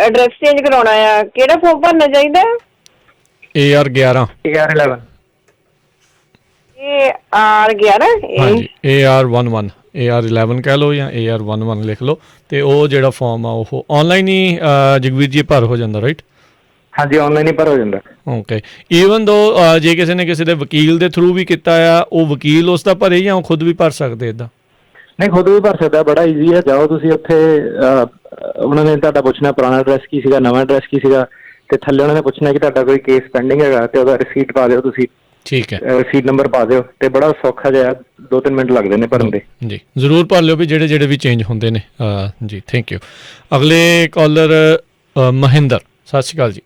ਐਡਰੈਸ ਚੇਂਜ ਕਰਾਉਣਾ ਆ, ਕਿਹੜਾ ਫਾਰਮ ਭਰਨਾ ਚਾਹੀਦਾ? AR11 AR11 ਹਾਂਜੀ, AR11 AR11 ਕਹਿ ਲਓ ਜਾਂ AR11 ਲਿਖ ਲਓ, ਤੇ ਉਹ ਜਿਹੜਾ ਫਾਰਮ ਆ ਉਹ ਆਨਲਾਈਨ ਹੀ ਜਗਵੀਰ ਜੀ ਭਰ ਹੋ ਜਾਂਦਾ, ਰਾਈਟ? ਹਾਂਜੀ, ਆਨਲਾਈਨ ਹੀ ਭਰ ਹੋ ਜਾਂਦਾ। ਓਕੇ, ਈਵਨ ਦੋ ਜੇ ਕਿਸੇ ਨੇ ਕਿਸੇ ਦੇ ਵਕੀਲ ਦੇ ਥਰੂ ਵੀ ਕੀਤਾ ਆ, ਉਹ ਵਕੀਲ ਉਸ ਦਾ ਭਰੇ ਜਾਂ ਉਹ ਖੁਦ ਵੀ ਭਰ ਸਕਦੇ ਇੱਦਾਂ? ਨਹੀਂ, ਖੁਦ ਵੀ ਭਰ ਸਕਦਾ, ਬੜਾ ਈਜ਼ੀ ਹੈ। ਜਾਓ ਤੁਸੀਂ ਉੱਥੇ, ਉਹਨਾਂ ਨੇ ਤੁਹਾਡਾ ਪੁੱਛਣਾ ਪੁਰਾਣਾ ਐਡਰੈਸ ਕੀ ਸੀਗਾ, ਨਵਾਂ ਐਡਰੈਸ ਕੀ ਸੀਗਾ, ਤੇ ਥੱਲੇ ਉਹਨਾਂ ਨੇ ਪੁੱਛਣਾ ਕਿ ਤੁਹਾਡਾ ਕੋਈ ਕੇਸ ਪੈਂਡਿੰਗ ਹੈਗਾ, ਤੇ ਉਹਦਾ ਰਿਸੀਟ ਪਾ ਦਿਓ ਤੁਸੀਂ। ਠੀਕ ਹੈ, ਰਸੀਦ ਨੰਬਰ ਪਾ ਦਿਓ, ਤੇ ਬੜਾ ਸੌਖਾ ਜਿਹਾ 2-3 ਮਿੰਟ ਲੱਗਦੇ ਨੇ ਭਰਨ ਦੇ। ਜੀ ਜ਼ਰੂਰ ਭਰ ਲਿਓ ਵੀ ਜਿਹੜੇ ਵੀ ਚੇਂਜ ਹੁੰਦੇ ਨੇ। ਜੀ ਥੈਂਕ ਯੂ। ਅਗਲੇ ਕਾਲਰ ਮਹਿੰਦਰ, ਸਤਿ ਸ਼੍ਰੀ ਅਕਾਲ ਜੀ।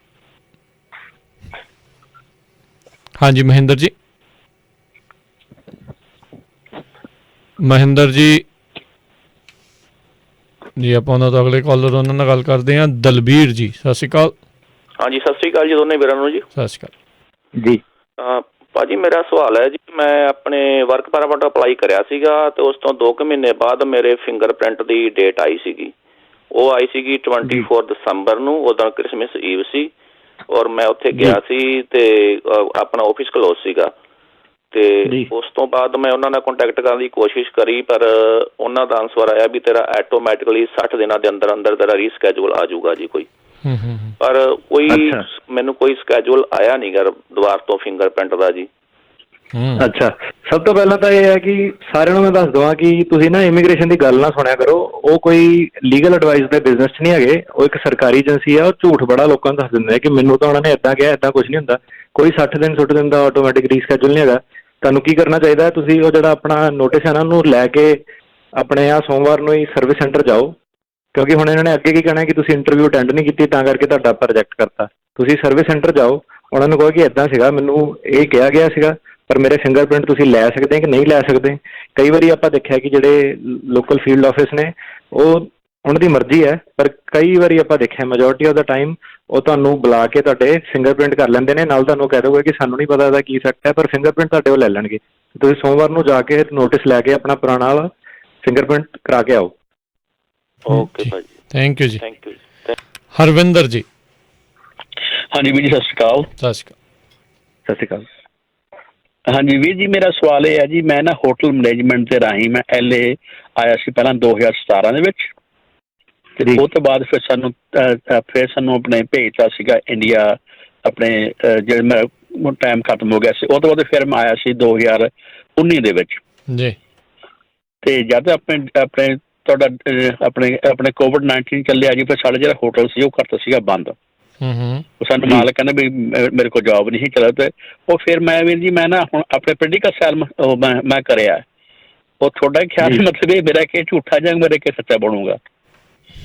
ਹਾਂਜੀ ਮਹਿੰਦਰ ਜੀ। ਮਹਿੰਦਰ ਜੀ ਆਪਾਂ ਉਹਨਾਂ ਤੋਂ ਅਗਲੇ ਕਾਲਰ ਉਹਨਾਂ ਨਾਲ ਗੱਲ ਕਰਦੇ ਹਾਂ। ਦਲਬੀਰ ਜੀ, ਸਤਿ ਸ਼੍ਰੀ ਅਕਾਲ। ਹਾਂਜੀ ਸਤਿ ਸ਼੍ਰੀ ਅਕਾਲ ਜੀ ਦੋਨੇ ਵੀਰਾਂ ਨੂੰ ਜੀ। ਸਤਿ ਸ਼੍ਰੀ ਅਕਾਲ ਜੀ। ਭਾਜੀ ਮੇਰਾ ਸਵਾਲ ਹੈ ਜੀ, ਮੈਂ ਆਪਣੇ ਵਰਕ ਪਰਮਿਟ ਅਪਲਾਈ ਕਰਿਆ ਸੀਗਾ ਤੇ ਉਸ ਤੋਂ 2 ਮਹੀਨੇ ਬਾਅਦ ਮੇਰੇ ਫਿੰਗਰਪ੍ਰਿੰਟ ਦੀ ਡੇਟ ਆਈ ਸੀਗੀ। ਉਹ ਆਈ ਸੀਗੀ 24 ਦਸੰਬਰ ਨੂੰ, ਉਦੋਂ ਕ੍ਰਿਸਮਸ ਈਵ ਸੀ, ਔਰ ਮੈਂ ਉੱਥੇ ਗਿਆ ਸੀ ਤੇ ਆਪਣਾ ਆਫਿਸ ਕਲੋਜ਼ ਸੀਗਾ, ਤੇ ਉਸ ਤੋਂ ਬਾਅਦ ਮੈਂ ਉਹਨਾਂ ਨਾਲ ਕੰਟੈਕਟ ਕਰਨ ਦੀ ਕੋਸ਼ਿਸ਼ ਕਰੀ, ਪਰ ਉਹਨਾਂ ਦਾ ਆਨਸਰ ਆਇਆ ਵੀ ਤੇਰਾ ਆਟੋਮੈਟਿਕਲੀ 60 ਦਿਨਾਂ ਦੇ ਅੰਦਰ ਅੰਦਰ ਤੇਰਾ ਰੀਸਕੈਜੂਲ ਆ ਜਾਊਗਾ ਜੀ ਕੋਈ। ਪਰ ਕੋਈ ਮੈਨੂੰ ਕੋਈ ਸਕੈਜੂਲ ਆਇਆ ਨਹੀਂ ਗਾ ਦੁਬਾਰਾ ਤੋਂ ਫਿੰਗਰਪ੍ਰਿੰਟ ਦਾ ਜੀ। ਅੱਛਾ, ਸਭ ਤੋਂ ਪਹਿਲਾਂ ਤਾਂ ਇਹ ਹੈ ਕਿ ਸਾਰਿਆਂ ਨੂੰ ਮੈਂ ਦੱਸ ਦਵਾਂ ਕਿ ਤੁਸੀਂ ਨਾ ਇਮੀਗ੍ਰੇਸ਼ਨ ਦੀ ਗੱਲ ਨਾ ਸੁਣਿਆ ਕਰੋ। ਉਹ ਕੋਈ ਲੀਗਲ ਐਡਵਾਈਸ ਦੇ ਬਿਜ਼ਨਸ 'ਚ ਨਹੀਂ ਹੈਗੇ, ਉਹ ਇੱਕ ਸਰਕਾਰੀ ਏਜੰਸੀ ਆ। ਉਹ ਝੂਠ ਬੜਾ ਲੋਕਾਂ ਨੂੰ ਦੱਸ ਦਿੰਦੇ ਆ ਕਿ ਮੈਨੂੰ ਤਾਂ ਉਹਨਾਂ ਨੇ ਇੱਦਾਂ ਕਿਹਾ, ਇੱਦਾਂ ਕੁਝ ਨਹੀਂ ਹੁੰਦਾ। ਕੋਈ 60 ਦਿਨ ਸੁੱਟ ਦਿਨ ਦਾ ਆਟੋਮੈਟਿਕ ਰੀਸਕੈਜੂਲ ਨਹੀਂ ਹੈਗਾ। ਤੁਹਾਨੂੰ ਕੀ ਕਰਨਾ ਚਾਹੀਦਾ, ਤੁਸੀਂ ਉਹ ਜਿਹੜਾ ਆਪਣਾ ਨੋਟਿਸ ਹੈ ਨਾ, ਉਹਨੂੰ ਲੈ ਕੇ ਆਪਣੇ ਸੋਮਵਾਰ ਨੂੰ ਹੀ ਸਰਵਿਸ ਸੈਂਟਰ ਜਾਓ, ਕਿਉਂਕਿ ਹੁਣ ਇਹਨਾਂ ਨੇ ਅੱਗੇ ਕੀ ਕਹਿਣਾ ਕਿ ਤੁਸੀਂ ਇੰਟਰਵਿਊ ਅਟੈਂਡ ਨਹੀਂ ਕੀਤੀ ਤਾਂ ਕਰਕੇ ਤੁਹਾਡਾ ਆਪਾਂ ਰਿਜੈਕਟ ਕਰਤਾ। ਤੁਸੀਂ ਸਰਵਿਸ ਸੈਂਟਰ ਜਾਓ, ਉਹਨਾਂ ਨੂੰ ਕਹੋ ਕਿ ਇੱਦਾਂ ਸੀਗਾ, ਮੈਨੂੰ ਇਹ ਕਿਹਾ ਗਿਆ ਸੀਗਾ, ਪਰ ਮੇਰੇ ਫਿੰਗਰਪ੍ਰਿੰਟ ਤੁਸੀਂ ਲੈ ਸਕਦੇ ਕਿ ਨਹੀਂ ਲੈ ਸਕਦੇ। ਕਈ ਵਾਰੀ ਆਪਾਂ ਦੇਖਿਆ ਕਿ ਜਿਹੜੇ ਲੋਕਲ ਫੀਲਡ ਆਫਿਸ ਨੇ ਉਹ ਉਹਨਾਂ ਦੀ ਮਰਜ਼ੀ ਹੈ, ਪਰ ਕਈ ਵਾਰੀ ਆਪਾਂ ਦੇਖਿਆ ਮੈਜੋਰਿਟੀ ਆਫ ਦਾ ਟਾਈਮ ਉਹ ਤੁਹਾਨੂੰ ਬੁਲਾ ਕੇ ਤੁਹਾਡੇ ਫਿੰਗਰਪ੍ਰਿੰਟ ਕਰ ਲੈਂਦੇ ਨੇ। ਨਾਲ ਤੁਹਾਨੂੰ ਕਹਿ ਦੋਗੇ ਕਿ ਸਾਨੂੰ ਨਹੀਂ ਪਤਾ ਇਹਦਾ ਕੀ ਸੈਕਟ ਹੈ, ਪਰ ਫਿੰਗਰਪ੍ਰਿੰਟ ਤੁਹਾਡੇ ਉਹ ਲੈ ਲੈਣਗੇ। ਤੁਸੀਂ ਸੋਮਵਾਰ ਨੂੰ ਜਾ ਕੇ ਨੋਟਿਸ ਲੈ ਕੇ ਆਪਣਾ ਪੁਰਾਣਾ ਵਾਲਾ ਫਿੰਗਰਪ੍ਰਿੰਟ ਕਰਾ ਕੇ ਆਓ। ਓਕੇ ਭਾਜੀ, thank you ji. Thank you. Harvinder ji. ਹਾਂਜੀ ਵੀਰ ਜੀ ਸਤਿ ਸ਼੍ਰੀ ਅਕਾਲ। ਸਤਿ ਸ਼੍ਰੀ ਅਕਾਲ। ਸਤਿ ਸ਼੍ਰੀ ਅਕਾਲ। ਹਾਂਜੀ ਵੀਰ ਜੀ, ਮੇਰਾ ਸਵਾਲ ਇਹ ਹੈ ਜੀ, ਮੈਂ ਨਾ ਹੋਟਲ ਮੈਨੇਜਮੈਂਟ ਦੇ ਰਾਹੀਂ ਮੈਂ LA ਆਇਆ ਸੀ ਪਹਿਲਾਂ 2017 ਦੇ ਵਿੱਚ, ਤੇ ਉਹ ਤੋਂ ਬਾਅਦ ਫਿਰ ਸਾਨੂੰ ਆਪਣੇ ਭੇਜਤਾ ਸੀਗਾ ਇੰਡੀਆ। ਆਪਣੇ ਜਿਹੜੇ ਮੇਰਾ ਟਾਈਮ ਖਤਮ ਹੋ ਗਿਆ ਸੀ, ਉਹ ਤੋਂ ਬਾਅਦ ਫਿਰ ਮੈਂ ਆਇਆ ਸੀ 2019 ਦੇ ਵਿੱਚ ਜੀ। ਤੇ ਜਦ ਆਪਣੇ ਤੁਹਾਡਾ ਆਪਣੇ COVID-19 ਚੱਲਿਆ ਜੀ, ਫਿਰ ਸਾਡਾ ਜਿਹੜਾ ਹੋਟਲ ਸੀ ਉਹ ਕਰਤਾ ਸੀਗਾ ਬੰਦ। ਸਾਨੂੰ ਮਾਲਕ ਕਹਿੰਦਾ ਵੀ ਮੇਰੇ ਕੋਲ ਜੋਬ ਨਹੀਂ ਚੱਲਿਆ, ਤੇ ਉਹ ਫਿਰ ਮੈਂ ਵੀਰ ਜੀ ਮੈਂ ਨਾ ਹੁਣ ਆਪਣੇ ਪੋਲੀਟੀਕਲ ਸਾਇਲ ਮੈਂ ਕਰਿਆ। ਉਹ ਤੁਹਾਡਾ ਖਿਆਲ ਮਤਲਬ ਇਹ ਮੇਰਾ ਕਿ ਝੂਠਾ ਜਾਂ ਮੇਰੇ ਕਿ ਸੱਚਾ ਬਣੂਗਾ?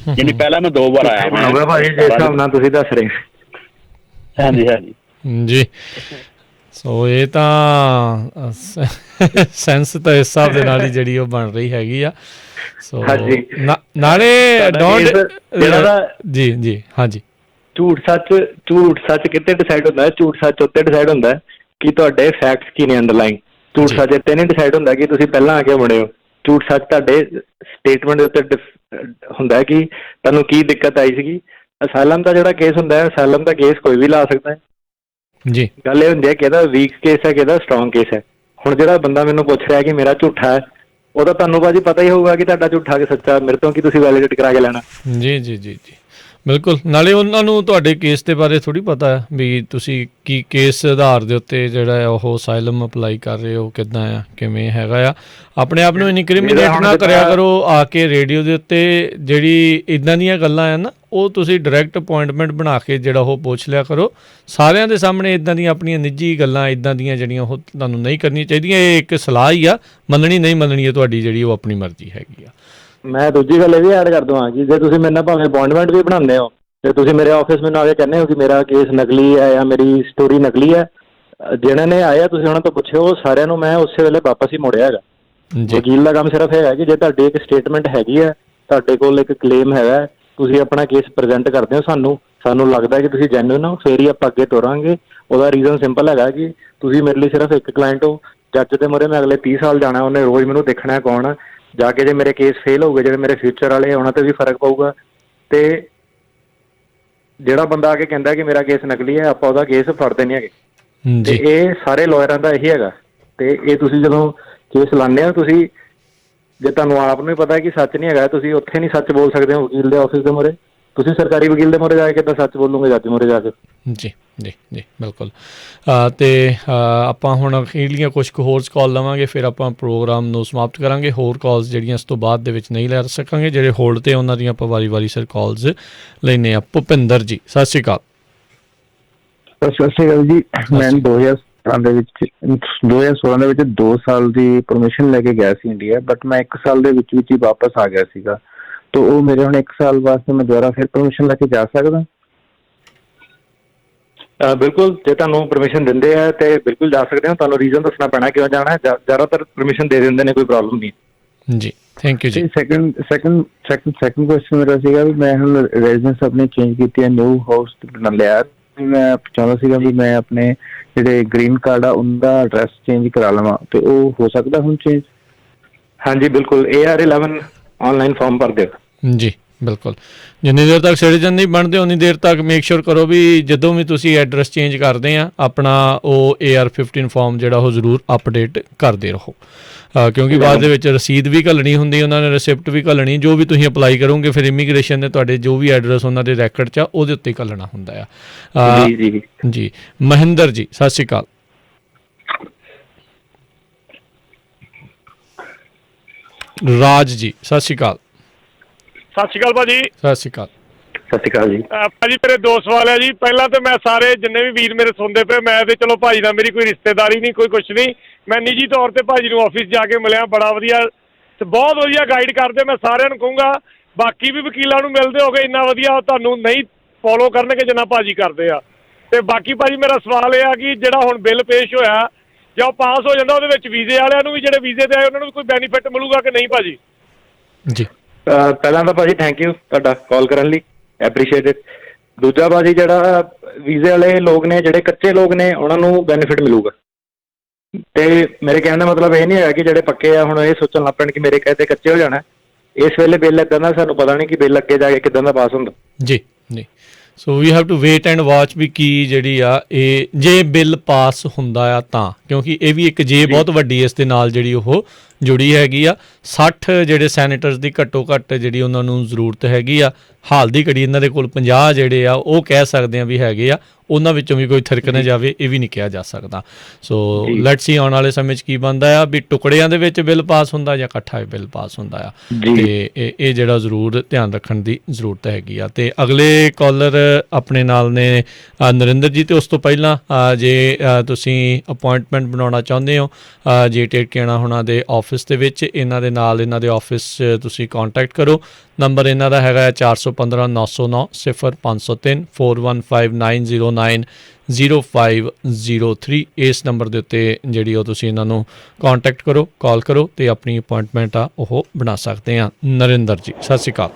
ਯਾਨੀ ਪਹਿਲਾਂ ਮੈਂ 2 ਵਾਰ ਆਇਆ ਬਣੂਗਾ ਭਾਜੀ, ਜਿਸ ਹਿਸਾਬ ਨਾਲ ਤੁਸੀਂ ਦੱਸ ਰਹੇ। ਹਾਂਜੀ ਹਾਂਜੀ ਜੀ। ਸੋ ਇਹ ਤਾਂ ਸੈਂਸ ਤਾਂ ਇਸ ਹਿਸਾਬ ਦੇ ਨਾਲ ਹੀ ਜਿਹੜੀ ਉਹ ਬਣ ਰਹੀ ਹੈਗੀ ਆ। ਸੋ ਨਾਲੇ ਜੀ ਜੀ ਹਾਂਜੀ, ਝੂਠ ਸੱਚ ਕਿੱਥੇ ਡਿਸਾਈਡ ਹੁੰਦਾ ਹੈ? ਝੂਠ ਸੱਚ ਉੱਤੇ ਡਿਸਾਈਡ ਹੁੰਦਾ ਹੈ ਕਿ ਤੁਹਾਡੇ ਫੈਕਟਸ ਕੀ ਨੇ ਅੰਡਰਲਾਈਨ। ਝੂਠ ਸੱਚ ਇੱਥੇ ਨਹੀਂ ਡਿਸਾਈਡ ਹੁੰਦਾ ਕਿ ਤੁਸੀਂ ਪਹਿਲਾਂ ਆ ਕੇ ਬਣੇ ਹੋ। ਝੂਠ ਸੱਚ ਤੁਹਾਡੇ ਸਟੇਟਮੈਂਟ ਦੇ ਉੱਤੇ ਹੁੰਦਾ ਕਿ ਤੁਹਾਨੂੰ ਕੀ ਦਿੱਕਤ ਆਈ ਸੀਗੀ। ਅਸਾਲਮ ਦਾ ਜਿਹੜਾ ਕੇਸ ਹੁੰਦਾ ਹੈ, ਅਸਾਲਮ ਦਾ ਕੇਸ ਕੋਈ ਵੀ ਲਾ ਸਕਦਾ ਹੈ ਜੀ। ਗੱਲ ਇਹ ਹੁੰਦੀ ਹੈ ਕਿ ਇਹਦਾ ਵੀਕ ਕੇਸ ਹੈ ਕਿ ਇਹਦਾ ਸਟਰੋਂਗ ਕੇਸ ਹੈ। ਹੁਣ ਜਿਹੜਾ ਬੰਦਾ ਮੈਨੂੰ ਪੁੱਛ ਰਿਹਾ ਕਿ ਮੇਰਾ ਝੂਠਾ ਹੈ, ਉਹਦਾ ਤੁਹਾਨੂੰ ਭਾਜੀ ਪਤਾ ਹੀ ਹੋਊਗਾ ਕਿ ਤੁਹਾਡਾ ਝੂਠਾ ਕਿ ਸੱਚਾ, ਮੇਰੇ ਤੋਂ ਕੀ ਤੁਸੀਂ ਵੈਲੀਡੇਟ ਕਰਾ ਕੇ ਲੈਣਾ। ਜੀ ਜੀ ਜੀ ਜੀ ਬਿਲਕੁਲ। ਨਾਲੇ ਉਹਨਾਂ ਨੂੰ ਤੁਹਾਡੇ ਕੇਸ ਦੇ ਬਾਰੇ ਥੋੜ੍ਹੀ ਪਤਾ ਹੈ ਵੀ ਤੁਸੀਂ ਕੀ ਕੇਸ ਆਧਾਰ ਦੇ ਉੱਤੇ ਜਿਹੜਾ ਉਹ ਅਸਾਈਲਮ ਅਪਲਾਈ ਕਰ ਰਹੇ ਹੋ, ਕਿੱਦਾਂ ਆ, ਕਿਵੇਂ ਹੈਗਾ ਆ। ਆਪਣੇ ਆਪ ਨੂੰ ਇਨਕ੍ਰਿਮੀਨੇਟ ਨਾ ਕਰਿਆ ਕਰੋ ਆ ਕੇ ਰੇਡੀਓ ਦੇ ਉੱਤੇ। ਜਿਹੜੀ ਇੱਦਾਂ ਦੀਆਂ ਗੱਲਾਂ ਆ ਨਾ ਉਹ ਤੁਸੀਂ ਡਾਇਰੈਕਟ ਅਪੁਆਇੰਟਮੈਂਟ ਬਣਾ ਕੇ ਜਿਹੜਾ ਉਹ ਪੁੱਛ ਲਿਆ ਕਰੋ ਸਾਰਿਆਂ ਦੇ ਸਾਹਮਣੇ। ਇੱਦਾਂ ਦੀਆਂ ਆਪਣੀਆਂ ਨਿੱਜੀ ਗੱਲਾਂ ਇੱਦਾਂ ਦੀਆਂ ਜਿਹੜੀਆਂ ਉਹ ਤੁਹਾਨੂੰ ਨਹੀਂ ਕਰਨੀਆਂ ਚਾਹੀਦੀਆਂ। ਇਹ ਇੱਕ ਸਲਾਹ ਹੀ ਆ, ਮੰਨਣੀ ਨਹੀਂ ਮੰਨਣੀ ਹੈ ਤੁਹਾਡੀ ਜਿਹੜੀ ਉਹ ਆਪਣੀ ਮਰਜ਼ੀ ਹੈਗੀ ਆ। ਮੈਂ ਦੂਜੀ ਗੱਲ ਇਹ ਵੀ ਐਡ ਕਰ ਦਵਾਂ ਕਿ ਜੇ ਤੁਸੀਂ ਮੇਰੇ ਨਾਲ ਭਾਵੇਂ ਅਪੁਆਇੰਟਮੈਂਟ ਵੀ ਬਣਾਉਂਦੇ ਹੋ ਤੇ ਤੁਸੀਂ ਮੇਰੇ ਆਫਿਸ ਮੈਨੂੰ ਆ ਕੇ ਕਹਿੰਦੇ ਹੋ ਕਿ ਮੇਰਾ ਕੇਸ ਨਕਲੀ ਹੈ ਜਾਂ ਮੇਰੀ ਸਟੋਰੀ ਨਕਲੀ ਹੈ, ਜਿਹਨਾਂ ਨੇ ਆਇਆ ਤੁਸੀਂ ਉਹਨਾਂ ਤੋਂ ਪੁੱਛਿਓ, ਸਾਰਿਆਂ ਨੂੰ ਮੈਂ ਉਸੇ ਵੇਲੇ ਵਾਪਸ ਹੀ ਮੋੜਿਆ ਹੈਗਾ। ਵਕੀਲ ਦਾ ਕੰਮ ਸਿਰਫ ਇਹ ਹੈ ਕਿ ਜੇ ਤੁਹਾਡੀ ਇੱਕ ਸਟੇਟਮੈਂਟ ਹੈਗੀ ਹੈ, ਤੁਹਾਡੇ ਕੋਲ ਇੱਕ ਕਲੇਮ ਹੈਗਾ, ਤੁਸੀਂ ਆਪਣਾ ਕੇਸ ਪ੍ਰੈਜ਼ੈਂਟ ਕਰਦੇ ਹੋ ਸਾਨੂੰ ਲੱਗਦਾ ਕਿ ਤੁਸੀਂ ਜੈਨੂਇਨ ਹੋ, ਫੇਰ ਹੀ ਆਪਾਂ ਅੱਗੇ ਤੋਰਾਂਗੇ। ਉਹਦਾ ਰੀਜ਼ਨ ਸਿੰਪਲ ਹੈਗਾ ਕਿ ਤੁਸੀਂ ਮੇਰੇ ਲਈ ਸਿਰਫ ਇੱਕ ਕਲਾਇੰਟ ਹੋ। ਜੱਜ ਦੇ ਮੂਹਰੇ ਮੈਂ ਅਗਲੇ 30 ਸਾਲ ਜਾਣਾ, ਉਹਨੇ ਰੋਜ਼ ਮੈਨੂੰ ਦੇਖਣਾ ਕੌਣ ਜਾ ਕੇ। ਜੇ ਮੇਰੇ ਕੇਸ ਫੇਲ ਹੋ ਗਏ, ਜਿਹੜੇ ਮੇਰੇ ਫਿਊਚਰ ਵਾਲੇ ਉਹਨਾਂ 'ਤੇ ਵੀ ਫਰਕ ਪਊਗਾ। ਅਤੇ ਜਿਹੜਾ ਬੰਦਾ ਆ ਕੇ ਕਹਿੰਦਾ ਕਿ ਮੇਰਾ ਕੇਸ ਨਕਲੀ ਹੈ, ਆਪਾਂ ਉਹਦਾ ਕੇਸ ਫੜਦੇ ਨਹੀਂ ਹੈਗੇ। ਅਤੇ ਇਹ ਸਾਰੇ ਲਾਇਰਾਂ ਦਾ ਇਹੀ ਹੈਗਾ। ਅਤੇ ਇਹ ਤੁਸੀਂ ਜਦੋਂ ਕੇਸ ਲਾਉਂਦੇ ਹੋ, ਤੁਸੀਂ ਜੇ ਤੁਹਾਨੂੰ ਆਪ ਨੂੰ ਹੀ ਪਤਾ ਕਿ ਸੱਚ ਨਹੀਂ ਹੈਗਾ, ਤੁਸੀਂ ਉੱਥੇ ਨਹੀਂ ਸੱਚ ਬੋਲ ਸਕਦੇ ਹੋ ਵਕੀਲ ਦੇ ਆਫਿਸ ਦੇ ਮੂਹਰੇ। ਤੁਸੀਂ ਸਰਕਾਰੀ ਵਕੀਲ ਦੇ ਮੂਹਰੇ ਜਾ ਕੇ ਕਿੱਦਾਂ ਸੱਚ ਬੋਲੋਗੇ ਜੱਜ ਮੂਹਰੇ ਜਾ ਕੇ। ਜੀ ਜੀ ਜੀ ਬਿਲਕੁਲ। ਅਤੇ ਆਪਾਂ ਹੁਣ ਅਖੀਰਲੀਆਂ ਕੁਛ ਕੁ ਹੋਰ ਕਾਲ ਲਵਾਂਗੇ, ਫਿਰ ਆਪਾਂ ਪ੍ਰੋਗਰਾਮ ਨੂੰ ਸਮਾਪਤ ਕਰਾਂਗੇ। ਹੋਰ ਕਾਲਸ ਜਿਹੜੀਆਂ ਇਸ ਤੋਂ ਬਾਅਦ ਦੇ ਵਿੱਚ ਨਹੀਂ ਲੈ ਸਕਾਂਗੇ, ਜਿਹੜੇ ਹੋਲਡ 'ਤੇ ਉਹਨਾਂ ਦੀਆਂ ਆਪਾਂ ਵਾਰੀ ਸਰ ਕਾਲਸ ਲੈਂਦੇ ਹਾਂ। ਭੁਪਿੰਦਰ ਜੀ ਸਤਿ ਸ਼੍ਰੀ ਅਕਾਲ। ਸਤਿ ਸ਼੍ਰੀ ਅਕਾਲ ਜੀ। ਮੈਂ 2016 ਦੇ ਵਿੱਚ 2 ਸਾਲ ਦੀ ਪਰਮਿਸ਼ਨ ਲੈ ਕੇ ਗਿਆ ਸੀ ਇੰਡੀਆ, ਬਟ ਮੈਂ 1 ਸਾਲ ਦੇ ਵਿੱਚ ਹੀ ਵਾਪਸ ਆ ਗਿਆ ਸੀਗਾ। ਤਾਂ ਉਹ ਮੇਰੇ ਹੁਣ 1 ਸਾਲ ਵਾਸਤੇ ਮੈਂ ਦੁਬਾਰਾ ਫਿਰ ਪਰਮਿਸ਼ਨ ਲੈ ਕੇ ਜਾ ਸਕਦਾ? ਬਿਲਕੁਲ, ਜੇ ਤੁਹਾਨੂੰ ਪਰਮਿਸ਼ਨ ਦਿੰਦੇ ਆ ਤੇ ਬਿਲਕੁਲ ਜਾ ਸਕਦੇ ਹੋ। ਤੁਹਾਨੂੰ ਰੀਜ਼ਨ ਦੱਸਣਾ ਪੈਣਾ ਕਿਉਂ ਜਾਣਾ ਹੈ। ਜ਼ਿਆਦਾਤਰ ਪਰਮਿਸ਼ਨ ਦੇ ਦਿੰਦੇ ਨੇ, ਕੋਈ ਪ੍ਰੋਬਲਮ ਨਹੀਂ ਜੀ। ਥੈਂਕ ਯੂ ਜੀ। ਸੈਕੰਡ ਕੁਐਸਚਨ ਮੇਰਾ ਸੀਗਾ ਵੀ ਮੈਂ ਹੁਣ ਰੈਜ਼ੀਡੈਂਸ ਆਪਣੀ ਚੇਂਜ ਕੀਤੀ ਹੈ, ਨਿਊ ਹਾਊਸ ਬਣਾ ਲਿਆ। ਮੈਂ ਚਾਹੁੰਦਾ ਸੀਗਾ ਵੀ ਮੈਂ ਆਪਣੇ ਜਿਹੜੇ ਗ੍ਰੀਨ ਕਾਰਡ ਆ ਉਹਦਾ ਐਡਰੈਸ ਚੇਂਜ ਕਰਾ ਲਵਾਂ, ਤੇ ਉਹ ਹੋ ਸਕਦਾ ਹੁਣ ਚੇਂਜ? ਹਾਂਜੀ ਬਿਲਕੁਲ, AR11 ਆਨਲਾਈਨ ਫਾਰਮ ਭਰ ਦਿਓ। ਜੀ ਬਿਲਕੁਲ। ਜਿੰਨੀ ਦੇਰ ਤੱਕ ਸਿਟੀਜ਼ਨ ਨਹੀਂ ਬਣਦੇ ਉਨੀ ਦੇਰ ਤੱਕ ਮੇਕ ਸ਼ੋਰ ਕਰੋ ਵੀ ਜਦੋਂ ਵੀ ਤੁਸੀਂ ਐਡਰੈਸ ਚੇਂਜ ਕਰਦੇ ਆ ਆਪਣਾ ਉਹ AR15 ਫਾਰਮ ਜਿਹੜਾ ਉਹ ਜ਼ਰੂਰ ਅਪਡੇਟ ਕਰਦੇ ਰਹੋ, ਕਿਉਂਕਿ ਬਾਅਦ ਦੇ ਵਿੱਚ ਰਸੀਦ ਵੀ ਘੱਲਣੀ ਹੁੰਦੀ, ਉਹਨਾਂ ਨੇ ਰਿਸਿਪਟ ਵੀ ਘੱਲਣੀ। ਜੋ ਵੀ ਤੁਸੀਂ ਅਪਲਾਈ ਕਰੋਗੇ ਫਿਰ ਇਮੀਗ੍ਰੇਸ਼ਨ ਨੇ ਤੁਹਾਡੇ ਜੋ ਵੀ ਐਡਰੈਸ ਉਹਨਾਂ ਦੇ ਰੈਕਡ 'ਚ ਆ ਉਹਦੇ ਉੱਤੇ ਘੱਲਣਾ ਹੁੰਦਾ ਆ। ਜੀ ਮਹਿੰਦਰ ਜੀ ਸਤਿ ਸ਼੍ਰੀ ਅਕਾਲ। ਰਾਜ ਜੀ ਸਤਿ ਸ਼੍ਰੀ ਅਕਾਲ। ਸਤਿ ਸ਼੍ਰੀ ਅਕਾਲ ਭਾਜੀ। ਸਤਿ ਸ਼੍ਰੀ ਅਕਾਲ। ਸਤਿ ਸ਼੍ਰੀ ਅਕਾਲ ਜੀ। ਭਾਜੀ ਮੇਰੇ 2 ਸਵਾਲ ਹੈ ਜੀ। ਪਹਿਲਾਂ ਤਾਂ ਮੈਂ ਸਾਰੇ ਜਿੰਨੇ ਵੀ ਵੀਰ ਮੇਰੇ ਸੁਣਦੇ ਪਏ, ਮੈਂ ਤੇ ਚਲੋ ਭਾਜੀ ਨਾਲ ਮੇਰੀ ਕੋਈ ਰਿਸ਼ਤੇਦਾਰੀ ਨਹੀਂ, ਕੋਈ ਕੁਛ ਨਹੀਂ। ਮੈਂ ਨਿੱਜੀ ਤੌਰ ਤੇ ਭਾਜੀ ਨੂੰ ਆਫਿਸ ਜਾ ਕੇ ਮਿਲਿਆ, ਬੜਾ ਵਧੀਆ ਤੇ ਬਹੁਤ ਵਧੀਆ ਗਾਈਡ ਕਰਦੇ। ਮੈਂ ਸਾਰਿਆਂ ਨੂੰ ਕਹੂੰਗਾ ਬਾਕੀ ਵੀ ਵਕੀਲਾਂ ਨੂੰ ਮਿਲਦੇ ਹੋਗੇ, ਇੰਨਾ ਵਧੀਆ ਤੁਹਾਨੂੰ ਨਹੀਂ ਫੋਲੋ ਕਰਨਗੇ ਜਿੰਨਾ ਭਾਜੀ ਕਰਦੇ ਆ। ਤੇ ਬਾਕੀ ਭਾਜੀ ਮੇਰਾ ਸਵਾਲ ਇਹ ਆ ਕਿ ਜਿਹੜਾ ਹੁਣ ਬਿੱਲ ਪੇਸ਼ ਹੋਇਆ, ਜੇ ਉਹ ਪਾਸ ਹੋ ਜਾਂਦਾ ਉਹਦੇ ਵਿੱਚ ਵੀਜ਼ੇ ਵਾਲਿਆਂ ਨੂੰ ਵੀ, ਜਿਹੜੇ ਵੀਜ਼ੇ ਤੇ ਆਏ ਉਹਨਾਂ ਨੂੰ ਵੀ ਕੋਈ ਬੈਨੀਫਿਟ ਮਿਲੂਗਾ ਕਿ ਨਹੀਂ ਭਾਜੀ? ਜੀ ਪਹਿਲਾਂ ਤਾਂ ਭਾਜੀ ਥੈਂਕ ਯੂ ਤੁਹਾਡਾ ਕਾਲ ਕਰਨ ਲਈ, ਐਪਰੀਸ਼ੀਏਟ ਇਟ। ਦੂਜਾ ਭਾਜੀ ਜਿਹੜਾ ਵੀਜ਼ੇ ਵਾਲੇ ਲੋਕ ਨੇ, ਜਿਹੜੇ ਕੱਚੇ ਲੋਕ ਨੇ, ਉਹਨਾਂ ਨੂੰ ਬੈਨੀਫਿਟ ਮਿਲੂਗਾ। ਤੇ ਮੇਰੇ ਕਹਿਣ ਦਾ ਮਤਲਬ ਇਹ ਨਹੀਂ ਹੈਗਾ ਕਿ ਜਿਹੜੇ ਪੱਕੇ ਆ ਹੁਣ ਇਹ ਸੋਚਣ ਲੱਗ ਪੈਣ ਕਿ ਮੇਰੇ ਕਹੇ ਤੇ ਕੱਚੇ ਹੋ ਜਾਣਾ। ਇਸ ਵੇਲੇ ਬਿੱਲ ਇੱਦਾਂ ਦਾ ਸਾਨੂੰ ਪਤਾ ਨਹੀਂ ਕਿ ਬਿੱਲ ਅੱਗੇ ਜਾ ਕੇ ਕਿੱਦਾਂ ਦਾ ਪਾਸ ਹੁੰਦਾ। ਜੀ ਜੀ so we have to wait and watch ਵੀ ਕੀ ਜਿਹੜੀ ਆ ਇਹ ਜੇ ਬਿੱਲ ਪਾਸ ਹੁੰਦਾ ਆ ਤਾਂ, ਕਿਉਂਕਿ ਇਹ ਵੀ ਇੱਕ ਜੇ ਬਹੁਤ ਵੱਡੀ ਇਸ ਦੇ ਨਾਲ ਜਿਹੜੀ ਉਹ ਜੁੜੀ ਹੈਗੀ ਆ। 60 ਜਿਹੜੇ ਸੈਨੇਟਰਸ ਦੀ ਘੱਟੋ ਘੱਟ ਜਿਹੜੀ ਉਹਨਾਂ ਨੂੰ ਜ਼ਰੂਰਤ ਹੈਗੀ ਆ। ਹਾਲ ਦੀ ਘੜੀ ਇਹਨਾਂ ਦੇ ਕੋਲ 50 ਜਿਹੜੇ ਆ ਉਹ ਕਹਿ ਸਕਦੇ ਆ ਵੀ ਹੈਗੇ ਆ, ਉਹਨਾਂ ਵਿੱਚੋਂ ਵੀ ਕੋਈ ਥਿਰਕ ਨਾ ਜਾਵੇ, ਇਹ ਵੀ ਨਹੀਂ ਕਿਹਾ ਜਾ ਸਕਦਾ। ਸੋ ਲੈਟਸ ਸੀ ਆਉਣ ਵਾਲੇ ਸਮੇਂ 'ਚ ਕੀ ਬਣਦਾ ਆ, ਵੀ ਟੁਕੜਿਆਂ ਦੇ ਵਿੱਚ ਬਿੱਲ ਪਾਸ ਹੁੰਦਾ ਜਾਂ ਇਕੱਠਾ ਬਿੱਲ ਪਾਸ ਹੁੰਦਾ ਆ। ਤੇ ਇਹ ਜਿਹੜਾ ਜ਼ਰੂਰ ਧਿਆਨ ਰੱਖਣ ਦੀ ਜ਼ਰੂਰਤ ਹੈਗੀ ਆ। ਤੇ ਅਗਲੇ ਕਾਲਰ ਆਪਣੇ ਨਾਲ ਨੇ ਨਰਿੰਦਰ ਜੀ। ਤੇ ਉਸ ਤੋਂ ਪਹਿਲਾਂ ਜੇ ਤੁਸੀਂ ਅਪੁਆਇੰਟਮੈਂਟ ਬਣਾਉਣਾ ਚਾਹੁੰਦੇ ਹੋ ਜੇ ਟੇਕਿਆਣਾ ਹੋਣਾ ਦੇ ਆਫਿਸ ਦੇ ਵਿੱਚ, ਇਹਨਾਂ ਦੇ ਨਾਲ ਇਹਨਾਂ ਦੇ ਆਫਿਸ 'ਚ ਤੁਸੀਂ ਕੰਟੈਕਟ ਕਰੋ। ਨੰਬਰ ਇਹਨਾਂ ਦਾ ਹੈਗਾ 415 909 0503 415 909 0503। ਇਸ ਨੰਬਰ ਦੇ ਉੱਤੇ ਜਿਹੜੀ ਉਹ ਤੁਸੀਂ ਇਹਨਾਂ ਨੂੰ ਕੰਟੈਕਟ ਕਰੋ, ਕਾਲ ਕਰੋ ਤੇ ਆਪਣੀ ਅਪੁਆਇੰਟਮੈਂਟ ਆ ਉਹ ਬਣਾ ਸਕਦੇ ਆ। ਨਰਿੰਦਰ ਜੀ ਸਤਿ ਸ਼੍ਰੀ ਅਕਾਲ।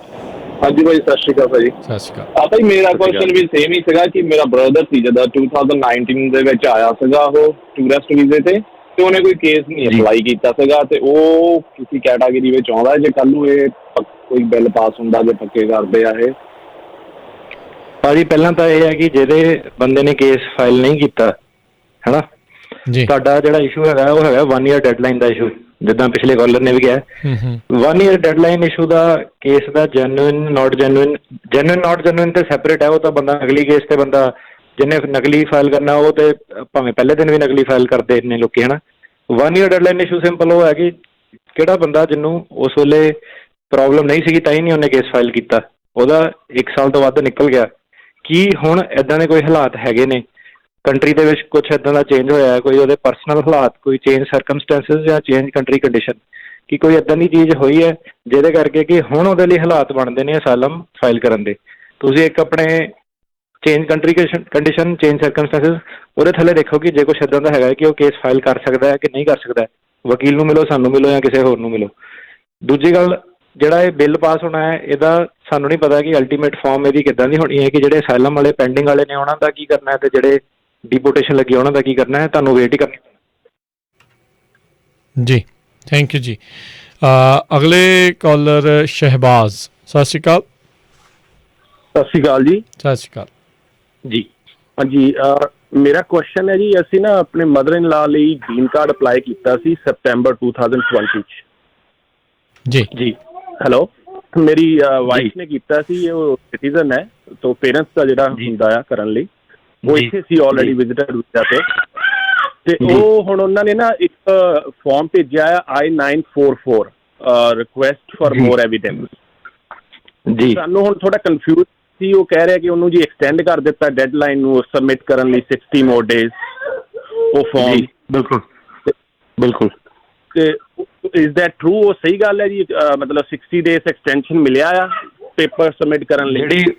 ਹਾਂਜੀ ਭਾਈ ਸਤਿ ਸ਼੍ਰੀ ਅਕਾਲ ਭਾਜੀ। ਸਤਿ ਸ਼੍ਰੀ ਅਕਾਲ। ਭਾਈ ਮੇਰਾ ਕੁਐਸਚਨ ਵੀ ਸੇਮ ਹੀ ਸੀਗਾ ਕਿ ਮੇਰਾ ਬ੍ਰਦਰ ਸੀ ਜਦੋਂ 2019 ਦੇ ਵਿੱਚ ਆਇਆ ਸੀਗਾ ਉਹ ਟੂਰਿਸਟ ਵੀਜ਼ੇ ਤੇ ਉਹਨੇ ਕੋਈ ਕੇਸ ਨਹੀਂ ਅਪਲਾਈ ਕੀਤਾ ਸੀਗਾ, ਤੇ ਉਹ ਕਿਸੇ ਕੈਟਾਗਰੀ ਵਿੱਚ ਆਉਂਦਾ ਜੇ ਕੱਲ ਨੂੰ ਇਹ ਕੋਈ ਬਿੱਲ ਪਾਸ ਹੁੰਦਾ ਜੇ ਪੱਕੇ ਕਰਦੇ ਆ ਇਹ? ਭਾਜੀ ਪਹਿਲਾਂ ਤਾਂ ਇਹ ਹੈ ਕਿ ਜਿਹੜੇ ਬੰਦੇ ਨੇ ਕੇਸ ਫਾਈਲ ਨਹੀਂ ਕੀਤਾ ਹੈ ਨਾ, ਤੁਹਾਡਾ ਜਿਹੜਾ ਇਸ਼ੂ ਹੈਗਾ ਉਹ ਹੈਗਾ 1 year ਡੈਡਲਾਈਨ ਦਾ ਇਸ਼ੂ। ਜਿੱਦਾਂ ਪਿਛਲੇ ਕਾਲਰ ਨੇ ਵੀ ਕਿਹਾ 1 year ਡੈਡਲਾਈਨ ਇਸ਼ੂ ਦਾ ਕੇਸ ਦਾ ਜੈਨੂਇਨ ਨਾਟ ਜੈਨੂਇਨ ਤੇ ਸੈਪਰੇਟ ਹੈ। ਉਹ ਤਾਂ ਬੰਦਾ ਨਕਲੀ ਕੇਸ ਤੇ ਬੰਦਾ ਜਿਹਨੇ ਨਕਲੀ ਫਾਈਲ ਕਰਨਾ ਉਹ ਤੇ ਭਾਵੇਂ ਪਹਿਲੇ ਦਿਨ ਵੀ ਨਕਲੀ ਫਾਈਲ ਕਰਦੇ ਨੇ ਲੋਕੀ ਹੈ ਨਾ। 1 year ਡੈਡਲਾਈਨ ਇਸ਼ੂ ਸਿੰਪਲ ਉਹ ਹੈ ਕਿ ਕਿਹੜਾ ਬੰਦਾ ਜਿਹਨੂੰ ਉਸ ਵੇਲੇ ਪ੍ਰੋਬਲਮ ਨਹੀਂ ਸੀਗੀ ਤਾਂ ਹੀ ਨਹੀਂ ਉਹਨੇ ਕੇਸ ਫਾਈਲ ਕੀਤਾ, ਉਹਦਾ 1 ਸਾਲ ਤੋਂ ਵੱਧ ਨਿਕਲ ਗਿਆ। ਕੀ ਹੁਣ ਇੱਦਾਂ ਦੇ ਕੋਈ ਹਾਲਾਤ ਹੈਗੇ ਨੇ ਕੰਟਰੀ ਦੇ ਵਿੱਚ, ਕੁਛ ਇੱਦਾਂ ਦਾ ਚੇਂਜ ਹੋਇਆ, ਕੋਈ ਉਹਦੇ ਪਰਸਨਲ ਹਾਲਾਤ, ਕੋਈ ਚੇਂਜ ਸਰਕਮਸਟੈਂਸਿਸ ਜਾਂ ਚੇਂਜ ਕੰਟਰੀ ਕੰਡੀਸ਼ਨ, ਕਿ ਕੋਈ ਇੱਦਾਂ ਦੀ ਚੀਜ਼ ਹੋਈ ਹੈ ਜਿਹਦੇ ਕਰਕੇ ਕਿ ਹੁਣ ਉਹਦੇ ਲਈ ਹਾਲਾਤ ਬਣਦੇ ਨੇ ਅਸਾਈਲਮ ਫਾਈਲ ਕਰਨ ਦੇ। ਤੁਸੀਂ ਇੱਕ ਆਪਣੇ change country condition, change circumstances ਉਹਦੇ ਥੱਲੇ ਦੇਖੋ ਕਿ ਜੇ ਕੁਛ ਇੱਦਾਂ ਦਾ ਹੈਗਾ ਕਿ ਉਹ ਕੇਸ ਫਾਈਲ ਕਰ ਸਕਦਾ ਹੈ ਕਿ ਨਹੀਂ ਕਰ ਸਕਦਾ। ਵਕੀਲ ਨੂੰ ਮਿਲੋ, ਸਾਨੂੰ ਮਿਲੋ ਜਾਂ ਕਿਸੇ ਹੋਰ ਨੂੰ ਮਿਲੋ। ਦੂਜੀ ਗੱਲ, ਜਿਹੜਾ ਇਹ ਬਿੱਲ ਪਾਸ ਹੋਣਾ ਹੈ ਇਹਦਾ ਸਾਨੂੰ ਨਹੀਂ ਪਤਾ ਕਿ ਅਲਟੀਮੇਟ ਫਾਰਮ ਇਹਦੀ ਕਿੱਦਾਂ ਦੀ ਹੋਣੀ ਹੈ, ਕਿ ਜਿਹੜੇ ਅਸਾਈਲਮ ਵਾਲੇ ਪੈਂਡਿੰਗ ਵਾਲੇ ਨੇ ਉਹਨਾਂ ਦਾ ਕੀ ਕਰਨਾ ਹੈ ਤੇ ਜਿਹੜੇ ਡਿਪੋਰਟੇਸ਼ਨ ਲੱਗੀ ਉਹਨਾਂ ਦਾ ਕੀ ਕਰਨਾ ਹੈ। ਤੁਹਾਨੂੰ ਵੇਟ ਹੀ ਕਰਨਾ ਜੀ। ਥੈਂਕ ਯੂ ਜੀ। ਅਗਲੇ ਕਾਲਰ ਸ਼ਹਿਬਾਜ਼, ਸਤਿ ਸ਼੍ਰੀ ਅਕਾਲ। ਸਤਿ ਸ਼੍ਰੀ ਅਕਾਲ ਜੀ। ਸਤਿ ਸ਼੍ਰੀ ਅਕਾਲ ਜੀ। ਹਾਂਜੀ, ਮੇਰਾ ਕੁਐਸਚਨ ਹੈ ਜੀ, ਅਸੀਂ ਨਾ ਆਪਣੇ ਮਦਰ ਇਨ ਲਾ ਲਈ ਗ੍ਰੀਨ ਕਾਰਡ ਅਪਲਾਈ ਕੀਤਾ ਸੀ ਸੈਪਟੈਂਬਰ 2020 ਚ। ਜੀ ਜੀ। ਹੈਲੋ, ਮੇਰੀ ਵਾਈਫ ਨੇ ਕੀਤਾ ਸੀ, ਉਹ ਸਿਟੀਜ਼ਨ ਹੈ, ਤੋਂ ਪੇਰੈਂਟਸ ਦਾ ਜਿਹੜਾ ਹੁੰਦਾ ਆ ਕਰਨ ਲਈ ਉਹ ਇੱਥੇ ਸੀ ਆਲਰੇਡੀ ਵਿਜ਼ਿਟਰ ਵੀਜ਼ਾ ਤੇ ਉਹ ਹੁਣ ਉਹਨਾਂ ਨੇ ਨਾ ਇੱਕ ਫਾਰਮ ਭੇਜਿਆ ਆ I-944 request for more evidence ਜੀ। ਸਾਨੂੰ ਹੁਣ ਥੋੜਾ ਕਨਫਿਊਜ਼ ਸੀ, ਉਹ ਕਹਿ ਰਿਹਾ ਕਿ ਉਹਨੂੰ ਜੀ ਐਕਸਟੈਂਡ ਕਰ ਦਿੱਤਾ ਡੈਡਲਾਈਨ ਨੂੰ ਸਬਮਿਟ ਕਰਨ ਲਈ 60 ਮੋਰ ਡੇਜ਼ ਉਹ ਫਾਰਮ। ਬਿਲਕੁਲ ਬਿਲਕੁਲ। ਤੇ ਇਜ਼ ਦੈਟ ਟਰੂ? ਉਹ ਸਹੀ ਗੱਲ ਹੈ ਜੀ? ਮਤਲਬ 60 ਡੇਜ਼ ਐਕਸਟੈਂਸ਼ਨ ਮਿਲਿਆ ਆ ਪੇਪਰ ਸਬਮਿਟ ਕਰਨ ਲਈ? ਜਿਹੜੀ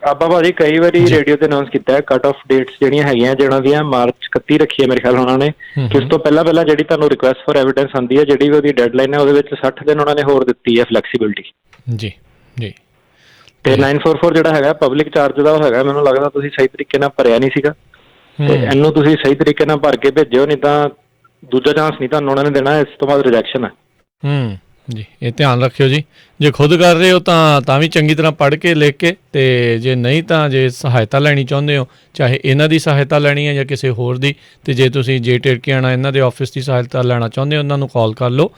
ਆਪਾਂ ਭਾਜੀ ਕਈ ਵਾਰੀ ਰੇਡੀਓ ਤੇ ਅਨਾਉਂਸ ਕੀਤਾ ਹੈ ਕੱਟ ਆਫ ਡੇਟਸ ਜਿਹੜੀਆਂ ਹੈਗੀਆਂ ਜਿਹਨਾਂ ਦੀਆਂ ਮਾਰਚ 31 ਰੱਖੀ ਹੈ ਮੇਰੇ ਖਿਆਲ ਉਹਨਾਂ ਨੇ, ਕਿ ਉਸ ਤੋਂ ਪਹਿਲਾਂ ਜਿਹੜੀ ਤੁਹਾਨੂੰ ਰਿਕੁਐਸਟ ਫॉर ਐਵੀਡੈਂਸ ਆਉਂਦੀ ਹੈ, ਜਿਹੜੀ ਉਹਦੀ ਡੈਡਲਾਈਨ ਹੈ ਉਹਦੇ ਵਿੱਚ 60 ਦਿਨ ਉਹਨਾਂ ਨੇ ਹੋਰ ਦਿੱਤੀ ਹੈ ਫਲੈਕਸੀਬਿਲਿਟੀ। ਜੀ ਜੀ। ਤੇ 944 ਜਿਹੜਾ ਹੈਗਾ ਪਬਲਿਕ ਚਾਰਜ ਦਾ ਉਹ ਹੈਗਾ, ਮੈਨੂੰ ਲੱਗਦਾ ਤੁਸੀਂ ਸਹੀ ਤਰੀਕੇ ਨਾਲ ਭਰਿਆ ਨਹੀਂ ਸੀਗਾ ਤੇ ਇਹਨੂੰ ਤੁਸੀਂ ਸਹੀ ਤਰੀਕੇ ਨਾਲ ਭਰ ਕੇ ਭੇਜਿਓ, ਨਹੀਂ ਤਾਂ ਦੂਜਾ ਚਾਂਸ ਨਹੀਂ ਤੁਹਾਨੂੰ ਉਹਨਾਂ ਨੇ ਦੇਣਾ, ਇਸ ਤੋਂ ਬਾਅਦ ਰਿਜੈਕਸ਼ਨ ਹੈ। ਜੀ, ਇਹ ਧਿਆਨ ਰੱਖਿਓ ਜੀ। ਜੇ ਖੁਦ ਕਰ ਰਹੇ ਹੋ ਤਾਂ ਵੀ ਚੰਗੀ ਤਰ੍ਹਾਂ ਪੜ੍ਹ ਕੇ ਲਿਖ ਕੇ, ਤੇ ਜੇ ਨਹੀਂ ਤਾਂ ਜੇ ਸਹਾਇਤਾ ਲੈਣੀ ਚਾਹੁੰਦੇ ਹੋ, ਚਾਹੇ ਇਹਨਾਂ ਦੀ ਸਹਾਇਤਾ ਲੈਣੀ ਹੈ ਜਾਂ ਕਿਸੇ ਹੋਰ ਦੀ, ਤੇ ਜੇ ਤੁਸੀਂ ਜੇ ਟਿਰਕੀਆਣਾ ਇਹਨਾਂ ਦੇ ਆਫਿਸ ਦੀ ਸਹਾਇਤਾ ਲੈਣਾ ਚਾਹੁੰਦੇ ਹੋ ਉਹਨਾਂ ਨੂੰ ਕਾਲ ਕਰ ਲਓ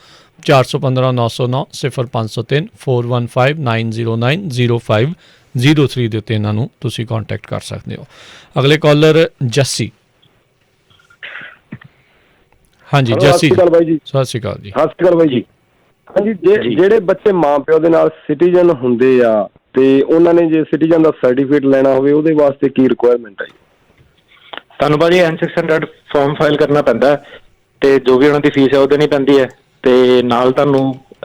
415 909 0503 415 909 0503 ਦੇ ਉੱਤੇ ਇਹਨਾਂ ਨੂੰ ਤੁਸੀਂ ਕੰਟੈਕਟ ਕਰ ਸਕਦੇ ਹੋ। ਅਗਲੇ ਕਾਲਰ ਜੱਸੀ। ਹਾਂਜੀ ਜੱਸੀ, ਸਤਿ ਸ਼੍ਰੀ ਅਕਾਲ ਜੀ। ਸਤਿ ਸ਼੍ਰੀ ਅਕਾਲ ਬਾਈ ਜੀ। ਹਾਂਜੀ, ਜਿਹੜੇ ਬੱਚੇ ਮਾਂ ਪਿਓ ਦੇ ਨਾਲ ਸਿਟੀਜ਼ਨ ਹੁੰਦੇ ਆ ਤੇ ਉਹਨਾਂ ਨੇ ਜੇ ਸਿਟੀਜ਼ਨ ਦਾ ਸਰਟੀਫਿਕੇਟ ਲੈਣਾ ਹੋਵੇ ਉਹਦੇ ਵਾਸਤੇ ਕੀ ਰਿਕੁਆਇਰਮੈਂਟ ਹੈ ਜੀ? ਤੁਹਾਨੂੰ ਭਾਜੀ N-600 ਫਾਰਮ ਫਾਈਲ ਕਰਨਾ ਪੈਂਦਾ ਤੇ ਜੋ ਵੀ ਉਹਨਾਂ ਦੀ ਫੀਸ ਹੈ ਉਹ ਦੇਣੀ ਪੈਂਦੀ ਹੈ, ਤੇ ਨਾਲ ਤੁਹਾਨੂੰ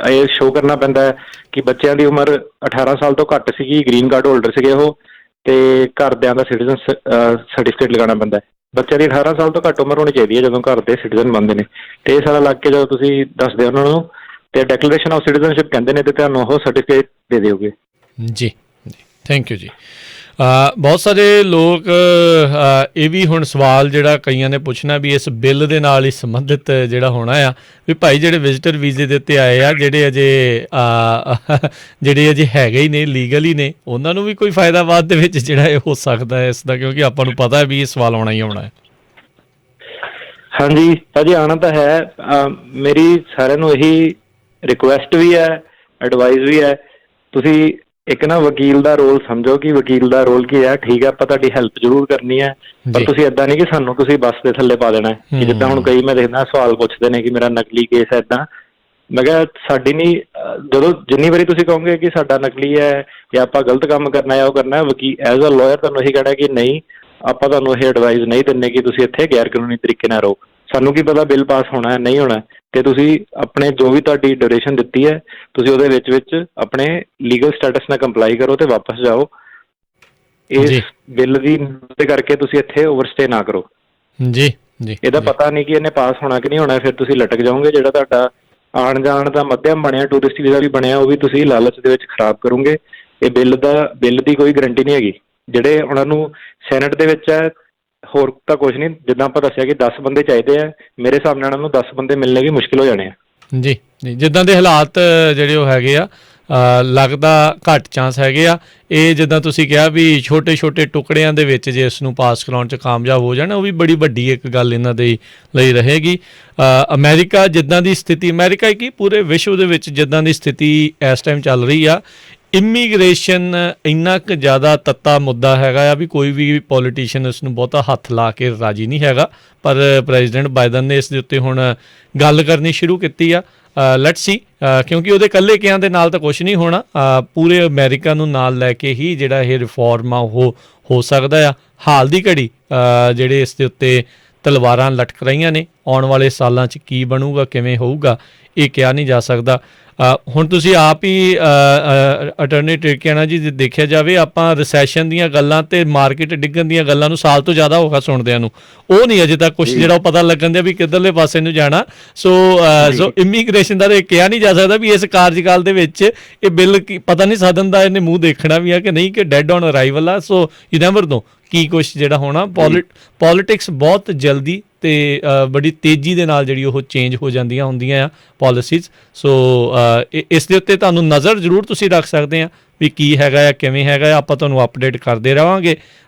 ਇਹ ਸ਼ੋਅ ਕਰਨਾ ਪੈਂਦਾ ਹੈ ਕਿ ਬੱਚਿਆਂ ਦੀ ਉਮਰ 18 ਸਾਲ ਤੋਂ ਘੱਟ ਸੀਗੀ, ਗ੍ਰੀਨ ਕਾਰਡ ਹੋਲਡਰ ਸੀਗੇ ਉਹ, ਤੇ ਘਰਦਿਆਂ ਦਾ ਸਿਟੀਜ਼ਨ ਸਰਟੀਫਿਕੇਟ ਲਗਾਉਣਾ ਪੈਂਦਾ ਹੈ। ਬੱਚਿਆਂ ਦੀ 18 ਸਾਲ ਤੋਂ ਘੱਟ ਉਮਰ ਹੋਣੀ ਚਾਹੀਦੀ ਹੈ ਜਦੋਂ ਘਰ ਦੇ ਸਿਟੀਜ਼ਨ ਬਣਦੇ ਨੇ, ਤੇ ਇਹ ਸਾਰਾ ਲੱਗ ਕੇ ਜਦੋਂ ਤੁਸੀਂ ਦੱਸਦੇ ਉਹਨਾਂ ਨੂੰ ਤੇ ਡੈਕਲੇਰੇਸ਼ਨ ਆਫ ਸਿਟੀਜ਼ਨਸ਼ਿਪ ਕਹਿੰਦੇ ਨੇ, ਤੇ ਤੁਹਾਨੂੰ ਉਹ ਸਰਟੀਫਿਕੇਟ ਦੇ ਦਿਓਗੇ। ਜੀ ਥੈਂਕ ਯੂ ਜੀ। ਬਹੁਤ ਸਾਰੇ ਲੋਕ ਇਹ ਵੀ ਹੁਣ ਸਵਾਲ ਜਿਹੜਾ ਕਈਆਂ ਨੇ ਪੁੱਛਣਾ ਵੀ ਇਸ ਬਿੱਲ ਦੇ ਨਾਲ ਹੀ ਸੰਬੰਧਿਤ ਜਿਹੜਾ ਹੋਣਾ ਆ ਵੀ ਭਾਈ ਜਿਹੜੇ ਵਿਜ਼ਿਟਰ ਵੀਜ਼ੇ ਦੇ ਉੱਤੇ ਆਏ ਆ ਜਿਹੜੇ ਅਜੇ ਹੈਗੇ ਹੀ ਨੇ, ਲੀਗਲ ਹੀ ਨੇ, ਉਹਨਾਂ ਨੂੰ ਵੀ ਕੋਈ ਫਾਇਦਾ ਬਾਅਦ ਦੇ ਵਿੱਚ ਜਿਹੜਾ ਇਹ ਹੋ ਸਕਦਾ ਹੈ ਇਸ ਦਾ, ਕਿਉਂਕਿ ਆਪਾਂ ਨੂੰ ਪਤਾ ਵੀ ਇਹ ਸਵਾਲ ਆਉਣਾ ਹੀ ਆਉਣਾ ਹੈ। ਹਾਂਜੀ ਭਾਜੀ, ਆਉਣਾ ਤਾਂ ਹੈ। ਮੇਰੀ ਸਾਰਿਆਂ ਨੂੰ ਇਹੀ ਰਿਕੁਐਸਟ ਵੀ ਹੈ, ਐਡਵਾਈਸ ਵੀ ਹੈ, ਤੁਸੀਂ ਇੱਕ ਨਾ ਵਕੀਲ ਦਾ ਰੋਲ ਸਮਝੋ ਕਿ ਵਕੀਲ ਦਾ ਰੋਲ ਕੀ ਹੈ। ਠੀਕ ਹੈ, ਆਪਾਂ ਤੁਹਾਡੀ ਹੈਲਪ ਜ਼ਰੂਰ ਕਰਨੀ ਹੈ, ਪਰ ਤੁਸੀਂ ਏਦਾਂ ਨਹੀਂ ਕਿ ਸਾਨੂੰ ਤੁਸੀਂ ਬੱਸ ਦੇ ਥੱਲੇ ਪਾ ਦੇਣਾ ਕਿ ਜਿੱਦਾਂ ਹੁਣ ਕਈ ਮੈਂ ਦੇਖਦਾ ਸਵਾਲ ਪੁੱਛਦੇ ਨੇ ਕਿ ਮੇਰਾ ਨਕਲੀ ਕੇਸ ਹੈ ਏਦਾਂ। ਮੈਂ ਕਿਹਾ ਸਾਡੀ ਨਹੀਂ, ਜਦੋਂ ਜਿੰਨੀ ਵਾਰੀ ਤੁਸੀਂ ਕਹੋਗੇ ਕਿ ਸਾਡਾ ਨਕਲੀ ਹੈ ਜਾਂ ਆਪਾਂ ਗਲਤ ਕੰਮ ਕਰਨਾ ਹੈ ਉਹ ਕਰਨਾ, ਵਕੀਲ ਐਜ਼ ਅ ਲਾਇਰ ਤੁਹਾਨੂੰ ਇਹੀ ਕਹਿਣਾ ਕਿ ਨਹੀਂ, ਆਪਾਂ ਤੁਹਾਨੂੰ ਇਹ ਐਡਵਾਈਸ ਨਹੀਂ ਦਿੰਦੇ ਕਿ ਤੁਸੀਂ ਇੱਥੇ ਗੈਰ ਕਾਨੂੰਨੀ ਤਰੀਕੇ ਨਾਲ ਰਹੋ। ਸਾਨੂੰ ਕੀ ਪਤਾ ਬਿੱਲ ਪਾਸ ਹੋਣਾ ਹੈ ਨਹੀਂ ਹੋਣਾ, ਤੇ ਤੁਸੀਂ ਆਪਣੇ ਜੋ ਵੀ ਤੁਹਾਡੀ ਡਿਊਰੇਸ਼ਨ ਦਿੱਤੀ ਹੈ ਤੁਸੀਂ ਉਹਦੇ ਵਿੱਚ ਆਪਣੇ ਲੀਗਲ ਸਟੇਟਸ ਨਾਲ ਕੰਪਲਾਈ ਕਰੋ ਤੇ ਵਾਪਸ ਜਾਓ। ਇਸ ਬਿੱਲ ਦੀ ਕਰਕੇ ਤੁਸੀਂ ਇੱਥੇ ਓਵਰਸਟੇ ਨਾ ਕਰੋ। ਜੀ ਜੀ, ਇਹਦਾ ਪਤਾ ਨਹੀਂ ਕਿ ਇਹਨੇ ਪਾਸ ਹੋਣਾ ਕਿ ਨਹੀਂ ਹੋਣਾ, ਫਿਰ ਤੁਸੀਂ ਲਟਕ ਜਾਓਗੇ। ਜਿਹੜਾ ਤੁਹਾਡਾ ਆਉਣ ਜਾਣ ਦਾ ਮਾਧਿਅਮ ਬਣਿਆ, ਟੂਰਿਸਟ ਵੀਜ਼ਾ ਵੀ ਬਣਿਆ, ਉਹ ਵੀ ਤੁਸੀਂ ਲਾਲਚ ਦੇ ਵਿੱਚ ਖਰਾਬ ਕਰੋਗੇ। ਇਹ ਬਿੱਲ ਦੀ ਕੋਈ ਗਰੰਟੀ ਨਹੀਂ ਹੈਗੀ। ਜਿਹੜੇ ਉਹਨਾਂ ਨੂੰ ਸੈਨੇਟ ਦੇ ਵਿੱਚ ਹੈ, ਹੋਰ ਤਾਂ ਕੁਝ ਨਹੀਂ, ਜਿੱਦਾਂ ਆਪਾਂ ਦੱਸਿਆ ਕਿ 10 ਬੰਦੇ ਚਾਹੀਦੇ ਆ, ਮੇਰੇ ਹਿਸਾਬ ਨਾਲ ਉਹਨਾਂ ਨੂੰ 10 ਬੰਦੇ ਮਿਲਣੇ ਵੀ ਮੁਸ਼ਕਿਲ ਹੋ ਜਾਣੇ ਆ। ਜੀ ਜੀ, ਜਿੱਦਾਂ ਦੇ ਹਾਲਾਤ ਜਿਹੜੇ ਉਹ ਹੈਗੇ ਆ ਲੱਗਦਾ ਘੱਟ ਚਾਂਸ ਹੈਗੇ ਆ। ਇਹ ਜਿੱਦਾਂ ਤੁਸੀਂ ਕਿਹਾ ਵੀ ਛੋਟੇ ਛੋਟੇ ਟੁਕੜਿਆਂ ਦੇ ਵਿੱਚ ਜੇ ਇਸ ਨੂੰ ਪਾਸ ਕਰਾਉਣ 'ਚ ਕਾਮਯਾਬ ਹੋ ਜਾਣ, ਉਹ ਵੀ ਬੜੀ ਵੱਡੀ ਇੱਕ ਗੱਲ ਇਹਨਾਂ ਦੇ ਲਈ ਰਹੇਗੀ। ਅਮਰੀਕਾ ਜਿੱਦਾਂ ਦੀ ਸਥਿਤੀ, ਅਮਰੀਕਾ ਹੀ ਕੀ ਪੂਰੇ ਵਿਸ਼ਵ ਦੇ ਵਿੱਚ ਜਿੱਦਾਂ ਦੀ ਸਥਿਤੀ ਇਸ ਟਾਈਮ ਚੱਲ ਰਹੀ ਆ, ਇਮੀਗ੍ਰੇਸ਼ਨ ਇੰਨਾ ਕੁ ਜ਼ਿਆਦਾ ਤੱਤਾ ਮੁੱਦਾ ਹੈਗਾ ਆ ਵੀ ਕੋਈ ਵੀ ਪੋਲੀਟੀਸ਼ੀਅਨ ਇਸ ਨੂੰ ਬਹੁਤਾ ਹੱਥ ਲਾ ਕੇ ਰਾਜੀ ਨਹੀਂ ਹੈਗਾ। ਪਰ ਪ੍ਰੈਜ਼ੀਡੈਂਟ ਬਾਈਡਨ ਨੇ ਇਸ ਦੇ ਉੱਤੇ ਹੁਣ ਗੱਲ ਕਰਨੀ ਸ਼ੁਰੂ ਕੀਤੀ ਆ। ਲੈਟਸ ਸੀ, ਕਿਉਂਕਿ ਉਹਦੇ ਇਕੱਲੇ ਕਿਆਂ ਦੇ ਨਾਲ ਤਾਂ ਕੁਛ ਨਹੀਂ ਹੋਣਾ, ਪੂਰੇ ਅਮਰੀਕਾ ਨੂੰ ਨਾਲ ਲੈ ਕੇ ਹੀ ਜਿਹੜਾ ਇਹ ਰਿਫਾਰਮ ਆ ਉਹ ਹੋ ਸਕਦਾ ਆ। ਹਾਲ ਦੀ ਘੜੀ ਜਿਹੜੇ ਇਸ ਦੇ ਉੱਤੇ ਤਲਵਾਰਾਂ ਲਟਕ ਰਹੀਆਂ ਨੇ, ਆਉਣ ਵਾਲੇ ਸਾਲਾਂ 'ਚ ਕੀ ਬਣੂਗਾ, ਕਿਵੇਂ ਹੋਊਗਾ, ਇਹ ਕਿਹਾ ਨਹੀਂ ਜਾ ਸਕਦਾ। ਹੁਣ ਤੁਸੀਂ ਆਪ ਹੀ ਅਟਰਨੀ ਟਿਰਕਿਆਣਾ ਜੀ, ਜੇ ਦੇਖਿਆ ਜਾਵੇ ਆਪਾਂ ਰਿਸੈਸ਼ਨ ਦੀਆਂ ਗੱਲਾਂ ਅਤੇ ਮਾਰਕੀਟ ਡਿੱਗਣ ਦੀਆਂ ਗੱਲਾਂ ਨੂੰ ਸਾਲ ਤੋਂ ਜ਼ਿਆਦਾ ਹੋ ਗਿਆ ਸੁਣਦਿਆਂ ਨੂੰ, ਉਹ ਨਹੀਂ ਅਜੇ ਤੱਕ ਕੁਛ ਜਿਹੜਾ ਉਹ ਪਤਾ ਲੱਗਣ ਦਿਆ ਵੀ ਕਿੱਧਰਲੇ ਪਾਸੇ ਨੂੰ ਜਾਣਾ। ਸੋ ਇਮੀਗ੍ਰੇਸ਼ਨ ਦਾ ਤਾਂ ਇਹ ਕਿਹਾ ਨਹੀਂ ਜਾ ਸਕਦਾ ਵੀ ਇਸ ਕਾਰਜਕਾਲ ਦੇ ਵਿੱਚ ਇਹ ਬਿੱਲ ਪਤਾ ਨਹੀਂ ਸਦਨ ਦਾ ਇਹਨੇ ਮੂੰਹ ਦੇਖਣਾ ਵੀ ਆ ਕਿ ਨਹੀਂ, ਕਿ ਡੈਡ ਔਨ ਅਰਾਈਵਲ ਆ। ਸੋ ਯੂ ਨੈਵਰ ਨੋ ਕੀ ਕੁਛ ਜਿਹੜਾ ਹੋਣਾ। ਪੋਲੀਟਿਕਸ ਬਹੁਤ ਜਲਦੀ ਅਤੇ ਬੜੀ ਤੇਜ਼ੀ ਦੇ ਨਾਲ ਜਿਹੜੀ ਉਹ ਚੇਂਜ ਹੋ ਜਾਂਦੀਆਂ ਹੁੰਦੀਆਂ ਆ ਪਾਲਿਸੀਜ਼। ਸੋ ਇਸ ਦੇ ਉੱਤੇ ਤੁਹਾਨੂੰ ਨਜ਼ਰ ਜ਼ਰੂਰ ਤੁਸੀਂ ਰੱਖ ਸਕਦੇ ਆ ਵੀ ਕੀ ਹੈਗਾ ਆ, ਕਿਵੇਂ ਹੈਗਾ ਆ, ਆਪਾਂ ਤੁਹਾਨੂੰ ਅਪਡੇਟ ਕਰਦੇ ਰਹਾਂਗੇ।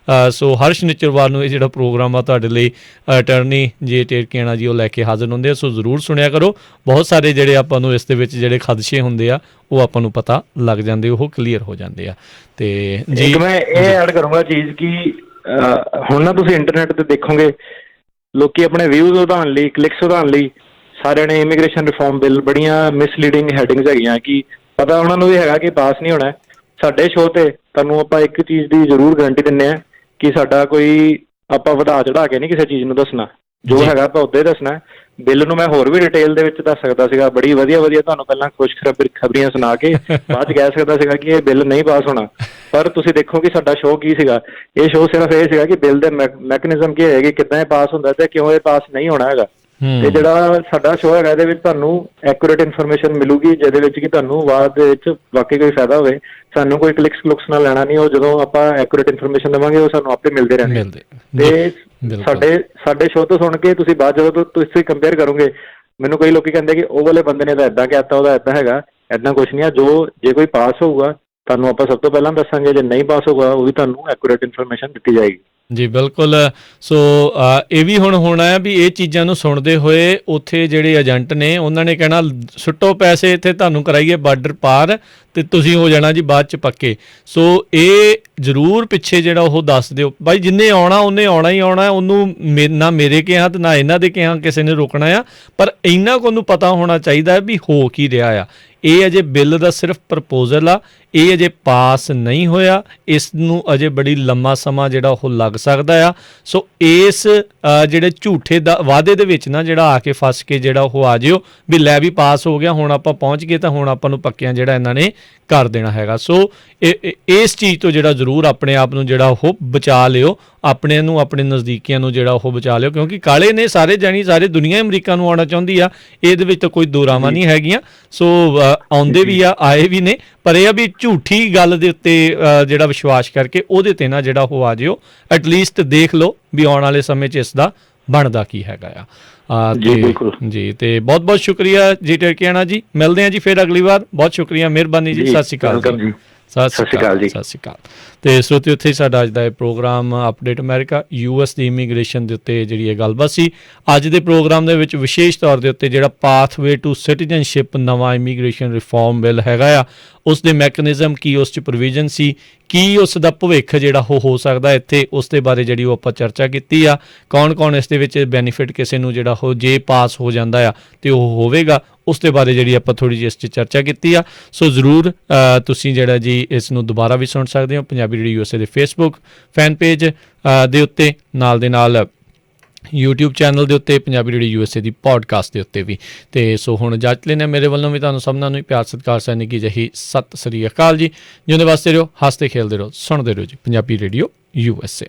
ਸੋ ਹਰ ਸ਼ਨੀਚਰਵਾਰ ਨੂੰ ਇਹ ਜਿਹੜਾ ਪ੍ਰੋਗਰਾਮ ਆ ਤੁਹਾਡੇ ਲਈ ਅਟਰਨੀ ਜੇ ਟਿਰਕਿਆਣਾ ਜੀ ਉਹ ਲੈ ਕੇ ਹਾਜ਼ਰ ਹੁੰਦੇ ਆ। ਸੋ ਜ਼ਰੂਰ ਸੁਣਿਆ ਕਰੋ, ਬਹੁਤ ਸਾਰੇ ਜਿਹੜੇ ਆਪਾਂ ਨੂੰ ਇਸ ਦੇ ਵਿੱਚ ਜਿਹੜੇ ਖਦਸ਼ੇ ਹੁੰਦੇ ਆ ਉਹ ਆਪਾਂ ਨੂੰ ਪਤਾ ਲੱਗ ਜਾਂਦੇ, ਉਹ ਕਲੀਅਰ ਹੋ ਜਾਂਦੇ ਆ। ਅਤੇ ਜੀ ਮੈਂ ਇਹ ਐਡ ਕਰੂੰਗਾ ਚੀਜ਼ ਕਿ ਹੁਣ ਨਾ ਤੁਸੀਂ ਇੰਟਰਨੈਟ 'ਤੇ ਦੇਖੋਗੇ ਲੋਕੀ ਆਪਣੇ ਵਿਊਜ਼ ਵਧਾਉਣ ਲਈ, ਕਲਿੱਕਸ ਵਧਾਉਣ ਲਈ ਸਾਰਿਆਂ ਨੇ ਇਮੀਗ੍ਰੇਸ਼ਨ ਰਿਫਾਰਮ ਬਿੱਲ ਬੜੀਆਂ ਮਿਸਲੀਡਿੰਗ ਹੈਡਿੰਗਸ ਹੈਗੀਆਂ ਕਿ ਪਤਾ ਉਹਨਾਂ ਨੂੰ ਵੀ ਹੈਗਾ ਕਿ ਪਾਸ ਨਹੀਂ ਹੋਣਾ। ਸਾਡੇ ਸ਼ੋਅ 'ਤੇ ਤੁਹਾਨੂੰ ਆਪਾਂ ਇੱਕ ਚੀਜ਼ ਦੀ ਜ਼ਰੂਰ ਗਰੰਟੀ ਦਿੰਦੇ ਹਾਂ ਕਿ ਸਾਡਾ ਕੋਈ ਆਪਾਂ ਵਧਾ ਚੜਾ ਕੇ ਨਹੀਂ ਕਿਸੇ ਚੀਜ਼ ਨੂੰ ਦੱਸਣਾ, ਜੋ ਹੈਗਾ ਆਪਾਂ ਉੱਦਾਂ ਹੀ ਦੱਸਣਾ। ਬਿੱਲ ਨੂੰ ਮੈਂ ਹੋਰ ਵੀ ਡਿਟੇਲ ਦੇ ਵਿੱਚ ਦੱਸ ਸਕਦਾ ਸੀਗਾ, ਬੜੀ ਵਧੀਆ ਤੁਹਾਨੂੰ ਪਹਿਲਾਂ ਖੁਸ਼ ਖਬਰੀਆਂ ਸੁਣਾ ਕੇ ਬਾਅਦ 'ਚ ਕਹਿ ਸਕਦਾ ਸੀਗਾ ਕਿ ਇਹ ਬਿੱਲ ਨਹੀਂ ਪਾਸ ਹੋਣਾ। ਪਰ ਤੁਸੀਂ ਦੇਖੋ ਕਿ ਸਾਡਾ ਸ਼ੋਅ ਕੀ ਸੀਗਾ, ਇਹ ਸ਼ੋਅ ਸਿਰਫ ਇਹ ਸੀਗਾ ਕਿ ਬਿੱਲ ਦੇ ਮੈਕੈਨਿਜ਼ਮ ਕੀ ਹੈਗੇ, ਕਿੱਦਾਂ ਇਹ ਪਾਸ ਹੁੰਦਾ ਤੇ ਕਿਉਂ ਇਹ ਪਾਸ ਨਹੀਂ ਹੋਣਾ ਹੈਗਾ। ਤੇ ਜਿਹੜਾ ਸਾਡਾ ਸ਼ੋਅ ਹੈਗਾ ਇਹਦੇ ਵਿੱਚ ਤੁਹਾਨੂੰ ਐਕੂਰੇਟ ਇਨਫੋਰਮੇਸ਼ਨ ਮਿਲੂਗੀ, ਜਿਹਦੇ ਵਿੱਚ ਕਿ ਤੁਹਾਨੂੰ ਬਾਅਦ ਦੇ ਵਿੱਚ ਵਾਕਈ ਕੋਈ ਫਾਇਦਾ ਹੋਵੇ। ਸਾਨੂੰ ਕੋਈ ਕਲਿੱਕਸ ਨਾਲ ਲੈਣਾ ਨਹੀਂ, ਉਹ ਜਦੋਂ ਆਪਾਂ ਐਕੂਰੇਟ ਇਨਫੋਰਮੇਸ਼ਨ ਦੇਵਾਂਗੇ ਉਹ ਸਾਨੂੰ ਆਪੇ ਮਿਲਦੇ ਰਹਿਣਗੇ। ਤੇ ਸਾਡੇ ਸ਼ੋਅ ਤੋਂ ਸੁਣ ਕੇ ਤੁਸੀਂ ਬਾਅਦ ਜਦੋਂ ਤੁਸੀਂ ਕੰਪੇਅਰ ਕਰੋਗੇ, ਮੈਨੂੰ ਕਈ ਲੋਕੀ ਕਹਿੰਦੇ ਕਿ ਉਹ ਵਾਲੇ ਬੰਦੇ ਨੇ ਤਾਂ ਇੱਦਾਂ ਕਹਿਤਾ, ਉਹਦਾ ਇੱਦਾਂ ਹੈਗਾ, ਇੱਦਾਂ ਕੁਛ ਨਹੀਂ ਆ। ਜੇ ਕੋਈ ਪਾਸ ਹੋਊਗਾ ਤੁਹਾਨੂੰ ਆਪਾਂ ਸਭ ਤੋਂ ਪਹਿਲਾਂ ਦੱਸਾਂਗੇ, ਜੇ ਨਹੀਂ ਪਾਸ ਹੋਊਗਾ ਉਹ ਵੀ ਤੁਹਾਨੂੰ ਐਕੂਰੇਟ ਇਨਫੋਰਮੇਸ਼ਨ ਦਿੱਤੀ ਜਾਏਗੀ। ਜੀ ਬਿਲਕੁਲ। ਸੋ ਇਹ ਵੀ ਹੁਣ ਹੋਣਾ ਹੈ ਵੀ ਇਹ ਚੀਜ਼ਾਂ ਨੂੰ ਸੁਣਦੇ ਹੋਏ ਉੱਥੇ ਜਿਹੜੇ ਏਜੰਟ ਨੇ ਉਹਨਾਂ ਨੇ ਕਹਿਣਾ ਸੁੱਟੋ ਪੈਸੇ, ਇੱਥੇ ਤੁਹਾਨੂੰ ਕਰਾਈਏ ਬਾਰਡਰ ਪਾਰ ਅਤੇ ਤੁਸੀਂ ਹੋ ਜਾਣਾ ਜੀ ਬਾਅਦ 'ਚ ਪੱਕੇ। ਸੋ ਇਹ ਜ਼ਰੂਰ ਪਿੱਛੇ ਜਿਹੜਾ ਉਹ ਦੱਸ ਦਿਓ ਬਾਈ, ਜਿੰਨੇ ਆਉਣਾ ਉਹਨੇ ਆਉਣਾ ਹੀ ਆਉਣਾ, ਉਹਨੂੰ ਨਾ ਮੇਰੇ ਕਿਹਾ ਅਤੇ ਨਾ ਇਹਨਾਂ ਦੇ ਕਿਹਾ ਕਿਸੇ ਨੇ ਰੋਕਣਾ ਆ। ਪਰ ਇੰਨਾ ਕੁ ਉਹਨੂੰ ਪਤਾ ਹੋਣਾ ਚਾਹੀਦਾ ਵੀ ਹੋ ਕੀ ਰਿਹਾ ਆ। ਇਹ ਅਜੇ ਬਿੱਲ ਦਾ ਸਿਰਫ ਪ੍ਰਪੋਜ਼ਲ ਆ, ਇਹ ਅਜੇ ਪਾਸ ਨਹੀਂ ਹੋਇਆ, ਇਸ ਨੂੰ ਅਜੇ ਬੜੀ ਲੰਮਾ ਸਮਾਂ ਜਿਹੜਾ ਉਹ ਲੱਗ ਸਕਦਾ ਆ। ਸੋ ਇਸ ਜਿਹੜੇ ਝੂਠੇ ਦਾ ਵਾਅਦੇ ਦੇ ਵਿੱਚ ਨਾ ਜਿਹੜਾ ਆ ਕੇ ਫਸ ਕੇ ਜਿਹੜਾ ਉਹ ਆ ਜਿਓ ਵੀ ਲੈ ਵੀ ਪਾਸ ਹੋ ਗਿਆ, ਹੁਣ ਆਪਾਂ ਪਹੁੰਚ ਗਏ ਤਾਂ ਹੁਣ ਆਪਾਂ ਨੂੰ ਪੱਕਿਆਂ ਜਿਹੜਾ ਇਹਨਾਂ ਨੇ ਕਰ ਦੇਣਾ ਹੈਗਾ। ਸੋ ਇਸ ਚੀਜ਼ ਤੋਂ ਜਿਹੜਾ ਜ਼ਰੂਰ ਆਪਣੇ ਆਪ ਨੂੰ ਜਿਹੜਾ ਉਹ ਬਚਾ ਲਿਓ, ਆਪਣੇ ਨੂੰ ਆਪਣੇ ਨਜ਼ਦੀਕੀਆਂ ਨੂੰ ਜਿਹੜਾ ਉਹ ਬਚਾ ਲਿਓ, ਕਿਉਂਕਿ ਕਾਲੇ ਨੇ ਸਾਰੇ ਜਾਣੀ, ਸਾਰੇ ਦੁਨੀਆ ਅਮਰੀਕਾ ਨੂੰ ਆਉਣਾ ਚਾਹੁੰਦੀ ਆ, ਇਹਦੇ ਵਿੱਚ ਤਾਂ ਕੋਈ ਦੋ ਰਾਵਾਂ ਨਹੀਂ ਹੈਗੀਆਂ। ਸੋ ਆਉਂਦੇ ਵੀ ਆ, ਆਏ ਵੀ ਨੇ, ਪਰ ਇਹ ਆ ਵੀ ਝੂਠੀ ਗੱਲ ਦੇ ਉੱਤੇ ਜਿਹੜਾ ਵਿਸ਼ਵਾਸ ਕਰਕੇ ਉਹਦੇ 'ਤੇ ਨਾ ਜਿਹੜਾ ਉਹ ਆ ਜਿਓ। ਐਟਲੀਸਟ ਦੇਖ ਲਓ ਵੀ ਆਉਣ ਵਾਲੇ ਸਮੇਂ 'ਚ ਇਸ ਦਾ ਬਣਦਾ ਕੀ ਹੈਗਾ ਆ। ਜੀ ਤੇ ਬਹੁਤ ਬਹੁਤ ਸ਼ੁਕਰੀਆ ਜੀ ਟਿਰਕਿਆਣਾ ਜੀ, ਮਿਲਦੇ ਹਾਂ ਜੀ ਫਿਰ ਅਗਲੀ ਵਾਰ। ਬਹੁਤ ਸ਼ੁਕਰੀਆ, ਮਿਹਰਬਾਨੀ ਜੀ, ਸਤਿ ਸ਼੍ਰੀ ਅਕਾਲ ਜੀ। ਸਤਿ ਸ਼੍ਰੀ ਅਕਾਲ ਜੀ। ਸਤਿ ਸ਼੍ਰੀ ਅਕਾਲ। ਅਤੇ ਸਰੋਤੇ ਉੱਥੇ ਹੀ ਸਾਡਾ ਅੱਜ ਦਾ ਇਹ ਪ੍ਰੋਗਰਾਮ ਅਪਡੇਟ ਅਮਰੀਕਾ US ਦੀ ਇਮੀਗ੍ਰੇਸ਼ਨ ਦੇ ਉੱਤੇ ਜਿਹੜੀ ਇਹ ਗੱਲਬਾਤ ਸੀ। ਅੱਜ ਦੇ ਪ੍ਰੋਗਰਾਮ ਦੇ ਵਿੱਚ ਵਿਸ਼ੇਸ਼ ਤੌਰ ਦੇ ਉੱਤੇ ਜਿਹੜਾ ਪਾਥਵੇ ਟੂ ਸਿਟੀਜ਼ਨਸ਼ਿਪ ਨਵਾਂ ਇਮੀਗ੍ਰੇਸ਼ਨ ਰਿਫਾਰਮ ਬਿੱਲ ਹੈਗਾ ਆ, ਉਸ ਦੇ ਮੈਕੈਨਿਜ਼ਮ ਕੀ, ਉਸ 'ਚ ਪ੍ਰੋਵੀਜ਼ਨ ਸੀ ਕੀ, ਉਸ ਦਾ ਭਵਿੱਖ ਜਿਹੜਾ ਉਹ ਹੋ ਸਕਦਾ ਇੱਥੇ, ਉਸ ਦੇ ਬਾਰੇ ਜਿਹੜੀ ਉਹ ਆਪਾਂ ਚਰਚਾ ਕੀਤੀ ਆ। ਕੌਣ ਕੌਣ ਇਸ ਦੇ ਵਿੱਚ ਬੈਨੀਫਿਟ ਕਿਸੇ ਨੂੰ ਜਿਹੜਾ ਉਹ ਜੇ ਪਾਸ ਹੋ ਜਾਂਦਾ ਆ ਅਤੇ ਉਹ ਹੋਵੇਗਾ, ਉਸ ਦੇ ਬਾਰੇ ਜਿਹੜੀ ਆਪਾਂ ਥੋੜ੍ਹੀ ਜਿਹੀ ਇਸ 'ਚ ਚਰਚਾ ਕੀਤੀ ਆ। ਸੋ ਜ਼ਰੂਰ ਤੁਸੀਂ ਜਿਹੜਾ ਜੀ ਇਸ ਨੂੰ ਦੁਬਾਰਾ ਵੀ ਸੁਣ ਸਕਦੇ ਹੋ ਪੰਜਾਬੀ ਰੇਡੀਓ USA ਦੇ ਫੇਸਬੁੱਕ ਫੈਨ ਪੇਜ ਦੇ ਉੱਤੇ, ਨਾਲ ਦੇ ਨਾਲ YouTube ਚੈਨਲ ਦੇ ਉੱਤੇ, ਪੰਜਾਬੀ ਰੇਡੀਓ USA ਦੀ ਪੋਡਕਾਸਟ ਦੇ ਉੱਤੇ ਵੀ। ਅਤੇ ਸੋ ਹੁਣ ਇਜਾਜ਼ਤ ਲੈਂਦੇ ਮੇਰੇ ਵੱਲੋਂ ਵੀ ਤੁਹਾਨੂੰ ਸਭਨਾਂ ਨੂੰ ਪਿਆਰ ਸਤਿਕਾਰ ਸੈਨਿਕ ਕੀ ਜਹੀ ਸਤਿ ਸ੍ਰੀ ਅਕਾਲ ਜੀ। ਜਿਉਂਦੇ ਵਾਸਤੇ ਰਹੋ, ਹੱਸਦੇ ਖੇਲਦੇ ਰਹੋ, ਸੁਣਦੇ ਰਹੋ ਜੀ ਪੰਜਾਬੀ ਰੇਡੀਓ USA।